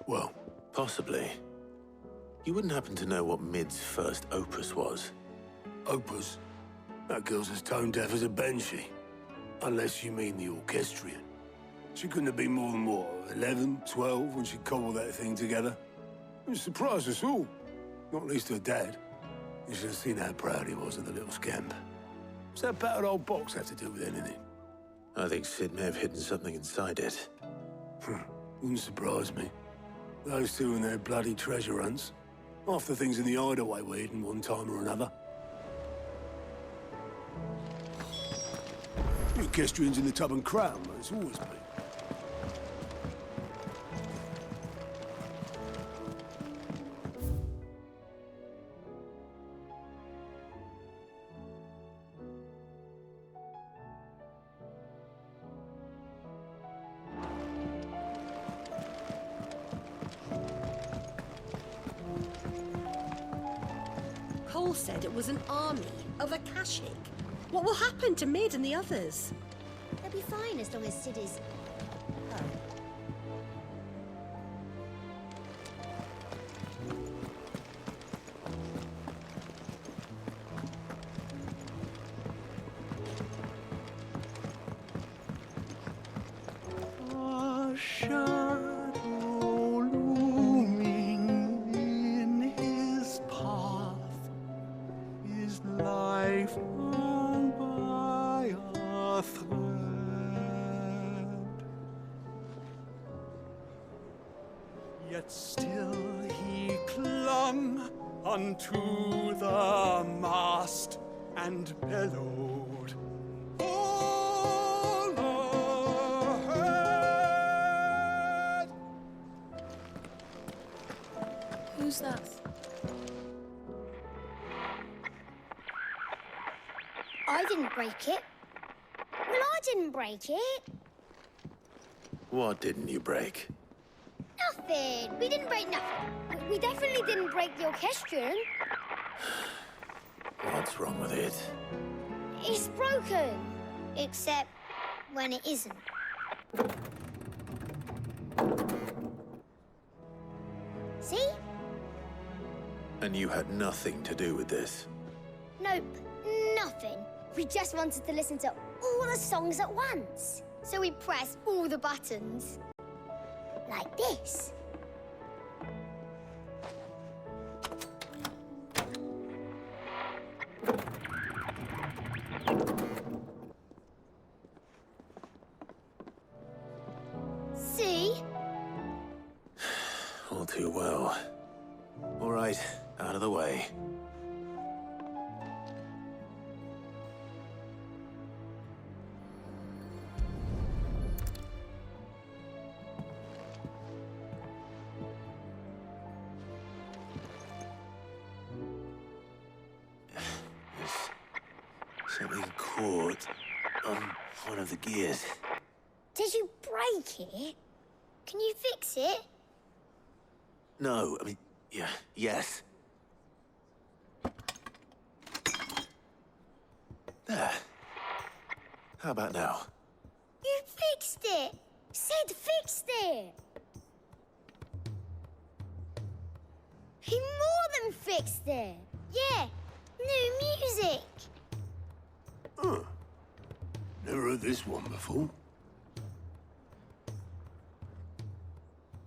Well, possibly. You wouldn't happen to know what Mid's first opus was? Opus? That girl's as tone deaf as a banshee. Unless you mean the orchestrion. She couldn't have been more than, what, 11, 12 when she cobbled that thing together? It surprised us all. Not least her dad. You should have seen how proud he was of the little scamp. What's that battered old box have to do with anything? I think Sid may have hidden something inside it. Wouldn't surprise me. Those two and their bloody treasure hunts. Half the things in the hideaway were hidden one time or another. The orchestrions in the Tub and Crown, it's always been. Paul said it was an army of Akashic. What will happen to Mid and the others? They'll be fine as long as Sid is... A shadow looming in his path is life hung by a thread. Yet still he clung unto the mast and bellowed. "All ahead!" Who's that? I didn't break it. Well, I didn't break it. What didn't you break? Nothing. We didn't break nothing. We definitely didn't break the orchestrion. What's wrong with it? It's broken. Except when it isn't. See? And you had nothing to do with this? Nope. Nothing. We just wanted to listen to all the songs at once. So we pressed all the buttons. Like this. See? All too well. All right, out of the way. Something caught on one of the gears. Did you break it? Can you fix it? No, I mean, yes. There. How about now? You fixed it! Sid fixed it! He more than fixed it! Yeah, new music! Huh. Never heard this one before.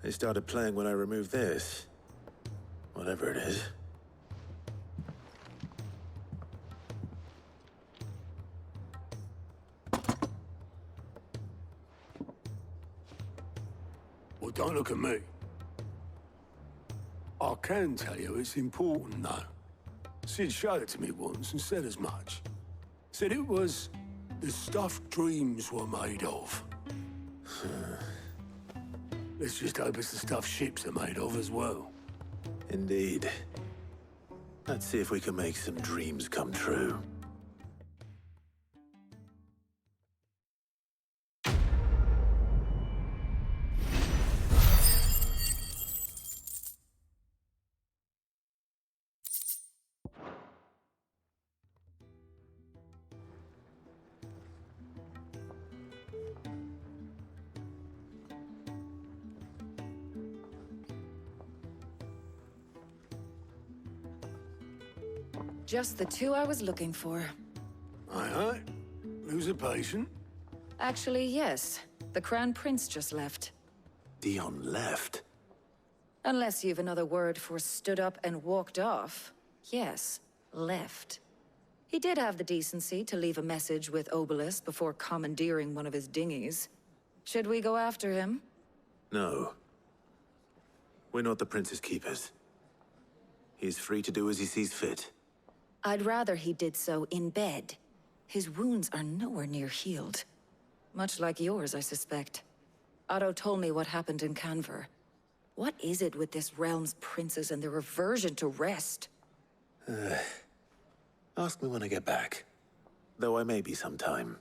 They started playing when I removed this. Whatever it is. Well, don't look at me. I can tell you it's important, though. Sid showed it to me once and said as much. Said it was the stuff dreams were made of. Let's just hope it's the stuff ships are made of as well. Indeed. Let's see if we can make some dreams come true. Just the two I was looking for. Aye. Lose a patient? Actually, yes. The Crown Prince just left. Dion left? Unless you've another word for stood up and walked off. Yes, left. He did have the decency to leave a message with Obelisk before commandeering one of his dinghies. Should we go after him? No. We're not the Prince's keepers. He's free to do as he sees fit. I'd rather he did so in bed. His wounds are nowhere near healed. Much like yours, I suspect. Otto told me what happened in Canver. What is it with this realm's princes and their aversion to rest? Ask me when I get back. Though I may be sometime.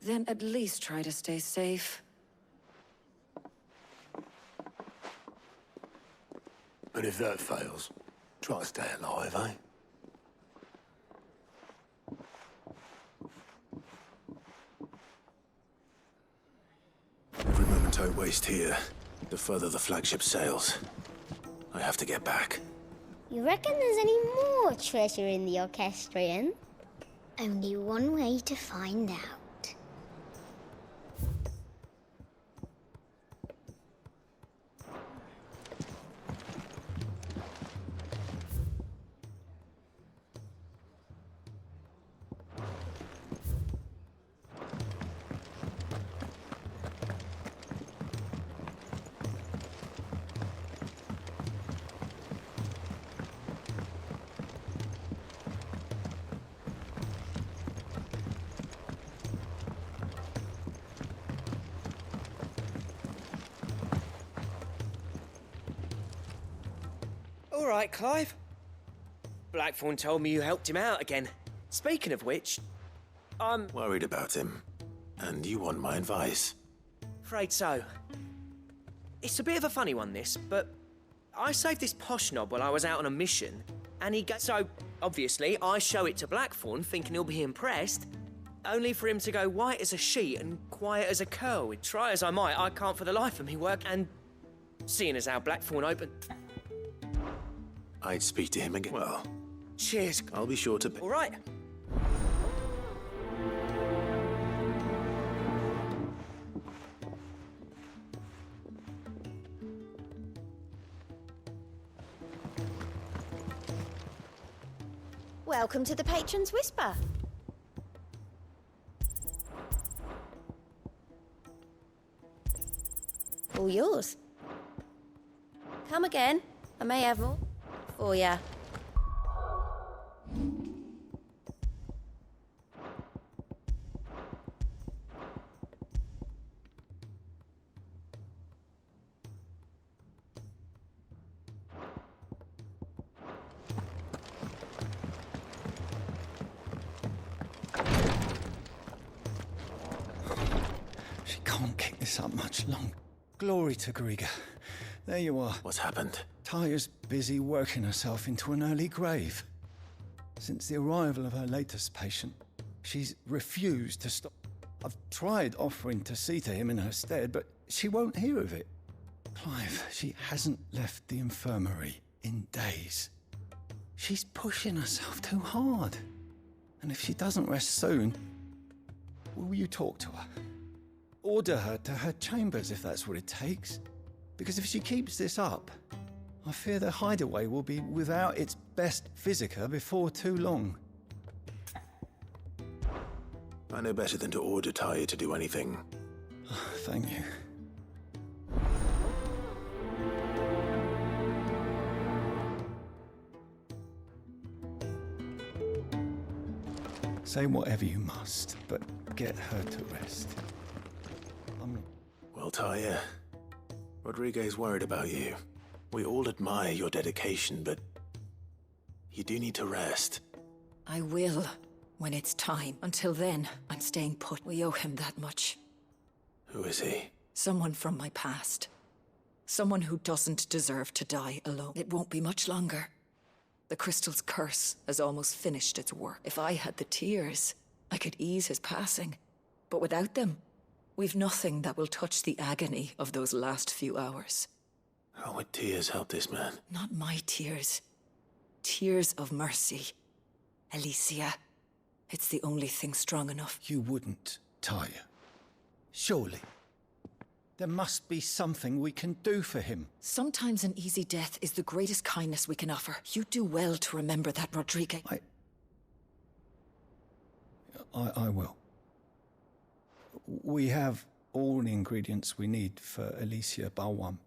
Then at least try to stay safe. And if that fails, try to stay alive, eh? Don't waste here. The further the flagship sails. I have to get back. You reckon there's any more treasure in the orchestrion? Only one way to find out. All right, Clive. Blackthorn told me you helped him out again. Speaking of which, I'm worried about him. And you want my advice? Afraid so. It's a bit of a funny one, this, but I saved this posh knob while I was out on a mission, and he got... So, obviously, I show it to Blackthorn, thinking he'll be impressed, only for him to go white as a sheet and quiet as a curl. Try as I might, I can't for the life of me work, and seeing as how Blackthorn opened... I'd speak to him again. Well, cheers. I'll be sure to... All right. Welcome to the Patron's Whisper. All yours. Come again. I may have more for ya. She can't keep this up much longer. Glory to Griga. There you are. What's happened? Taya's busy working herself into an early grave. Since the arrival of her latest patient, she's refused to stop. I've tried offering to see to him in her stead, but she won't hear of it. Clive, she hasn't left the infirmary in days. She's pushing herself too hard. And if she doesn't rest soon, will you talk to her? Order her to her chambers if that's what it takes. Because if she keeps this up, I fear the hideaway will be without its best physica before too long. I know better than to order Taya to do anything. Thank you. Say whatever you must, but get her to rest. Well, Taya, Rodriguez worried about you. We all admire your dedication, but you do need to rest. I will, when it's time. Until then, I'm staying put. We owe him that much. Who is he? Someone from my past. Someone who doesn't deserve to die alone. It won't be much longer. The crystal's curse has almost finished its work. If I had the tears, I could ease his passing. But without them, we've nothing that will touch the agony of those last few hours. How would tears help this man? Not my tears. Tears of mercy. Alicia. It's the only thing strong enough. You wouldn't, Taya. Surely. There must be something we can do for him. Sometimes an easy death is the greatest kindness we can offer. You do well to remember that, Rodriguez. I will. We have all the ingredients we need for Alicia Balwam.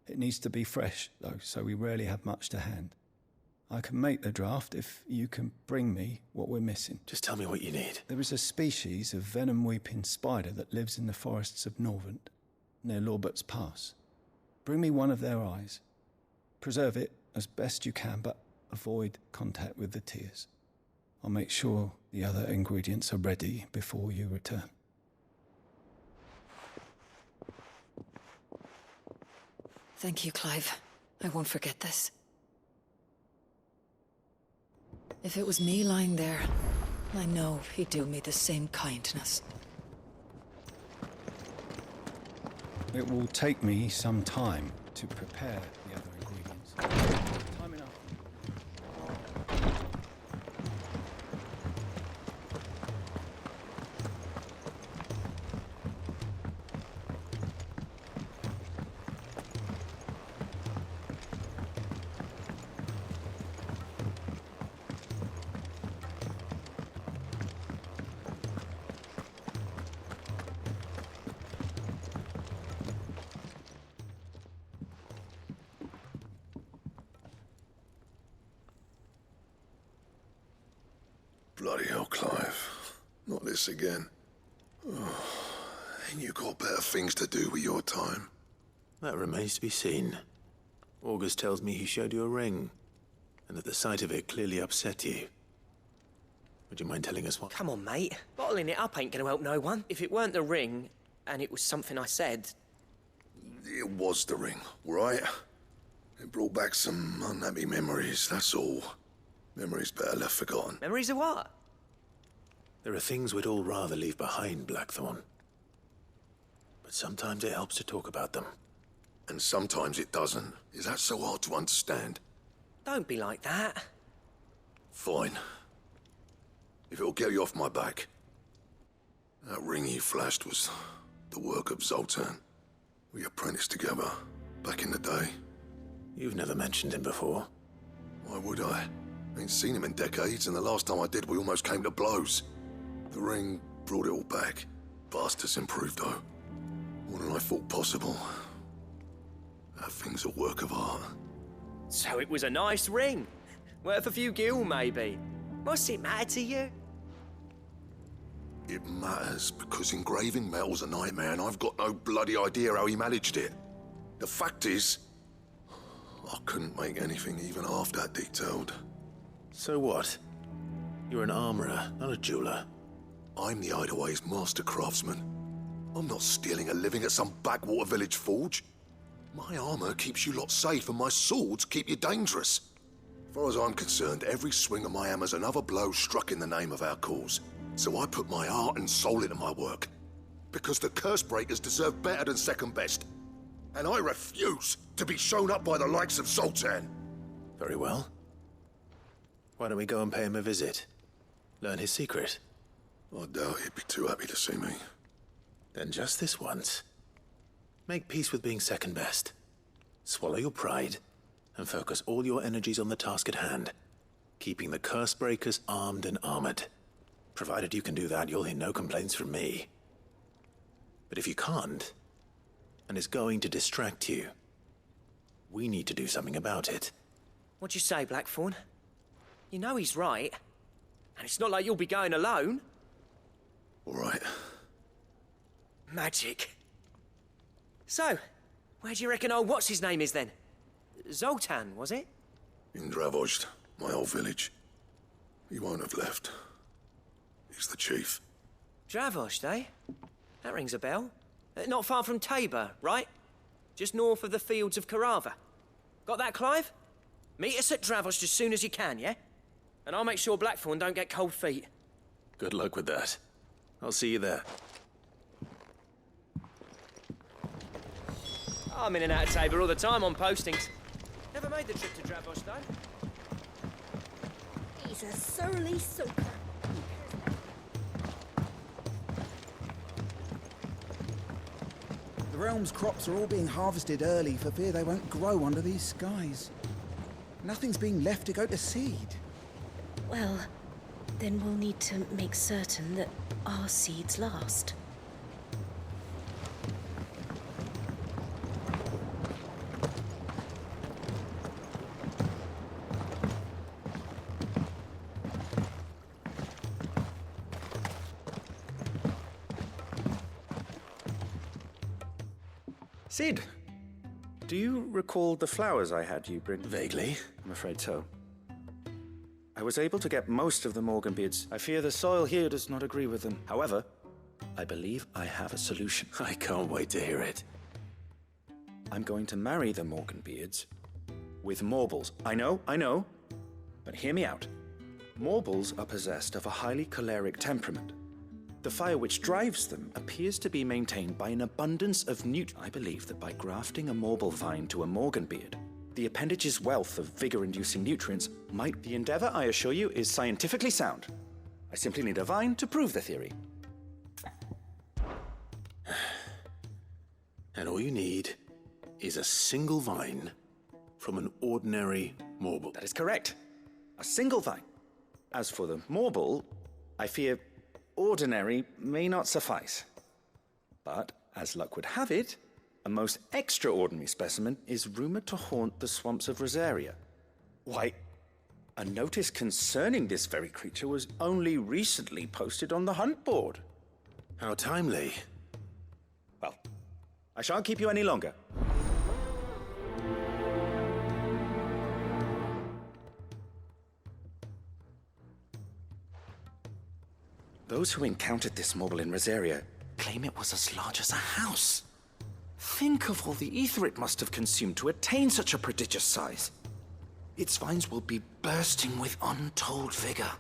It needs to be fresh, though, so we rarely have much to hand. I can make the draft if you can bring me what we're missing. Just tell me what you need. There is a species of venom-weeping spider that lives in the forests of Norvent, near Lorbert's Pass. Bring me one of their eyes. Preserve it as best you can, but avoid contact with the tears. I'll make sure the other ingredients are ready before you return. Thank you, Clive. I won't forget this. If it was me lying there, I know he'd do me the same kindness. It will take me some time to prepare the other ingredients. Time enough. Bloody hell, Clive. Not this again. Oh, ain't you got better things to do with your time? That remains to be seen. August tells me he showed you a ring, and that the sight of it clearly upset you. Would you mind telling us what? Come on, mate. Bottling it up ain't gonna help no one. If it weren't the ring, and it was something I said... It was the ring, right? It brought back some unhappy memories, that's all. Memories better left forgotten. Memories of what? There are things we'd all rather leave behind, Blackthorn. But sometimes it helps to talk about them. And sometimes it doesn't. Is that so hard to understand? Don't be like that. Fine. If it'll get you off my back. That ring you flashed was the work of Zoltan. We apprenticed together, back in the day. You've never mentioned him before. Why would I? Ain't seen him in decades, and the last time I did, we almost came to blows. The ring brought it all back. Vast has improved, though. More than I thought possible. That thing's a work of art. So it was a nice ring. Worth a few gil, maybe. What's it matter to you? It matters because engraving metal's a nightmare, and I've got no bloody idea how he managed it. The fact is, I couldn't make anything even half that detailed. So what? You're an armorer, not a jeweler. I'm the Hideaway's master craftsman. I'm not stealing a living at some backwater village forge. My armor keeps you lot safe, and my swords keep you dangerous. As far as I'm concerned, every swing of my hammer's another blow struck in the name of our cause. So I put my heart and soul into my work. Because the curse breakers deserve better than second best. And I refuse to be shown up by the likes of Zoltan. Very well. Why don't we go and pay him a visit? Learn his secret. I doubt he'd be too happy to see me. Then just this once. Make peace with being second best. Swallow your pride, and focus all your energies on the task at hand. Keeping the curse breakers armed and armored. Provided you can do that, you'll hear no complaints from me. But if you can't, and it's going to distract you, we need to do something about it. What'd you say, Blackthorn? You know he's right. And it's not like you'll be going alone. All right. Magic. So, where do you reckon old what's-his-name is then? Zoltan, was it? In Dravozd, my old village. He won't have left. He's the chief. Dravozd, eh? That rings a bell. Not far from Tabor, right? Just north of the fields of Carava. Got that, Clive? Meet us at Dravozd as soon as you can, yeah? And I'll make sure Blackthorn don't get cold feet. Good luck with that. I'll see you there. I'm in and out of Tabor all the time on postings. Never made the trip to Dravozd, though. He's a surly soaker. The realm's crops are all being harvested early for fear they won't grow under these skies. Nothing's being left to go to seed. Well, then we'll need to make certain that our seeds last. Sid, do you recall the flowers I had you bring? Vaguely. I'm afraid so. I was able to get most of the Morganbeards. I fear the soil here does not agree with them. However, I believe I have a solution. I can't wait to hear it. I'm going to marry the Morganbeards with Morbles. I know, but hear me out. Morbles are possessed of a highly choleric temperament. The fire which drives them appears to be maintained by an abundance of I believe that by grafting a Morble vine to a Morganbeard, the appendage's wealth of vigor-inducing nutrients might... The endeavor, I assure you, is scientifically sound. I simply need a vine to prove the theory. And all you need is a single vine from an ordinary Morble. That is correct. A single vine. As for the Morble, I fear ordinary may not suffice. But, as luck would have it, a most extraordinary specimen is rumored to haunt the swamps of Rosaria. Why, a notice concerning this very creature was only recently posted on the hunt board. How timely. Well, I shan't keep you any longer. Those who encountered this Morble in Rosaria claim it was as large as a house. Think of all the ether it must have consumed to attain such a prodigious size. Its vines will be bursting with untold vigor.